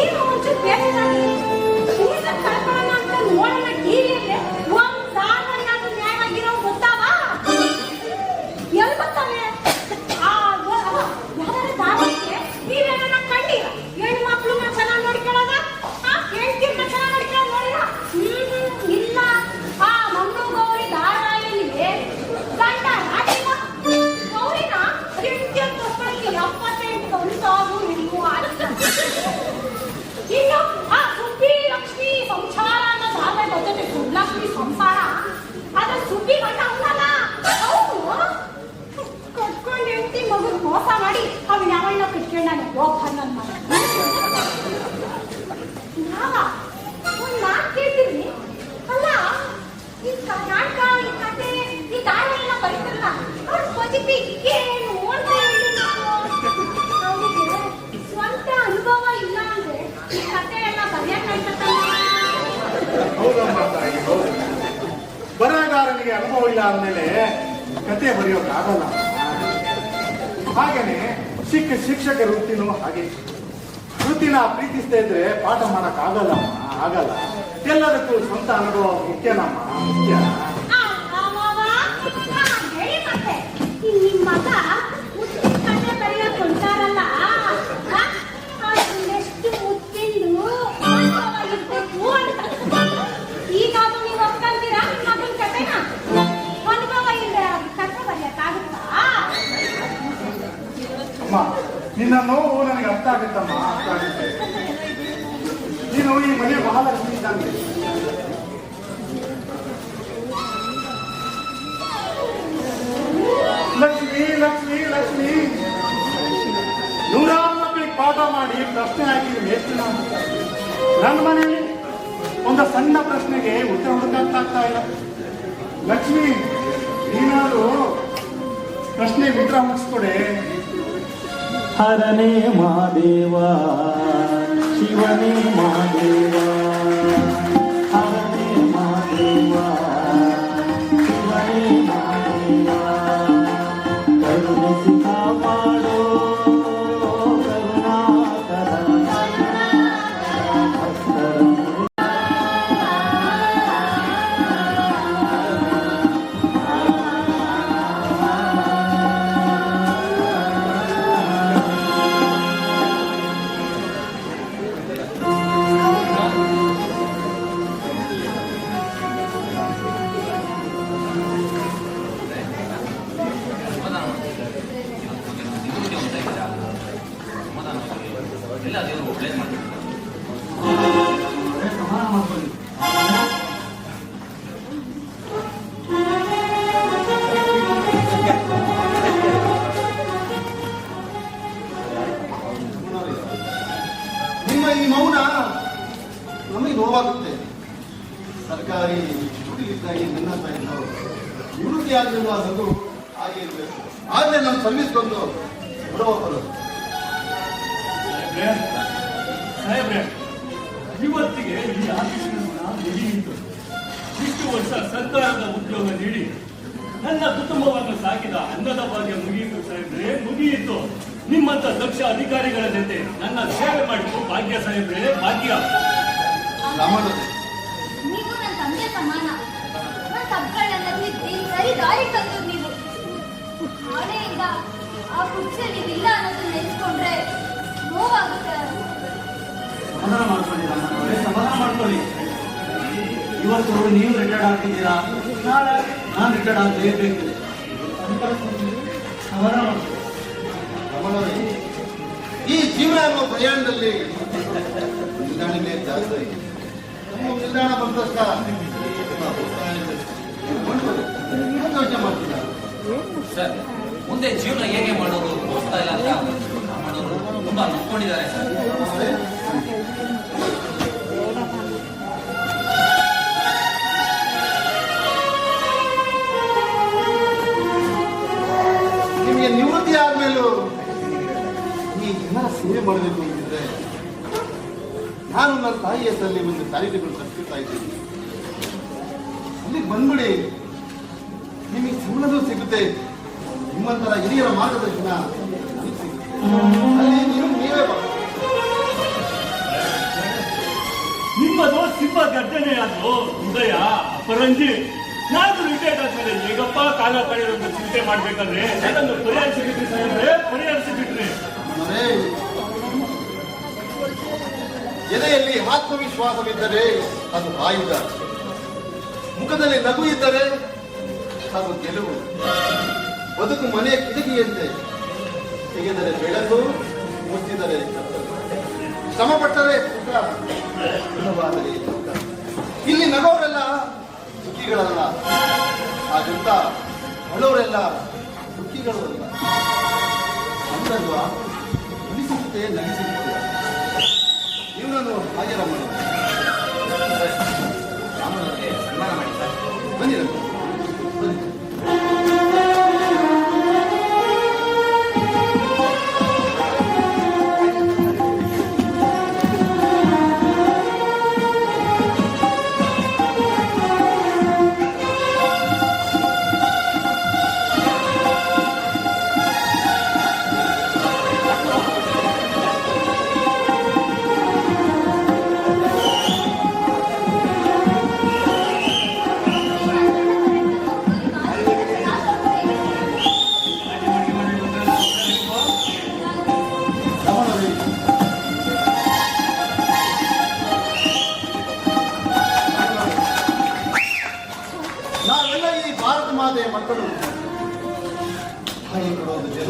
ಏನು ಒಂಚೂರು ಬೇಜಾರಾಗಿ ಕಳ್ಕೊಳ್ಳೋಣ ಅಂತ ನೋಡೋಣ ಟಿವಿಯಲ್ಲಿ ಒಂದ್ ಸಾರ್ವರಿಗಾದ್ರೂ ನ್ಯಾಯ ಆಗಿರೋ ಗೊತ್ತಾವ? ಎಲ್ಲಿ ಗೊತ್ತಾವೆ? ಯಾವ್ದಾದ್ರು ಧಾರಾವಾಹಿಗೆ ನೀವೇನ ಕಂಡಿರ? ಹೆಣ್ಮಕ್ಳನ್ನ ಚೆನ್ನಾಗಿ ನೋಡ್ಕೊಳ್ಳೋದ, ಹೆಣ್ತಿರ್ನ ಚೆನ್ನಾಗಿ ನೋಡ್ಕೊಳ್ಳೋದು ನೋಡಿರ? ಇಲ್ಲ. ಆ ಮಂಡು ಗೌರಿ ಧಾರಾವಾಹಿಯಲ್ಲಿ ಗಂಡ ನನಗೆ ಅನುಭವ ಇಲ್ಲ ಅಂದಮೇಲೆ ಕತೆ ಬರೆಯೋಕ್ಕಾಗಲ್ಲ. ಹಾಗೇನೆ ಶಿಕ್ಷಕ ವೃತ್ತಿನೂ ಹಾಗೆ. ವೃತ್ತಿನ ಪ್ರೀತಿಸ್ತಾ ಇದ್ರೆ ಪಾಠ ಮಾಡಕ್ಕಾಗಲ್ಲಮ್ಮ, ಆಗಲ್ಲ. ಎಲ್ಲದಕ್ಕೂ ಸ್ವಂತ ಅನುಭವ ಮುಖ್ಯನಮ್ಮ, ಮುಖ್ಯ. ನಿಮ್ ಮಗ ಕತೆ ಬರೆಯೋಕ್ ಹೊಂಟಾರಲ್ಲ, ಎಷ್ಟು ಮುತ್ತಿಂದು ಇರ್ಬೇಕು ಅಂತ. ಈಗ ನೀವು ಒಪ್ಕೊಂತೀರಾ ಮಗನ ಕತೆನ? ಅನುಭವ ಇಲ್ಲ ಕತೆ ಬರೆಯಕ್ಕಾಗುತ್ತಾ? ಅಮ್ಮ, ನಿನ್ನ ನೋವು ನನಗೆ ಅರ್ಥ ಆಗುತ್ತಮ್ಮ, ಅರ್ಥ ಆಗುತ್ತೆ. ನೀನು ಈ ಮನೆ ಬಹಳ ಇದ್ದಂಗೆ. ಲಕ್ಷ್ಮಿ ಲಕ್ಷ್ಮಿ ಲಕ್ಷ್ಮಿ, ನೂರಾರು ಮಕ್ಕಳಿಗೆ ಪಾಠ ಮಾಡಿ ಪ್ರಶ್ನೆ ಹಾಕಿದ್ರೆ ಎಷ್ಟು ನಾವು. ನನ್ನ ಮನೆಯಲ್ಲಿ ಒಂದು ಸಣ್ಣ ಪ್ರಶ್ನೆಗೆ ಉತ್ತರ ಹುಡುಕಾಗ್ತಾ ಇಲ್ಲ. ಲಕ್ಷ್ಮಿ, ನೀನಾದ್ರು ಪ್ರಶ್ನೆಗೆ ಉತ್ತರ ಹುಟ್ಟಿಸ್ಕೊಡೆ. ಹರನೇ ಮಾದೇವ, ಶಿವನೇ ಮಾದೇವ, ಹರನೇ ಮಾದೇವ, ಶಿವನೇ ಮಾದೇವ, ಕರುಣಿಸಿ ಕಾಪಾಡೋ ಕರುಣಾಕರ ಭಕ್ತರನ್ನು. ಎಲ್ಲ ದೇವರು ಒಳ್ಳೇದು ಮಾಡ್ತಾರೆ. ನಿಮ್ಮ ಈ ಮೌನ ನಮಗೆ ನೋವಾಗುತ್ತೆ. ಸರ್ಕಾರಿ ಡ್ಯೂಟಿಲಿದ್ದಾಗಿ ನನ್ನ ತಾಯಿನವರು ನಿವೃತ್ತಿ ಆಗಿರುವ ಅದು ಹಾಗೆ ಇರಬೇಕು. ಆದರೆ ನಮ್ಮ ಸರ್ವಿಸ್ ಬಂದು ಗೌರವ ಬರೋದು. ಸಾಹೇಬ್ರೆ, ಇವತ್ತಿಗೆ ಈ ಆಫೀಸಿನ ಮುಗಿಯಿತು. ಇಷ್ಟು ವರ್ಷ ಸರ್ಕಾರದ ಉದ್ಯೋಗ ನೀಡಿ ನನ್ನ ಕುಟುಂಬವನ್ನು ಸಾಕಿದ ಅನ್ನದ ಭಾಗ್ಯ ಮುಗಿಯಿತು ಸಾಹೇಬ್ರೆ, ಮುಗಿಯಿತು. ನಿಮ್ಮಂತ ದಕ್ಷ ಅಧಿಕಾರಿಗಳ ಜೊತೆ ನನ್ನ ಸೇವೆ ಮಾಡಿದ್ದು ಭಾಗ್ಯ ಸಾಹೇಬ್ರೆ, ಭಾಗ್ಯ. ನೀವು ನನ್ನ ತಂದೆ ಸಮಾನ. ನನ್ನ ತಪ್ಪುಗಳನ್ನ ತಿದ್ದಿ ಸರಿ ದಾರಿ ತಂದು ನೀವು. ನಾಳೆಯಿಂದ ಆ ಕುರ್ಚಿಯಲ್ಲಿ ನೀವಿಲ್ಲ ಅನ್ನೋದನ್ನ ನೆನೆಸ್ಕೊಂಡ್ರೆ ನೋವಾಗುತ್ತೆ. ಸಮಾಧಾನ ಮಾಡ್ಕೊಂಡಿರಮ್ಮ, ಸಮಾಧಾನ ಮಾಡ್ಕೊಳ್ಳಿ. ಇವತ್ತು ನೀವು ರಿಟೈರ್ಡ್ ಆಗ್ತಿದ್ದೀರಾ, ನಾಳೆ ನಾನು ರಿಟೈರ್ಡ್ ಆಗಲೇಬೇಕು. ಸಮಾಧಾನ ಮಾಡ್ಕೊಳ್ಳಿ. ಈ ಜೀವನ ಅನ್ನೋ ಪ್ರಯಾಣದಲ್ಲಿ ನಿಲ್ದಾಣಗಳೇ ಜಾಸ್ತಿ ಆಗಿದೆ. ನಿಲ್ದಾಣ ಬಂದ ತಕ್ಷಣ ಯೋಚನೆ ಮಾಡ್ತಿದ್ದಾರೆ. ಸರ್, ಮುಂದೆ ಜೀವನ ಹೇಗೆ ಮಾಡೋದು ಗೊತ್ತಾ ಇಲ್ಲ ಅಂತ ಮಾಡೋರು ತುಂಬಾ ನೊಂದ್ಕೊಂಡಿದ್ದಾರೆ ಸರ್. ನಿಮಗೆ ನಿವೃತ್ತಿ ಆದ್ಮೇಲೂ ಈ ಜನರ ಸೇವೆ ಮಾಡಬೇಕು ಅಂತಿದ್ರೆ ನಾನು ನನ್ನ ತಾಯಿಯ ಹೆಸರಲ್ಲಿ ಒಂದು ಚಾರಿಟೇಬಲ್ ಸರ್ಕಿಸ್ತಾ ಇದ್ದೀನಿ. ಅಲ್ಲಿಗೆ ಬಂದ್ಬಿಡಿ, ನಿಮಗೆ ಸಂಬಳನೂ ಸಿಗುತ್ತೆ, ನಿಮ್ಮಂತರ ಹಿರಿಯರ ಮಾರ್ಗದರ್ಶನ ನನಗೆ ಸಿಗುತ್ತೆ. ಅಲ್ಲಿ ನೀವೇ ನಿಮ್ಮದು ಸಿಂಹ ಗರ್ಜನೆ ಅದು ಹೃದಯ ಅಪರಂಜಿ. ನಾನು ರಿಟೈರ್ಡ್ ಆದ್ಮೇಲೆ ಹೇಗಪ್ಪ ಕಾಲ ಕಳೆಯೋದು ಚಿಂತೆ ಮಾಡ್ಬೇಕಂದ್ರೆ ಅದನ್ನು ಪರಿಹರಿಸಿಬಿಟ್ರಿ ಸಾಹೇಬ್ರೆ, ಪರಿಹರಿಸಿಬಿಟ್ರಿ. ಎದೆಯಲ್ಲಿ ಆತ್ಮವಿಶ್ವಾಸವಿದ್ದರೆ ಅದು ಆಯುಧ, ಮುಖದಲ್ಲಿ ನಗು ಇದ್ದರೆ ಅದು ಗೆಲುವು. ಬದುಕು ಮನೆಯ ಕಿಟಕಿಯಂತೆ, ತೆಗೆದರೆ ಬೆಳಕು, ಮುಚ್ಚಿದರೆ ಶ್ರಮ ಪಟ್ಟರೆ ಸುಖ, ಸುಖವಾದರೆ ದುಃಖ. ಇಲ್ಲಿ ನಗೋರೆಲ್ಲ ಸುಖಿಗಳಲ್ಲ, ಹಾಗಂತ ಅಳೋರೆಲ್ಲ ದುಃಖಿಗಳು ಅಲ್ಲ. ಅಂದಲ್ವಾ, ಉಳಿಸಿರುತ್ತೆ, ನಗಿಸಿರುತ್ತೆ. ಇವನನ್ನು ಹಾಗೆ ಮಾಡೋದು. ಸನ್ಮಾನ ಮಾಡಿ ಸರ್. ಬನ್ನಿರಲ್ಲ, ಬನ್ನಿ.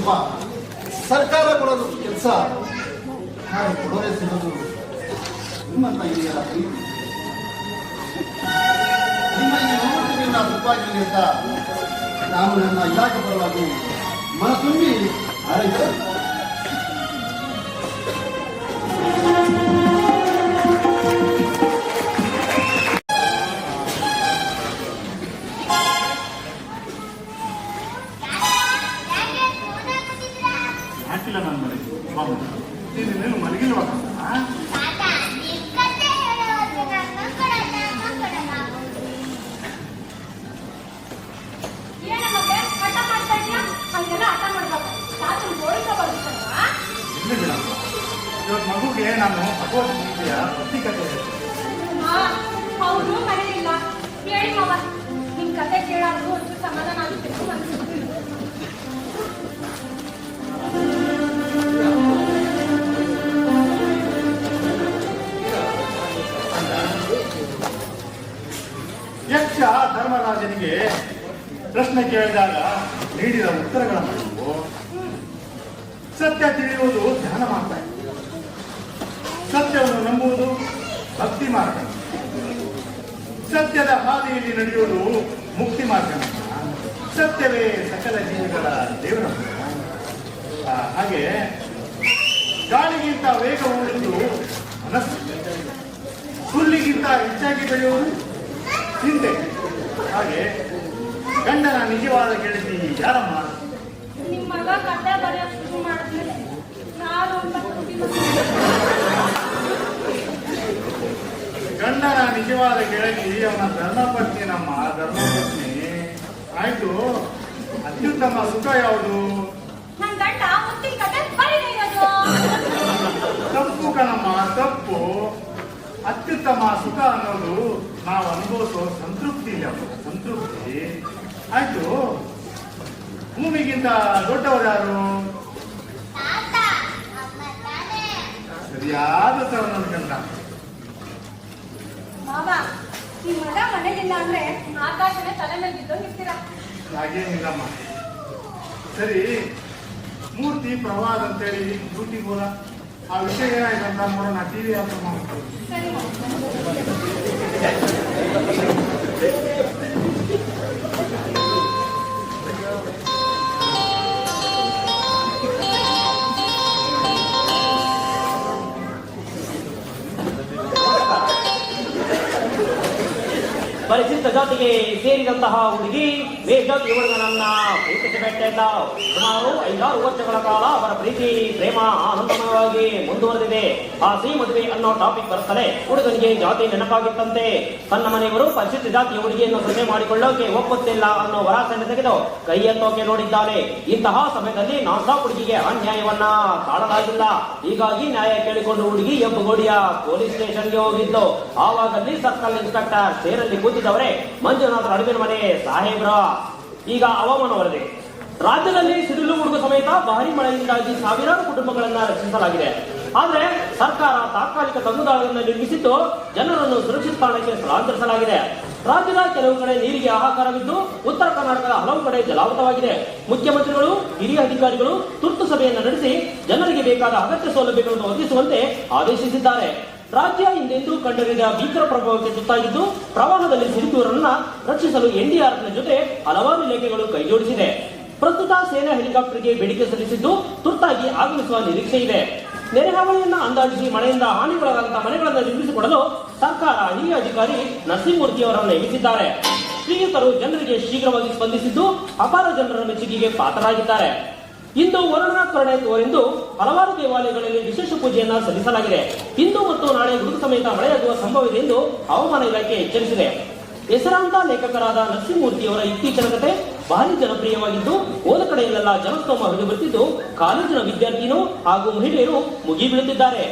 ಸುಖ ಸರ್ಕಾರ ಕೊಡೋದು ಕೆಲಸ ನಾನು ಕೊಡೋದೇ ಸಿಗೋದು ನಿಮ್ಮನ್ನ ಹಿರಿಯರ ಪ್ರೀತಿ. ನಿಮ್ಮ ಈ ಮನಸ್ಸಿನಿಂದ ಸುಖವಾಗಿರಲಿ ಅಂತ ನಾನು ನನ್ನ ಇಲಾಖೆ ಪರವಾಗಿ ಮನತುಂಬಿ ಹಾರೈಸುತ್ತೇನೆ. ಹಾಕಿಲ್ಲ ನನ್ನ ಮನೆಗೆ ಬಾಬು ನೀನು ಮಲಗಿಲ್ವಾ ಏನ ಮತ್ತೆ ಹಠ ಮಾಡ್ತಾ ಇದ್ಯಾ? ಹಂಗೆಲ್ಲ ಹಠ ಮಾಡ್ಬಾರ್ದು. ತಾತನ್ ಗೋಳಿಗೆ ಬರುತ್ತಲ್ವಾ? ಇಲ್ಲಿ ಬಿಡಮ್ಮ ಇವತ್ತು ಮಗುಗೆ ನಾನು ಭಗವದ್ಗೀತೆಯ ಭಕ್ತಿ ಕಥೆ ಹೇಳ್ತೀನಿ. ಹೌದು ಮನೆಯಿಲ್ಲ ಹೇಳಿ ಮಾವ, ನಿಮ್ ಕತೆ ಕೇಳಾದ್ರು ಒಂದು ಸಮಾಧಾನ ಆಗ್ಬೇಕು ಅನ್ಸುತ್ತೆ. ಯಕ್ಷ ಧರ್ಮರಾಜನಿಗೆ ಪ್ರಶ್ನೆ ಕೇಳಿದಾಗ ನೀಡಿದ ಉತ್ತರಗಳನ್ನು ನೀವು ಸತ್ಯ ತಿಳಿಯುವುದು ಧ್ಯಾನ ಮಾಡ್ತಾ ಇದೆ, ಸತ್ಯವನ್ನು ನಂಬುವುದು ಭಕ್ತಿ ಮಾರ್ಗ, ಸತ್ಯದ ಹಾದಿಯಲ್ಲಿ ನಡೆಯುವುದು ಮುಕ್ತಿ ಮಾರ್ಗ, ಸತ್ಯವೇ ಸಕಲ ಜೀವಿಗಳ ದೇವರ ಹಾಗೆ ಗಾಳಿಗಿಂತ ವೇಗವು ಉಳಿದು ಮನಸ್ಸು, ಹುಲ್ಲಿಗಿಂತ ಹೆಚ್ಚಾಗಿ ಬೆಳೆಯುವುದು ಚಿಂತೆ. ಹಾಗೆ ಗಂಡನ ನಿಜವಾದ ಗೆಳತಿ ಯಾರಮ್ಮ? ನಿಮ್ ಮಗ ಕತೆ ಬರೆಯೋಕ್ ಶುರು ಮಾಡಿದ್ಮೇಲೆ ನಾನು ಗಂಡನ ನಿಜವಾದ ಗೆಳತಿ ಅವನ ಧರ್ಮಪತ್ನಿ. ನಮ್ಮ ಧರ್ಮಪತ್ನಿ ಆಯ್ತು. ಅತ್ಯುತ್ತಮ ಸುಖ ಯಾವುದು? ನನ್ ಗಂಡ ಮುತ್ತಿನ ಕತೆ ಬರೀದೇ ಇರೋದು. ತಪ್ಪು ಕಣಮ್ಮ, ತಪ್ಪು. ಅತ್ಯುತ್ತಮ ಸುಖ ಅನ್ನೋದು ನಾವು ಅನುಭವಿಸೋ ಸಂತೃಪ್ತಿ ಇಲ್ಲ, ಸಂತೃಪ್ತಿ. ಆಯ್ತು, ಭೂಮಿಗಿಂತ ದೊಡ್ಡವರು ಯಾರು? ಸರಿಯಾದ ಉತ್ತರ ನೋಡ್ಕೊಂಡ. ಬಾಬಾ, ನಿಮ್ ಮಗ ಮನೇಲಿಲ್ಲ ಅಂದ್ರೆ ಆಕಾಶನೇ ತಲೆ ಮೇಲೆ ಬಿದ್ದು ನಿಂತೀರಾ. ಹಾಗೇನಿಲ್ಲಮ್ಮ. ಸರಿ, ಮೂರ್ತಿ ಪ್ರವಾದ ಅಂತೇಳಿ ಡ್ಯೂಟಿಗೆ ಹೋದ. ಆ ವಿಷಯ ಏನಾಯ್ತು ಅಂತ ನೋಡೋಣ. ಟಿವಿ ಆಫ್ ಮಾಡ್ತಾರೆ. ಸರಿ ಪರಿಶಿಷ್ಟ ಜಾತಿಗೆ ಸೇರಿದಂತಹ ಹುಡುಗಿ ಮೇಲ್ಜಾತಿ ಹುಡುಗನನ್ನ ಪ್ರೀತಿಸಬೇಕಿದ್ದ. ಸುಮಾರು 5-6 ವರ್ಷಗಳ ಕಾಲ ಅವರ ಪ್ರೀತಿ ಪ್ರೇಮ ಆನಂದಮಯವಾಗಿ ಮುಂದುವರೆದಿದೆ. ಆಸಿ ಮದುವೆ ಅನ್ನೋ ಟಾಪಿಕ್ ಬರುತ್ತದೆ. ಹುಡುಗನಿಗೆ ಜಾತಿ ನೆನಪಾಗಿತ್ತಂತೆ. ತನ್ನ ಮನೆಯವರು ಪರಿಶಿಷ್ಟ ಜಾತಿಯ ಹುಡುಗಿಯನ್ನು ಮದುವೆ ಮಾಡಿಕೊಳ್ಳೋಕೆ ಒಪ್ಪುತ್ತಿಲ್ಲ ಅನ್ನೋ ಭರವಸೆಯನ್ನು ತೆಗೆದು ಕೈ ಎತ್ತೋಕೆ ನೋಡಿದ್ದಾನೆ. ಇಂತಹ ಸಮಯದಲ್ಲಿ ನಾನ್ಸ್ಟಾಪ್ ಹುಡುಗಿಗೆ ಅನ್ಯಾಯವನ್ನ ತಾಳಲಾಗಿಲ್ಲ. ಹೀಗಾಗಿ ನ್ಯಾಯ ಕೇಳಿಕೊಂಡು ಹುಡುಗಿ ಹೆಬ್ಬಗೋಡಿಯ ಪೊಲೀಸ್ ಸ್ಟೇಷನ್ಗೆ ಹೋಗಿದ್ದು. ಆವಾಗಲ್ಲಿ ಸರ್ಕಲ್ ಇನ್ಸ್ಪೆಕ್ಟರ್ ಸೇರಲ್ಲಿ ಕೂತಿದ್ದವರೇ ಮಂಜುನಾಥ್ ಅಡುವಿನ ಮನೆ ಸಾಹೇಬ್ರ. ಈಗ ಹವಾಮಾನ ವರದಿ. ರಾಜ್ಯದಲ್ಲಿ ಸಿಡಿಲು ಗುಡುಗು ಸಮೇತ ಭಾರಿ ಮಳೆಯಿಂದಾಗಿ ಸಾವಿರಾರು ಕುಟುಂಬಗಳನ್ನ ರಕ್ಷಿಸಲಾಗಿದೆ. ಆದ್ರೆ ಸರ್ಕಾರ ತಾತ್ಕಾಲಿಕ ತಂಗುದಾಳಗಳನ್ನು ನಿರ್ಮಿಸಿದ್ದು ಜನರನ್ನು ಸುರಕ್ಷಿತ ಸ್ಥಾನಕ್ಕೆ ಸ್ಥಳಾಂತರಿಸಲಾಗಿದೆ. ರಾಜ್ಯದ ಕೆಲವು ಕಡೆ ನೀರಿಗೆ ಹಾಹಾಕಾರವಿದ್ದು ಉತ್ತರ ಕರ್ನಾಟಕದ ಹಲವು ಕಡೆ ಜಲಾವೃತವಾಗಿದೆ. ಮುಖ್ಯಮಂತ್ರಿಗಳು ಹಿರಿಯ ಅಧಿಕಾರಿಗಳು ತುರ್ತು ಸಭೆಯನ್ನು ನಡೆಸಿ ಜನರಿಗೆ ಬೇಕಾದ ಅಗತ್ಯ ಸೌಲಭ್ಯಗಳನ್ನು ಒದಗಿಸುವಂತೆ ಆದೇಶಿಸಿದ್ದಾರೆ. ರಾಜ್ಯ ಹಿಂದೆಂದೂ ಕಂಡರಿದ ಭೀಕರ ಪ್ರಭಾವಕ್ಕೆ ತುತ್ತಾಗಿದ್ದು ಪ್ರವಾಹದಲ್ಲಿ ಸಿಲುಕಿಯವರನ್ನ ರಕ್ಷಿಸಲು ಎನ್ಡಿಆರ್ಎಫ್ನ ಜೊತೆ ಹಲವಾರು ಇಲಾಖೆಗಳು ಕೈಜೋಡಿಸಿದೆ. ಪ್ರಸ್ತುತ ಸೇನಾ ಹೆಲಿಕಾಪ್ಟರ್ಗೆ ಬೇಡಿಕೆ ಸಲ್ಲಿಸಿದ್ದು ತುರ್ತಾಗಿ ಆಗಮಿಸುವ ನಿರೀಕ್ಷೆ ಇದೆ. ನೆರೆ ಹಾವಳಿಯನ್ನ ಅಂದಾಜಿಸಿ ಮಳೆಯಿಂದ ಹಾನಿಗೊಳಗಾದಂತಹ ಮನೆಗಳನ್ನು ನಿರ್ಮಿಸಿಕೊಡಲು ಸರ್ಕಾರ ಹಿರಿಯ ಅಧಿಕಾರಿ ನರಸಿಂಹಮೂರ್ತಿ ಅವರನ್ನು ನೇಮಿಸಿದ್ದಾರೆ. ಶ್ರೀಯುತರು ಜನರಿಗೆ ಶೀಘ್ರವಾಗಿ ಸ್ಪಂದಿಸಿದ್ದು ಅಪಾರ ಜನರ ಮೆಚ್ಚುಗೆಗೆ ಪಾತ್ರರಾಗಿದ್ದಾರೆ. ಇಂದು ವರುಣ ಕರುಣೆ ತೋರೆಂದು ಹಲವಾರು ದೇವಾಲಯಗಳಲ್ಲಿ ವಿಶೇಷ ಪೂಜೆಯನ್ನ ಸಲ್ಲಿಸಲಾಗಿದೆ. ಇಂದು ಮತ್ತು ನಾಳೆ ಗುಡುಗು ಸಮೇತ ಮಳೆಯಾಗುವ ಸಂಭವವಿದೆ ಎಂದು ಹವಾಮಾನ ಇಲಾಖೆ ಎಚ್ಚರಿಸಿದೆ. ಹೆಸರಾಂತ ಲೇಖಕರಾದ ನರಸಿಂಹಮೂರ್ತಿಯವರ ಇತ್ತೀಚಿನ ಕತೆ ಭಾರಿ ಜನಪ್ರಿಯವಾಗಿದ್ದು ಹೋದ ಕಡೆಯಲ್ಲೆಲ್ಲ ಜನಸ್ತೋಮ ಹರಿದು ಬರುತ್ತಿದ್ದು ಕಾಲೇಜಿನ ವಿದ್ಯಾರ್ಥಿಗಳು ಹಾಗೂ ಮಹಿಳೆಯರು ಮುಗಿಬೀಳುತ್ತಿದ್ದಾರೆ.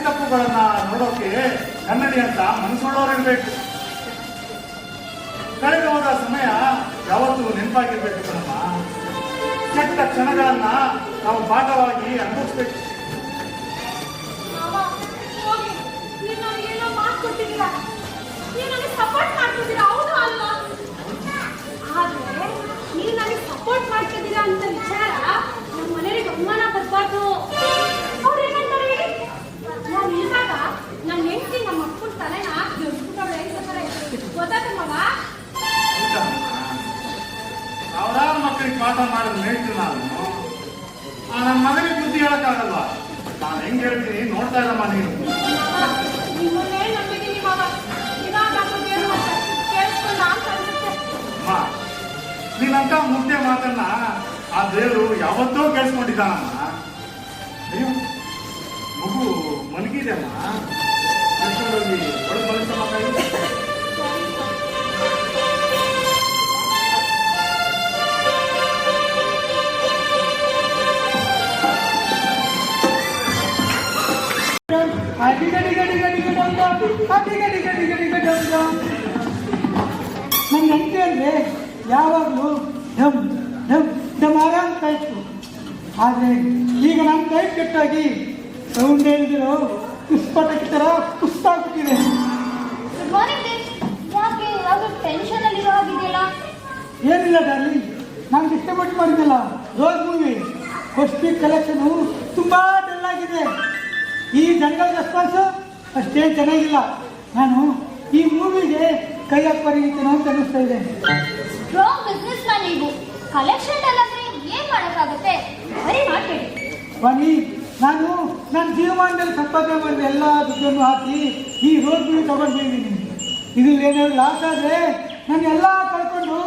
ತಪ್ಪುಗಳನ್ನ ನೋಡೋಕೆ ಕನ್ನಡಿ ಅಂತ ಮನಸ್ಸುಳ್ಳವರಿರ್ಬೇಕು. ಕಳೆದು ಹೋದ ಸಮಯ ಯಾವತ್ತೂ ನೆನಪಾಗಿರ್ಬೇಕು ಕಣಮ್ಮ. ಕೆಟ್ಟ ಕ್ಷಣಗಳನ್ನ ನಾವು ಪಾಠವಾಗಿ ಅನುಭವಿಸ್ಬೇಕು. ಮಾವ, ಹೋಗಿ. ನೀವು ನನಗೇನೋ ಮಾತು ಕೊಟ್ಟಿದ್ದೀರಾ. ನೀವು ನನಗೆ ಸಪೋರ್ಟ್ ಮಾಡ್ತಿದ್ದೀರಾ, ಹೌದು ಅಲ್ವಾ? ಆದ್ರೆ ನೀವು ನನಗೆ ಸಪೋರ್ಟ್ ಮಾಡ್ತಿದ್ದೀರಾ ಅಂತ ವಿಚಾರ ನಮ್ಮ ಮನೆಯವರಿಗೆ ಅವಮಾನ ಬರಬಾರ್ದು. ಅವ್ರು ಏನಂತಾರೆ ಹೇಳಿ? ನಾನು ಇಲ್ದಾಗ ನನ್ನ ಹೆಂಡತಿ ನಮ್ಮ ಅಪ್ಪನ ತಲೆನ ಜೋಡಿಸ್ಬಿಟ್ಟವಳೆ ಅಂತಾರೆ. ಗೊತ್ತಾಯ್ತು ಮಗ? ಸಾವಿರಾರು ಮಕ್ಕಳಿಗೆ ಪಾಠ ಮಾಡೋದು ಹೇಳ್ತೀನಿ ನಾನು. ನನ್ನ ಮಗನಿಗೆ ಬುದ್ಧಿ ಹೇಳಕ್ಕಾಗಲ್ವಾ? ನಾನು ಹೆಂಗ್ ಹೇಳ್ತೀನಿ ನೋಡ್ತಾ ಇಲ್ಲಮ್ಮ ನೀನು. ನಿಮ್ಮನ್ನೇ ನಂಬಿದ್ದೀನಿ ಮಗ. ಇವಾಗ ಏನು ಕೇಳಿಸ್ಕೊಂಡ ಅಂತ ಅನ್ಸುತ್ತೆ. ಅಮ್ಮ, ನೀನಂತ ಮುದ್ದೆ ಮಾತನ್ನ ಆ ದೇವರು ಯಾವತ್ತೋ ಕೇಳಿಸ್ಕೊಂಡಿದ್ದಾನಮ್ಮ. ಅಯ್ಯೋ, ಮಗು ಮಲಗಿದೆ ಅಮ್ಮ. ಕರ್ಕೊಂಡೋಗಿ ಒಳಗೆ ಮಲಗಿಸಮ್ಮ ತಾಯಿ. ನನ್ನ ಹೆಂಡತಿ ಅಂದ್ರೆ ಯಾವಾಗಲೂ ಢಮ್ ಢಮ್ ಢಮ್ ಆರಾಮ್ ಕಾಯ್ತು. ಆದರೆ ಈಗ ನನ್ನ ಕೈ ಕೆಟ್ಟಾಗಿ ಸೌಂಡ್ ಹೇಳಿದ್ರು ಪುಷ್ಪಟಕ್ಕೆ ಥರ ಪುಷ್ಪಾಗ್ಬಿಟ್ಟಿದೆ. Good morning. ಯಾಕೆ ಯಾವುದು ಟೆನ್ಷನ್ ಅಲ್ಲಿ ಆಗಿದೆಯಲ್ಲ? ಏನಿಲ್ಲ ಡಾರ್ಲಿಂಗ್, ನಾನು ಇಷ್ಟಪಟ್ಟು ಮಾಡಿದ್ದಲ್ಲ rose movie first week collection ತುಂಬಾ ಡಲ್ ಆಗಿದೆ. ಈ ಜನಗಳ ರೆಸ್ಪಾನ್ಸು ಅಷ್ಟೇನು ಚೆನ್ನಾಗಿಲ್ಲ. ನಾನು ಈ ಮೂವಿಗೆ ಕೈ ಹಾಕ್ಬಾರಿಗಿದ್ದೇನೋ ಅಂತ ಅನ್ನಿಸ್ತಾ ಇದೆ. ಸ್ಟ್ರಾಂಗ್ ಬಿಸ್ನೆಸ್ ಮ್ಯಾನ್ ನೀವು. ಕಲೆಕ್ಷನ್ ಅಲ್ಲಾದ್ರೆ ಏನ್ ಮಾಡಕ್ಕಾಗತ್ತೆ? ಬರೀ ಮಾಡ್ಬೇಡಿ. ಬನ್ನಿ, ನಾನು ನನ್ನ ಜೀವಮಾನದಲ್ಲಿ ಸಂಪಾದನೆ ಮಾಡಿದ ಎಲ್ಲ ದುಡ್ಡನ್ನು ಹಾಕಿ ಈ ರೋಡ್ ಮೂವಿ ತಗೊಂಡು ಬಂದಿದ್ದೀನಿ. ಇದು ಏನಾದ್ರು ಲಾಸ್ ಆದರೆ ನಾನು ಎಲ್ಲ ಕಳ್ಕೊಂಡು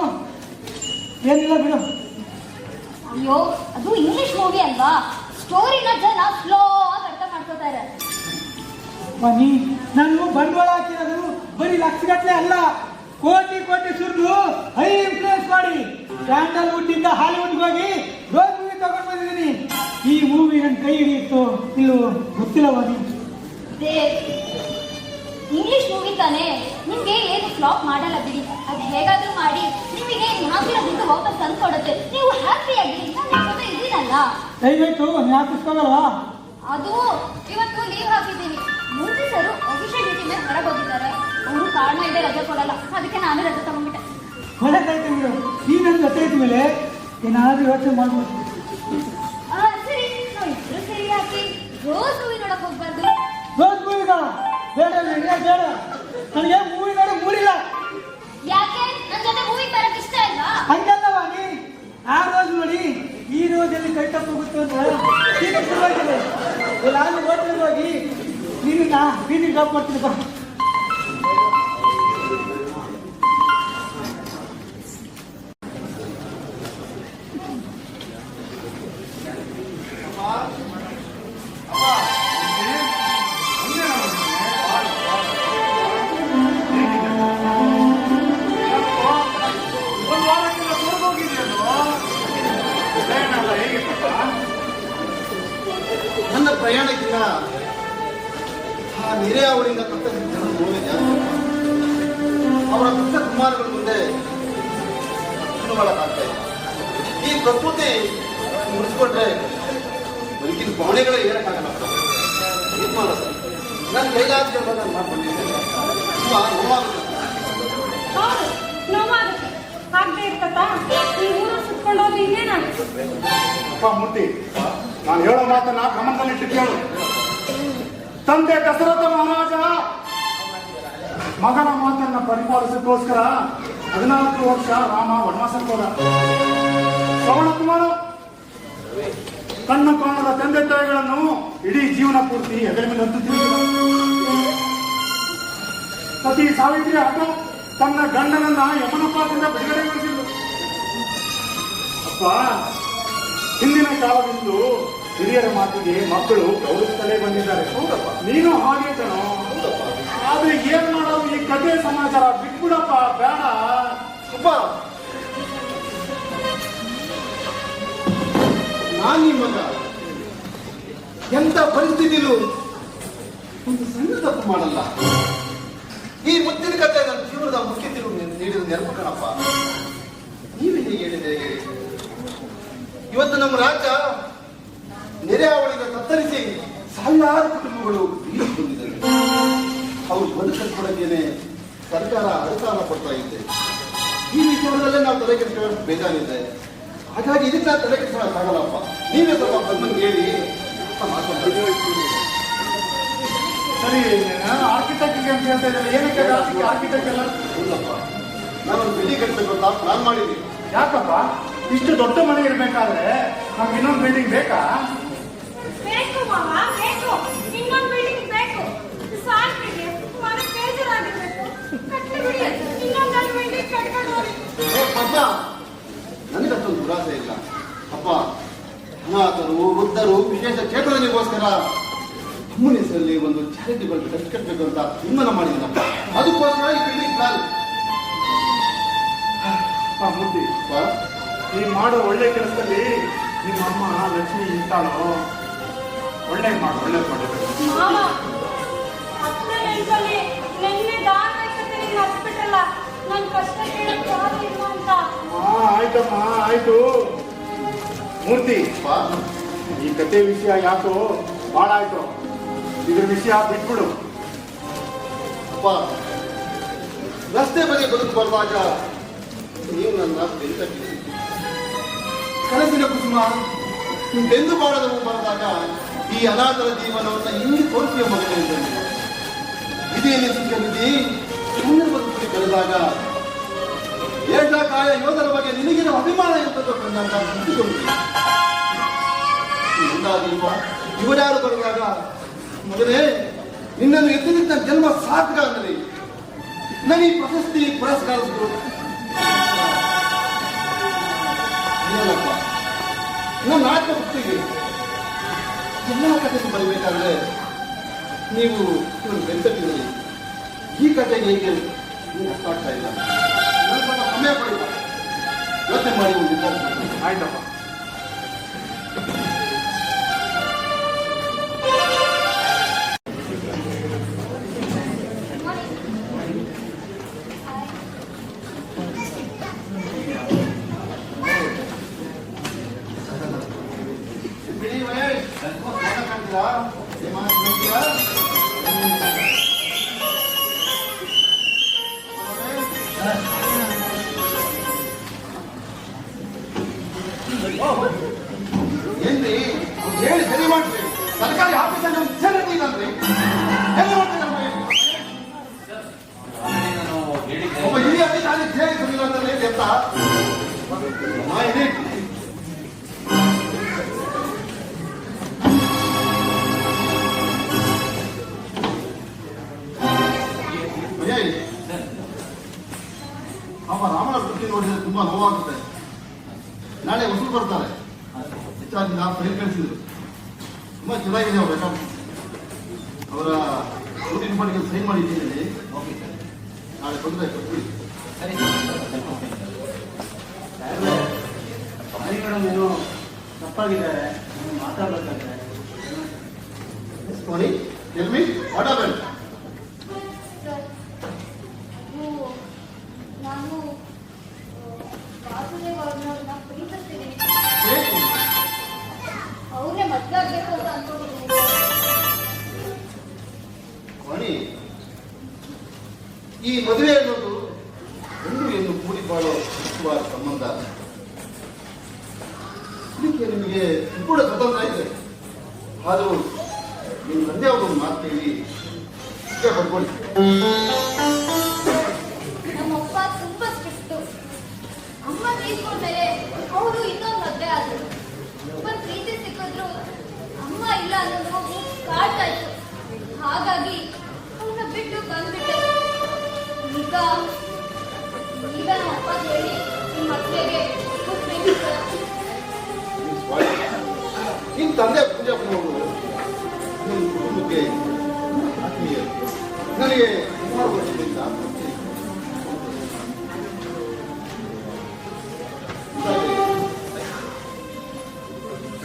ಏನಿಲ್ಲ ಬಿಡು. ಅಯ್ಯೋ, ಅದು ಇಂಗ್ಲಿಷ್ ಮೂವಿ ಅಲ್ವಾ? ಸ್ಟೋರಿನ ಜನ ಸ್ಲೋ ಆಗಿ ಅರ್ಥ ಮಾಡ್ಕೋತಾರೆ. ಬನ್ನಿ, ನಾನು ಬಂಡವಾಳ ಹಾಕಿರೋದು ಬರೀ ಲಕ್ಷಗಟ್ಟಲೆ ಅಲ್ಲ, ಕೋಟಿ ಕೋಟಿ ಸುರಿದು ಹೈ ಇನ್ಫ್ಲೂಯೆನ್ಸ್ ಮಾಡಿ ಸ್ಯಾಂಡಲ್ವುಡ್ ಇಂದ ಹಾಲಿವುಡ್ಗೆ ಹೋಗಿ ರೋಡ್ ಮೂವಿ ತಗೊಂಡು ಬಂದಿದ್ದೀನಿ. ಈ ಮೂವಿ ನನ್ನ ಕೈ ಹಿಡಿಯಿತು ಇಲ್ಲೋ ಗೊತ್ತಿಲ್ಲ. ಬನ್ನಿ, ಇಂಗ್ಲಿಷ್ ಮೂವಿ ತಾನೇ, ನಿಮ್ಗೆ ಏನು ಫ್ಲಾಪ್ ಮಾಡಲ್ಲ ಬಿಡಿ. ಅದು ಹೇಗಾದ್ರೂ ಮಾಡಿ ನಿಮಗೆ ನಾವಿರೋದ್ರಿಂದ ವಾಪಸ್ ತಂದು ಕೊಡುತ್ತೆ. ನೀವು ಹ್ಯಾಪಿಯಾಗಿ ನಾನು ಇದೀನಲ್ಲ. ದಯವಿಟ್ಟು ಜ್ಞಾಪಿಸ್ಕೋಗಲ್ವಾ? ಅದು ಇವತ್ತು ಲೀವ್ ಹಾಕಿದ್ದೀನಿ. ಮೂರ್ತಿ ಸರ್ ಅಭಿಷೇಕ್ ಡ್ಯೂಟಿ ಮೇಲೆ ಹೊರಗೆ ಹೋಗಿದ್ದಾರೆ. ಅವರು ಕಾರಣ ಇದೆ ರಜೆ ಕೊಡಲ್ಲ, ಅದಕ್ಕೆ ನಾನು ರಜೆ ತಗೊಂಡ್ಬಿಟ್ಟೆ. ಒಳ್ಳೆದಾಯ್ತು ಬಿಡು. ಈ ನನ್ನ ಜೊತೆ ಇದ್ದ ಮೇಲೆ ಏನಾದ್ರೂ ಯೋಚನೆ ಮಾಡ್ಬೋದು. ಸರಿ, ನಾವು ಇಬ್ರು ಸರಿ ಹಾಕಿ ರೋಸ್ ಮೂವಿ ನೋಡಕ್ ಹೋಗ್ಬಾರ್ದು? ರೋಸ್ ಮೂವಿಗ ಬೇಡ ಬೇಡ, ನನಗೆ ಮೂವಿ ನೋಡಕ್ ಮೂಡಿಲ್ಲ. ಯಾಕೆ? ನನ್ನ ಜೊತೆ ಮೂವಿ ಬರಕ್ ಇಷ್ಟ ಇಲ್ವಾ? ಹಂಗಲ್ಲ ವಾಣಿ, ಆ ರೋಸ್ ನೋಡಿ ಈ ರೋಜಲ್ಲಿ ಕೈ ತಪ್ಪೋಗುತ್ತೆ ಅಂತ ಈಗ ಶುರುವಾಗಿದೆ. ನಾನು ಹೋಟೆಲ್ಗೆ ಹೋಗಿ ನೀನು ಬೀದಿಗೆ ಡ್ರಾಪ್ ಮಾಡ್ತೀನಿ ಬಾ. ನನ್ನ ಪ್ರಯಾಣಕ್ಕಿಂತ ಆ ನೆರೆಯವರಿಂದ ಕಷ್ಟ ನೋವೇ ಜಾಸ್ತಿ. ಅವರ ಕಷ್ಟ ಕುಮಾರಗಳ ಮುಂದೆ ಮಾಡಕ್ಕಾಗ್ತಾ ಇಲ್ಲ. ಈ ಪ್ರಕೃತಿ ಮುಗಿಸ್ಕೊಂಡ್ರೆ ಬದುಕಿನ ಭಾವನೆಗಳೇ ಹೇಳಕ್ಕಾಗಲ್ಲ. ಏನ್ ಮಾಡೋದು? ನಾನು ಕೈಲಾದ ನಾನು ಮಾಡ್ಕೊಂಡಿದ್ದೇನೆ. ತುಂಬಾ ನೋವಾಗುತ್ತೆ. ಹೌದು, ನೋವಾಗುತ್ತೆ. ಆಗದೆ ಇರ್ತತಾ? ಈ ಊರು ಸುತ್ಕೊಂಡೋದ್ರೆ ಇನ್ನೇನಾಗುತ್ತೆ? ಅಪ್ಪ ಮೂರ್ತಿ, ನಾನು ಹೇಳೋ ಮಾತನ್ನ ಗಮನದಲ್ಲಿಟ್ಟು ಕೇಳು. ತಂದೆ ದಶರಥ ಮಹಾರಾಜ ಮಗನ ಮಾತನ್ನ ಪರಿಪಾಲಿಸೋಕ್ಕೋಸ್ಕರ 14 ವರ್ಷ ರಾಮ ವನವಾಸಕ್ಕೆ ಹೋದ. ಶ್ರವಣ ಕುಮಾರ ಕಣ್ಣು ಕಾಣದ ತಂದೆ ತಾಯಿಗಳನ್ನು ಇಡೀ ಜೀವನ ಪೂರ್ತಿ ಹೆಗಲ ಮೇಲೆ ಹೊತ್ತು ತಿರುಗಿದ. ಸತಿ ಸಾವಿತ್ರಿ ಆತ ತನ್ನ ಗಂಡನನ್ನ ಯಮನ ಪಾತ್ರದಿಂದ ಬಿಡುಗಡೆಗೊಳಿಸಿದ್ರು. ಅಪ್ಪ, ಹಿಂದಿನ ಕಾಲದಿಂದಲೂ ಹಿರಿಯರ ಮಾತಿಗೆ ಮಕ್ಕಳು ಗೌರವಿಸುತ್ತಲೇ ಬಂದಿದ್ದಾರೆ. ಹೌದಪ್ಪ, ನೀನು ಹಾಗೆ ಕಣೋ. ಆದ್ರೆ ಏನ್ ಮಾಡೋದು? ಈ ಕಥೆ ಸಮಾಚಾರ ಬಿಟ್ಬಿಡಪ್ಪ, ಬೇಡ. ಅಪ್ಪ, ನಾನು ನಿಮ್ಮ ಮಗ ಎಂತ ಪರಿಸ್ಥಿತಿಲೂ ಒಂದು ಸಣ್ಣ ತಪ್ಪು ಮಾಡಲ್ಲ. ಈ ಮುತ್ತಿನ ಕಥೆ ನನ್ನ ಜೀವನದ ಮುಖ್ಯ ತಿರುವು ನೀಡಿದ ನೆನಪು ಕಣಪ್ಪ. ನೀವೇ ಹೇಗೆ ಹೇಳಿದೆ ಹೇಳಿ. ಇವತ್ತು ನಮ್ಮ ರಾಜ್ಯ ನೆರೆಹಾವಳಿಯಿಂದ ತತ್ತರಿಸಿ ಸಾವಿರಾರು ಕುಟುಂಬಗಳು ಬೀದಿಗೆ ಬಂದಿದ್ದಾರೆ. ಅವರು ಬದುಕಲ್ಪಡಕ್ಕೇನೆ ಸರ್ಕಾರ ಅನುದಾನ ಕೊಡ್ತಾ ಇದೆ. ಈ ವಿಚಾರದಲ್ಲೇ ನಾವು ತಲೆ ಕೆಡಿಸ್ಕೊಳ್ಳೋದು ಬೇಜಾರಿದೆ. ಹಾಗಾಗಿ ಇದಕ್ಕೆ ತಲೆ ಕೆಡಿಸ್ಕೊಳ್ಳೋಕ್ಕಾಗಲ್ಲಪ್ಪ. ನೀವೇ ಸ್ವಲ್ಪ ಬಂದು ಹೇಳಿ ಸರಿ, ಆರ್ಕಿಟೆಕ್ಟ್ಗೆ ಅಂತ ಹೇಳ್ತಾ ಇದ್ದಾರೆ. ಏನಕ್ಕೆ ಆರ್ಕಿಟೆಕ್ಟ್ ಎಲ್ಲ? ಇಲ್ಲಪ್ಪ, ನಾನೊಂದು ಬಿಲ್ಡಿಂಗ್ ಕಟ್ಟಬೇಕು ಅಂತ ಪ್ಲಾನ್ ಮಾಡಿದ್ದೀನಿ. ಯಾಕಪ್ಪ ಇಷ್ಟು ದೊಡ್ಡ ಮನೆ ಇರ್ಬೇಕಾದ್ರೆ ನಮ್ಗೆ ಇನ್ನೊಂದು ಬಿಲ್ಡಿಂಗ್ ಬೇಕಾ? ಬೇಕು ಮಾವ, ಬೇಕು. ಇನ್ನೊಂದು ಬಿಲ್ಡಿಂಗ್ ಬೇಕು. ಸಾಕಿಗೆ ಮನೆ ಬೇಜಾರಾಗಿರ್ಬೇಕು. ಕಟ್ಲಿ ಬಿಡಿ, ಇನ್ನೊಂದು ಬಿಲ್ಡಿಂಗ್ ಕಟ್ಕೊಂಡು ಹೋಗಿ. ಪದ್ಮ, ನನಗಷ್ಟೊಂದು ದುರಾಸೆ ಇಲ್ಲ ಅಪ್ಪ. ಅನಾಥರು, ವೃದ್ಧರು, ವಿಶೇಷ ಚೇತನರಿಗೋಸ್ಕರ ಅಮ್ಮನ ಹೆಸರಲ್ಲಿ ಒಂದು ಚಾರಿಟಿಬಲ್ ಟ್ರಸ್ಟ್ ಕಟ್ಟಬೇಕು ಅಂತ ತೀರ್ಮಾನ ಮಾಡಿದ್ದೀನಪ್ಪ. ಅದಕ್ಕೋಸ್ಕರ ಈ ಬಿಲ್ಡಿಂಗ್ ಪ್ಲಾನ್. ಮುದ್ದಿ, ನೀನ್ ಮಾಡೋ ಒಳ್ಳೆ ಕೆಲಸದಲ್ಲಿ ನಿಮ್ಮ ಅಮ್ಮ ಲಕ್ಷ್ಮಿ ಇರ್ತಾಳೋ? ಒಳ್ಳೆ ಮಾಡು, ಒಳ್ಳೆ ಮಾಡಬೇಕು. ಮಾವ, ಹತ್ತನೇ ನೆನಪಲ್ಲಿ ನೆನ್ನೆ ದಾಖಲೆ ನೀನು ಹತ್ಬಿಟ್ರಲ್ಲ, ನನ್ ಕಷ್ಟ ಕೇಳಕ್ಕೆ ಯಾರು ಇಲ್ಲ ಅಂತ. ಆಯ್ತಮ್ಮ, ಆಯ್ತು. ಮೂರ್ತಿ, ಈ ಕತೆ ವಿಷಯ ಯಾಕೋ ಭಾಳ ಆಯ್ತು. ಇದ್ರ ವಿಷಯ ಬಿಟ್ಬಿಡು. ಅಪ್ಪ, ರಸ್ತೆ ಬದಿ ಬದುಕು ಬರುವಾಗ ನೀವು ನನ್ನ ಬೆಂತಟ್ಟಿದ್ದೀರಿ. ಕನಸಿನ ಕುಸುಮ ಬೆಂದು ಬಾಳದ ಹೂ ಬರೆದಾಗ ಈ ಅನಾಥರ ಜೀವನವನ್ನು ಹಿಂಗೆ ತೋರಿಸುವ ಮಗನಿಂದ ವಿಧಿಯಲ್ಲಿ ಸಿಕ್ಕಲಿದ್ದಿ ಸುಮ್ಮನೆ ಬದುಕಿ ಬೆಳೆದಾಗ ಏಕಾಕಾಯ ಯೋಧರ ಬಗ್ಗೆ ನಿನಗಿನ ಅಭಿಮಾನ ಎಂತದ್ದು ಕಂಡಾಗ ಇವರ್ಯಾರು ಬರೆದಾಗ ಮಗನೇ ನಿನ್ನನ್ನು ಎತ್ತಿನಿಂದ ಜನ್ಮ ಸಾರ್ಥಕ ಅಂದರೆ ನನಗೆ ಈ ಪ್ರಶಸ್ತಿ ಪುರಸ್ಕಾರ ನಮ್ಮ ನಾಟಕ ವೃತ್ತಿಗೆ ಎಲ್ಲ ಕಥೆ ಬರಬೇಕಾದ್ರೆ ನೀವು ಇವರು ಬೆಂತಟ್ಟಿದ್ದೀರಿ. ಈ ಕಥೆಗೆ ಹೇಗೆ ನೀವು ಅರ್ಥ ಆಗ್ತಾ ಇಲ್ಲ. ನಾನು ಸ್ವಲ್ಪ ಸಮಯ ಪಡೆಯುವ ಯೋಚನೆ ಮಾಡಿ ಒಂದು ನಿರ್ಧಾರ ಮಾಡ್ತೀನಿ. ಆಯ್ತಪ್ಪ. ಏನ್ರಿ ಹೇಳಿ ಸರಿ ಮಾಡ್ರಿ. ಸರ್ಕಾರಿ ಆಫೀಸಲ್ಲಿ ಒಂದು ವಿಚಾರಣೆ ಇಲ್ಲಂದ್ರಿ ಎಲ್ಲ ಒಬ್ಬ ಹಿರಿಯ ಅಧಿಕಾರಿ ಹೇಳಿ ಸರಿಲ್ಲ ಅಂತಂದ್ರೆ ಎತ್ತ ಅವ ರಾಮನ ವೃತ್ತಿ ನೋಡಿದ್ರೆ ತುಂಬಾ ನೋವಾಗುತ್ತೆ. ನಾಳೆ ವಸೂಲು ಬರ್ತಾರೆ. ಹೆಚ್ಚಾಗಿ ನಾವು ಫೈಲ್ ಕಳಿಸಿದ್ರು. ತುಂಬಾ ಚೆನ್ನಾಗಿದೆ ಅವ್ರ ರೆಕಾರ್ಡ್. ಅವರ ಶೂಟಿಂಗ್ ಮಾಡಿಗೆ ಸೈನ್ ಮಾಡಿದ್ದೀನಿ. ನಾಳೆ ಬಂದ್ರೆ ಕೊಟ್ಬಿಡಿ. ಮೇಡಮ್ ಏನೋ ತಪ್ಪಾಗಿದ್ದಾರೆ, ಮಾತಾಡ್ಬೇಕಾದ್ರೆ. Tony, tell me what happened? ನಾನು ವಾಸುದೇವ್ ಅವ್ರನ್ನ ಪ್ರೀತಿಸ್ತೀನಿ. ಅವ್ರನ್ನೇ ಮದ್ವೆ ಆಗ್ಬೇಕು ಅಂತ ಅನ್ಕೊಂಡಿದ್ದೀನಿ. Tony, ಈ ಮದುವೆ ಅನ್ನೋದು ಹೆಣ್ಣು ಹೆಣ್ಣು ಕೂಡಿ ಬಾಳೋ ಮುಖ್ಯವಾದ ಸಂಬಂಧ. ಇದಕ್ಕೆ ನಿಮಗೆ ಕೂಡ ಸ್ವತಂತ್ರ ಇದೆ. ಆದರೂ ನಿಮ್ಮ ತಂದೆ ಅವರು ಮಾತು ಕೇಳಿ ಇಷ್ಟೇ ಪಡ್ಕೊಳ್ಳಿ. ನಮ್ಮಪ್ಪ ತುಂಬಾ ಸ್ಟ್ರಿಕ್ಟ್. ಅಮ್ಮ ತೀರ್ಕೊಂಡ್ಮೇಲೆ ಅವರು ಇನ್ನೊಂದು ಮದ್ವೆ ಆದ್ರು. ಒಂದ್ ಪ್ರೀತಿ ಸಿಕ್ಕಿದ್ರು ಅಮ್ಮ ಇಲ್ಲ ಅನ್ನೋದು ಕಾಡ್ತಾ ಇತ್ತು. ಹಾಗಾಗಿ ಅವನ್ನ ಬಿಟ್ಟು ಬಂದ್ಬಿಟ್ಟೆ. ಈಗ ನಮ್ಮ ಅಪ್ಪ ಹೇಳಿ ಈ ಮಕ್ಕಳಿಗೆ ನಿನ್ನ ತಂದೆ ಪೂಜೆ ಮಾಡೋದು ನಿಮ್ಮ ಕುಟುಂಬಕ್ಕೆ ಆತ್ಮೀಯ. ನನಗೆ ಸುಮಾರು ವರ್ಷದಿಂದ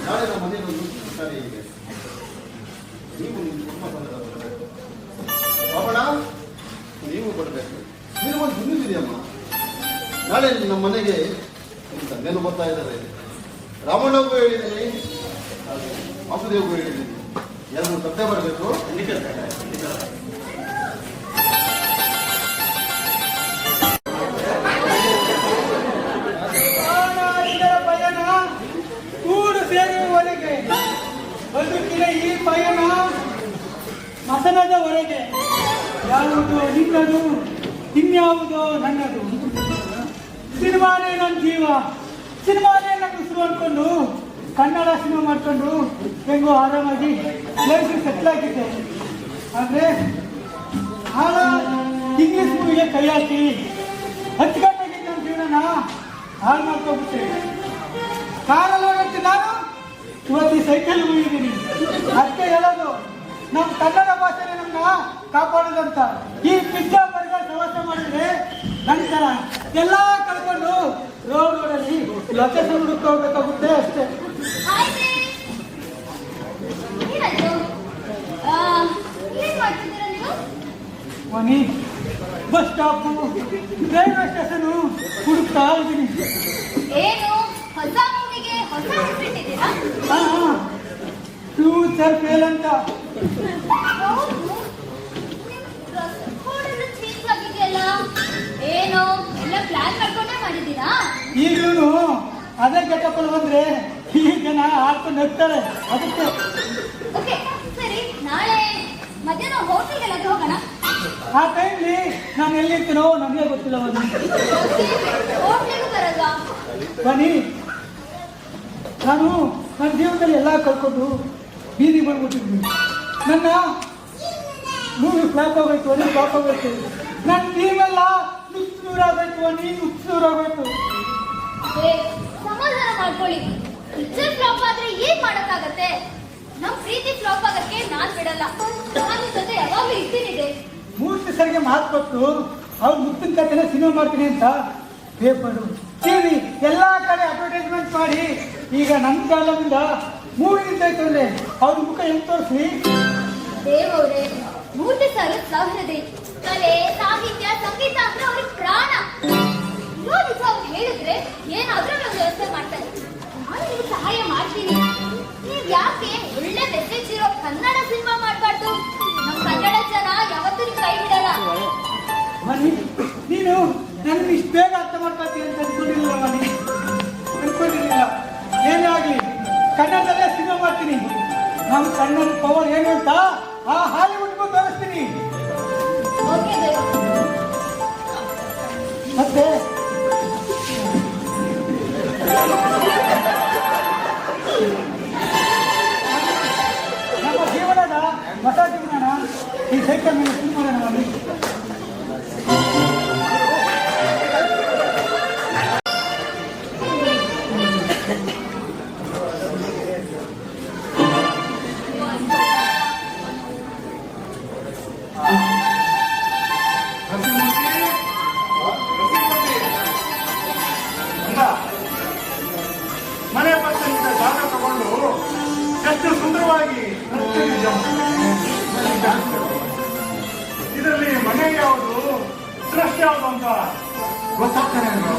ನಾಳೆ ನಮ್ಮ ಮನೆಯಲ್ಲಿ ಒಂದು ಕಾರ್ಯ ಇದೆ. ನೀವು ನಿಮ್ಮ ಕುಟುಂಬ ಕೊಡಬೇಕು. ನೀನು ಒಂದು ಸುಮ್ಮನಿದೆಯಮ್ಮ. ನಾಳೆ ನಮ್ಮ ಮನೆಗೆ ತಂದೆನೂ ಬರ್ತಾ ಇದ್ದಾರೆ. ರಾಮಣ್ಣಗೂ ಹೇಳಿದ್ದೀನಿ, ವಾಸುದೇವ್ಗೂ ಹೇಳಿದ್ದೀನಿ. ಎಲ್ಲರೂ ಸತ್ಯ ಬರಬೇಕು. ಪಯಣ ಕೂಡು ಸೇರುವವರೆಗೆ, ಬದುಕಿನ ಈ ಪಯಣ ಮಸನದವರೆಗೆ. ಯಾವುದು ನಿನ್ನದು, ಇನ್ಯಾವುದೋ ನನ್ನದು. ಸಿನಿಮಾನೇ ನನ್ನ ಜೀವ, ಸಿನಿಮಾನೇ ನನ್ನ ಉಸಿರು ಅಂದ್ಕೊಂಡು ಕನ್ನಡ ಸಿನಿಮಾ ಮಾಡ್ಕೊಂಡು ಹೆಂಗೋ ಆರಾಮಾಗಿ ಲೈಫ್ ಸೆಟ್ಲ್ ಆಗಿದ್ದೆ. ಆದರೆ ಆಗ ಇಂಗ್ಲೀಷ್ ಮೂವಿಗೆ ಕೈ ಹಾಕಿ ಹಚ್ಚಿಕಟ್ಟಾಗಿ ನನ್ನ ಜೀವನನ ಹಾಳು ಮಾಡ್ಕೊಬಿಟ್ಟೆ. ಕಾರಲ್ಲಿ ಹೋಗುತ್ತೆ ನಾನು, ಇವತ್ತು ಈ ಸೈಕಲ್ ಹೋಗಿದ್ದೀನಿ. ಅದಕ್ಕೆ ಹೇಳೋದು, ನಮ್ಮ ಕನ್ನಡ ಭಾಷೆನೇ ನಮ್ಮನ್ನ ಕಾಪಾಡೋದಂತ. ಈ ಪಿಜ್ಜಾ ಬರ್ಗರ್ ಸವಾಸ ಮಾಡಿದ್ರೆ ನಂತರ ಎಲ್ಲ ಕಳ್ಕೊಂಡು ರೋಡಲ್ಲಿ ಲೊಕೇಶನ್ ಹುಡುಕ ಹೋಗ್ಬೇಕಾಗುತ್ತೆ ಅಷ್ಟೇ. ಮನಿ, ಬಸ್ ಸ್ಟಾಪು, ರೈಲ್ವೆ ಸ್ಟೇಷನ್ ಹುಡುಕ್ತಾ ಇದ್ದೀನಿ. ಏನು ಹೊಸ ಮೂವಿಗೆ ಹೊಸ ಹೆಸರಿಟ್ಟಿದ್ದೀರಾ? ಫ್ಯೂಚರ್ ಫೇಲ್ ಅಂತ. ಏನೋ ಎಲ್ಲ ಪ್ಲಾನ್ ಮಾಡ್ಕೊಂಡೇ ಮಾಡಿದ್ದೀರಾ? ಈಗಲೂ ಅದೇ ಗೆಟಪ್ಪಲ್ಲಿ ಬಂದ್ರೆ ಈ ಜನ ಹಾಕೊಂಡು ಹೋಗ್ತಾರೆ. ಅದಕ್ಕೆ ಓಕೆ ಸರಿ, ನಾಳೆ ಮಧ್ಯಾಹ್ನ ಹೋಟೆಲ್ಗೆಲ್ಲ ಹೋಗೋಣ. ಆ ಟೈಮ್ಲಿ ನಾನು ಎಲ್ಲಿರ್ತೀನೋ ನನಗೆ ಗೊತ್ತಿಲ್ಲ. ಹೋಟ್ಲಿಗೂ ಬರಲ್ಲ. ಬನ್ನಿ, ನಾನು ನನ್ನ ಜೀವನದಲ್ಲಿ ಎಲ್ಲ ಕಳ್ಕೊಂಡು ಬೀದಿ ಬಂದ್ಬಿಟ್ಟಿದ್ದೀನಿ. ನನ್ನ ಮೂವಿ ಫ್ಲಾಪ್ ಆಗೋಯ್ತು, ಅಲ್ಲಿ ಫ್ಲಾಪ್ ಆಗೋಯ್ತು. ನನ್ನ ಟೀಮೆಲ್ಲ ನುಚ್ಚೂರಾಗೋಯ್ತು, ನೀನು ನುಚ್ಚೂರಾಗೋಯ್ತು. ಸಮಾಧಾನ ಮಾಡ್ಕೊಳ್ಳಿ. ಪಿಕ್ಚರ್ ಫ್ಲಾಪ್ ಆದ್ರೆ ಏನ್ ಮಾಡಕ್ಕಾಗತ್ತೆ? ನಮ್ ಪ್ರೀತಿ ಫ್ಲಾಪ್ ಆಗಕ್ಕೆ ನಾನ್ ಬಿಡಲ್ಲ. ನಾನು ಜೊತೆ ಯಾವಾಗ್ಲೂ ಇರ್ತೀನಿ. ಮೂರ್ತಿ ಸರಿಗೆ ಮಾತು ಕೊಟ್ಟು ಅವ್ರು ಮುತ್ತಿನ ಕಥೆನ ಸಿನಿಮಾ ಮಾಡ್ತೀನಿ ಅಂತ ಪೇಪರು, ಟಿವಿ ಎಲ್ಲ ಕಡೆ ಅಡ್ವರ್ಟೈಸ್ಮೆಂಟ್ ಮಾಡಿ ಈಗ ನನ್ನ ಕಾಲದಿಂದ ಮೂವಿ ನಿಂತಾಯ್ತು ಅಂದ್ರೆ ಅವ್ರ ಮುಖ ಹೆಂಗ್ ತೋರಿಸಿ. ದೇವರೇ, ಮೂರ್ತಿ ಸರ್ ಸಹೃದಯ, ಕಲೆ, ಸಾಹಿತ್ಯ, ಸಂಗೀತ ಅಂದ್ರೆ ಅವ್ರಿಗೆ ಪ್ರಾಣ. ನಿಜ ಅವ್ರು ಹೇಳಿದ್ರೆ ಏನಾದ್ರೂ ನಾವು ವ್ಯವಸ್ಥೆ ಮಾಡ್ತಾರೆ. ನಾನು ನಿಮ್ಗೆ ಸಹಾಯ ಮಾಡ್ತೀನಿ. ನೀವ್ ಯಾಕೆ ಒಳ್ಳೆ ಮೆಸೇಜ್ ಇರೋ ಕನ್ನಡ ಸಿನಿಮಾ ಮಾಡ್ಬಾರ್ದು? ನಮ್ ಕನ್ನಡ ಜನ ಯಾವತ್ತೂ ನಿಮ್ ಕೈ ಬಿಡಲ್ಲ. ನೀನು ನನ್ನ ಇಷ್ಟು ಬೇಗ ಅರ್ಥ ಮಾಡ್ಕೊಳ್ತೀನಿ ಅಂತ ಅನ್ಕೊಂಡಿರಲಿಲ್ಲ. ಅನ್ಕೊಂಡಿರಲಿಲ್ಲ. ಏನೇ ಆಗ್ಲಿ ಕನ್ನಡದಲ್ಲೇ ಸಿನಿಮಾ ಮಾಡ್ತೀನಿ. ನಮ್ಮ ಕನ್ನಡ ಪವರ್ ಏನು ಅಂತ ಆ ಹಾಲಿವುಡ್ಗೂ ತೋರಿಸ್ತೀನಿ. ಮತ್ತೆ ನಮ್ಮ ಜೀವನದ ಹೊಸ ಜೀವನ ಈ ಸೈಕಲ್ ಮೇಲೆ ಶುರು ಮಾಡೋಣ. ಮನೆ ಪಕ್ಕದಿಂದ ಜಾಗ ತಗೊಂಡು ಎಷ್ಟು ಸುಂದರವಾಗಿ ಇದರಲ್ಲಿ ಮನೆ ಯಾವುದು, ಸೃಷ್ಟಿ ಯಾವುದು ಅಂತ ಗೊತ್ತಾಗ್ತಾನೆ ಅಂದ್ರೆ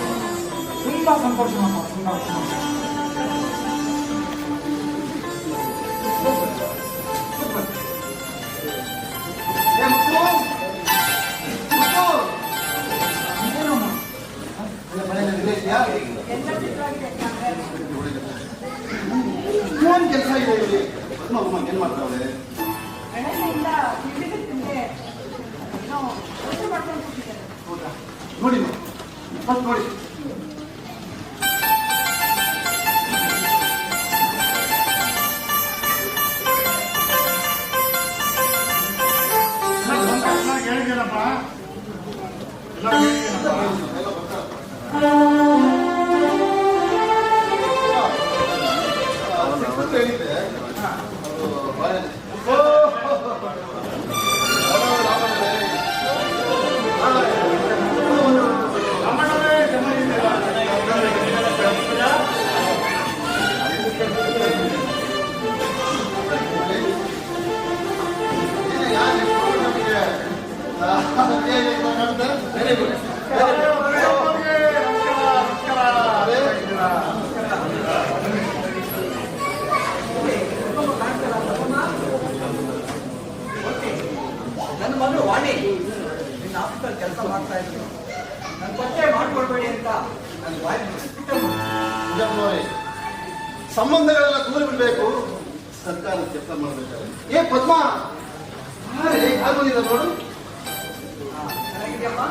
ತುಂಬಾ ಸಂತೋಷ. ಏನ್ ಕೆಲಸ ಇದೆ ಇಲ್ಲಿ? ಏನ್ ಮಾಡ್ತಾವೆ? ಬೆಳಗ್ಗೆಯಿಂದ ತಿಂಡಿಗೆ ತಿಂದೆ ನಾವು ಕೆಲಸ ಮಾಡ್ಕೊಂಡು ಕೂತಿದ್ದೇವೆ. ನೋಡಿ ಫಸ್ಟ್ ನೋಡಿ. ಹೇಳಿದ್ದೀನಪ್ಪ, ಎಲ್ಲ ಹೇಳಿದ್ದೀನಪ್ಪ. ಹೇಳಿದ್ದೆ ಆಫೀಸಲ್ಲಿ ಕೆಲಸ ಮಾಡ್ತಾ ಇದ್ರು. ನನ್ನ ಪರಿಚಯ ಮಾಡ್ಕೊಳ್ಬೇಡಿ ಅಂತ ನನ್ನ ಬಾಯಿ ನಿಜಾಮನವರೇ, ಸಂಬಂಧಗಳೆಲ್ಲ ದೂರ ಬಿಡಬೇಕು, ಸರ್ಕಾರ ಕೆಲಸ ಮಾಡಬೇಕಾದ್ರೆ. ಏ ಪದ್ಮ, ಯಾರು ಬಂದಿದ್ದ ನೋಡು. ಚೆನ್ನಾಗಿದೆಯಮ್ಮ?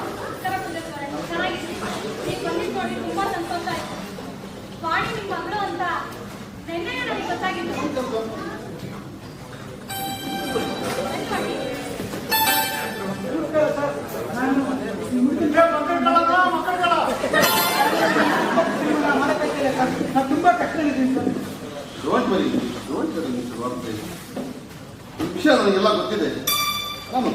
ಚೆನ್ನಾಗಿದೆ. ನೀವು ಬಂದಿದ್ದು ನೋಡಿ ತುಂಬಾ ಸಂತೋಷ ಆಯ್ತು. ವಾಣಿ ನಿಮ್ಮ ಮಗಳು ಅಂತ ನಿನ್ನೆ ನನಗೆ ಗೊತ್ತಾಗಿತ್ತು. ನಮಸ್ಕಾರ ಸರ್, ನಾನು ಮನೆ ಕಟ್ಟಿಲ್ಲ ಸರ್, ನಾನು ತುಂಬಾ ಕಷ್ಟದಲ್ಲಿದ್ದೀನಿ ಸರ್. ಡೋಂಟ್ ವರಿ ಮಿಸ್ಟರ್ ವಾರ್ತೆ, ಈ ವಿಷಯ ನನಗೆಲ್ಲ ಗೊತ್ತಿದೆ. ನಾನು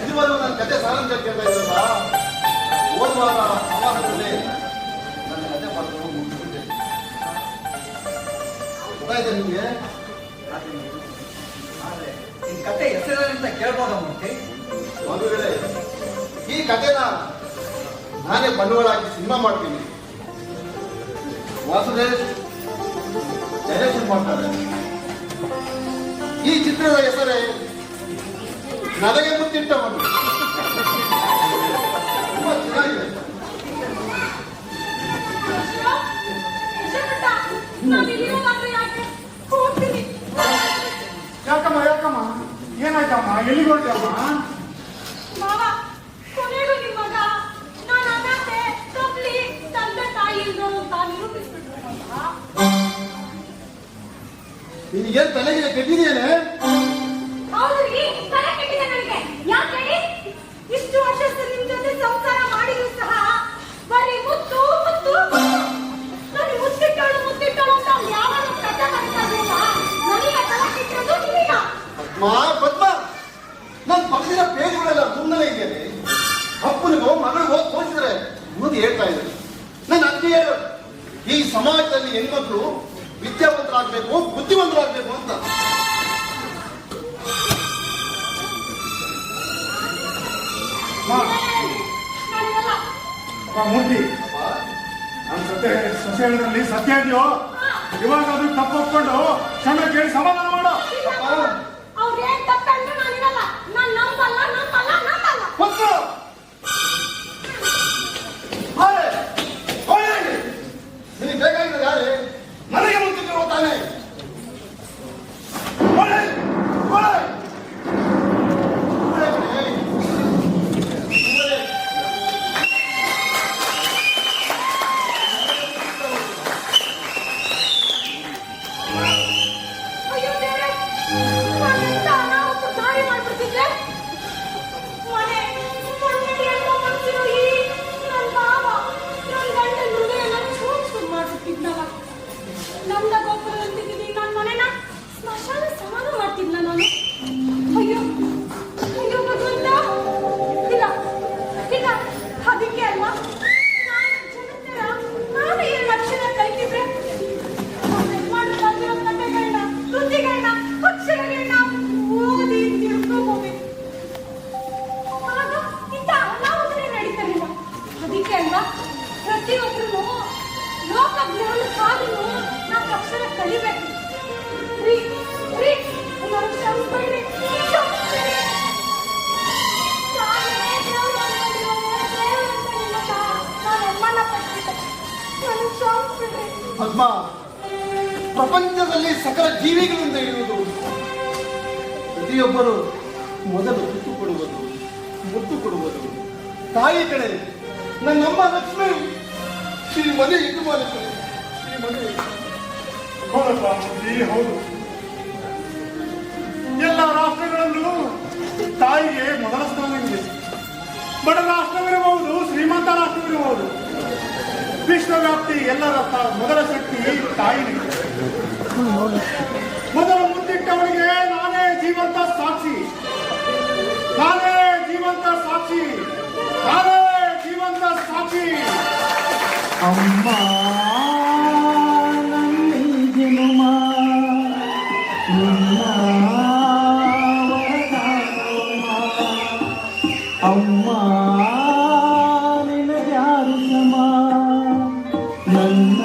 ಇದುವರೆಗೂ ನನ್ನ ಕತೆ ಸಾರಂಗ ಕೇಳ್ತಾ ಇದ್ರಲ್ಲ, ಓದುವಾಗ ಸಮಾಜದಲ್ಲಿ ನನ್ನ ಕತೆ ಮಾಡ್ಕೊಂಡು ಮುಗಿಸ್ಬಿಟ್ಟೆ. ಗೊತ್ತಾಯ್ತಾ ನಿಮಗೆ? ಆದ್ರೆ ನಿನ್ ಕತೆ ಹೆಸರೇನಂತ ಕೇಳ್ಬೋದ ಮೂರ್ತಿ? ಒಂದು ವೇಳೆ ಈ ಕಥೆನ ನಾನೇ ಬಂಡವಾಳ ಹಾಕಿ ಸಿನಿಮಾ ಮಾಡ್ತೀನಿ, ವಾಸುದೇವ್ ಡೈರೆಕ್ಷನ್ ಮಾಡ್ತಾರೆ. ಈ ಚಿತ್ರದ ಹೆಸರೇ ನನಗೆ ಮುತ್ತಿಟ್ಟವನು. ತುಂಬಾ ಚೆನ್ನಾಗಿದೆ. ಯಾಕಮ್ಮ ಏನಾಯ್ತಮ್ಮ? ಎಲ್ಲಿಗೆ ಹೊರಟಮ್ಮ? ಮಾವ, ಕೊನೆಗೂ ನಿಮ್ಮ ಮಗ ನಾನು ಅನಾಥೆ, ಕಬ್ಲಿ, ತಂದೆ ತಾಯಿ ಇಲ್ದೋಳು ಅಂತ ನಿರೂಪಿಸ್ಬಿಟ್ರು ಮಾವ. ನಿನಗೇನು ತಲೆಗೆ ಕೆಟ್ಟಿದೆಯೇನೆ? ಹೌದ್ರಿ, ತಲೆ ಕೆಟ್ಟಿದೆ ನನಗೆ. ಯಾಕೆ ಹೇಳಿ? ಇಷ್ಟು ವರ್ಷ ನಿಮ್ ಜೊತೆ ಸಂಸಾರ ಮಾಡಿದ್ರು ಸಹ ಬರೀ ಮುತ್ತು ಮುತ್ತು ನನಗೆ ಮುತ್ತಿಟ್ಟಳು ಅಂತ ಯಾವಾಗ ಕಥೆ ಮಾಡ್ತಾ ಇದ್ರಲ್ಲ, ನನಗೆ ತಲೆ ಕೆಟ್ಟಿರೋದು ನಿಮಗ. ಪದ್ಮ, ನನ್ನ ಪಕ್ಷದ ಪೇಜ್ಗಳೆಲ್ಲ ಮುಂದಲೇ ಇದ್ದೇನೆ. ಅಪ್ಪನಿಗೋ ಮಗಳಿಗೋ ತೋರಿಸಿದ್ರೆ ಮುಂದೆ ಹೇಳ್ತಾ ಇದ್ದಾರೆ. ನನ್ನ ಅತ್ತೆ ಹೇಳು, ಈ ಸಮಾಜದಲ್ಲಿ ಹೆಣ್ಮಕ್ಳು ವಿದ್ಯಾವಂತರಾಗಬೇಕು, ಬುದ್ಧಿವಂತರಾಗಬೇಕು ಅಂತ. ಮೂರ್ತಿ, ನನ್ನ ಸೊಸೆಗಳಲ್ಲಿ ಸತ್ಯ ಇದೆಯೋ? ಇವಾಗ ಅದು ತಪ್ಪು ಒಪ್ಕೊಂಡು ಕ್ಷಮೆ ಕೇಳಿ ಸಮಾಧಾನ ಮಾಡು. ಅವ್ರೇನ್ ತಪ್ಪಂದ್ರೆ ನಾನಿರಲ್ಲ, ನಾನು ನಂಬಲ್ಲ. ನಿನಗೆ ಬೇಕಾಗಿರೋದು ಯಾರೇ? ನನಗೆ ಮುಂಚಿಟ್ಟಿರೋ ತಾನೆ. ಅಯ್ಯೋ ದೇವ್ರೇ, ನಾನೆಂತ ಅನಾಹುತ ದಾರಿ ಮಾಡ್ಬಿಡ್ತಿದ್ದೆ. ಮನೆಯಲ್ಲಿ ಎಲ್ಲ ಮನ್ಸಿರೋ ಈ ನನ್ನ ಮಾವ ನನ್ನ ಗಂಡನ ಹೃದಯನ ಚೂರು ಮಾಡ್ಬಿಟ್ಟಿದ್ನಲ್ಲ. ನಂದ ಗೋಪುರ ಅಂತಿದ್ದೀನಿ, ನನ್ನ ಮನೆನ ಸ್ಮಶಾನ ಸಮಾನ ಮಾಡ್ತಿದ್ನ ನಾನು. ಅಯ್ಯೋ ಭಗವಂತ, ಇಲ್ಲ ಅದಕ್ಕೆ ಅಲ್ವಾ ನಾನು ಜಗತ್ತರ ನಾನು ಏನು ಅಕ್ಷರ ಕಲ್ತಿದ್ರೆ ಮಾಡಿ ಬಂದಿರೋ ಕಥೆಗಳನ್ನ, ಕೃತಿಗಳನ್ನ, ಅಕ್ಷರಗಳನ್ನ ಓದಿ ತಿಳ್ಕೋಬೇಕು. ಆಗ ಇಂಥ ಅನಾಹುತನೇ ನಡೀತಾರಿಲ್ಲ. ಅದಕ್ಕೆ ಅಲ್ವಾ ಪ್ರತಿಯೊಬ್ಬರು ಲೋಕ ಜ್ಞಾನಕ್ಕಾದ್ರೂ ನಾವು ಅಕ್ಷರ ಕಲಿಬೇಕು. ನಾನು ಕ್ಷಮಿಸ್ಬೇಡ್ರಿ. ಪದ್ಮ, ಪ್ರಪಂಚದಲ್ಲಿ ಸಕಲ ಜೀವಿಗಳಿಂದ ಇರುವುದು ಪ್ರತಿಯೊಬ್ಬರು ಮೊದಲು ಮುತ್ತು ಕೊಡುವುದು ತಾಯಿ ಕಡೆ. ನನ್ನಮ್ಮ ಲಕ್ಷ್ಮಿ ಶ್ರೀ ಮನೆ ಇದು ಮಾಡುತ್ತದೆ. ಶ್ರೀ ಮನೆ ಹೌದಪ್ಪ ಮೂರ್ತಿ, ಹೌದು. ಎಲ್ಲ ರಾಷ್ಟ್ರಗಳಲ್ಲೂ ತಾಯಿಗೆ ಮೊದಲ ಸ್ಥಾನವಿದೆ. ಬಡ ರಾಷ್ಟ್ರವಿರಬಹುದು, ಶ್ರೀಮಂತ ರಾಷ್ಟ್ರವಿರಬಹುದು, ವಿಶ್ವವ್ಯಾಪ್ತಿ ಎಲ್ಲರ ಮೊದಲ ಶಕ್ತಿ ತಾಯಿನೇ. ಮೊದಲ ಮುತ್ತಿಟ್ಟವನಿಗೆ ನಾನೇ ಜೀವಂತ ಸಾಕ್ಷಿ, ನಾನೇ ಜೀವಂತ ಸಾಕ್ಷಿ, ನಾನೇ ಜೀವಂತ ಸಾಕ್ಷಿ. ಅಮ್ಮ ನನ್ನಿ ಜನುಮ ನಿನ್ನ ವರದಾನಮ್ಮ. ಅಮ್ಮ ನಿನಗೆ ಯಾರು ಸಮ ನನ್ನ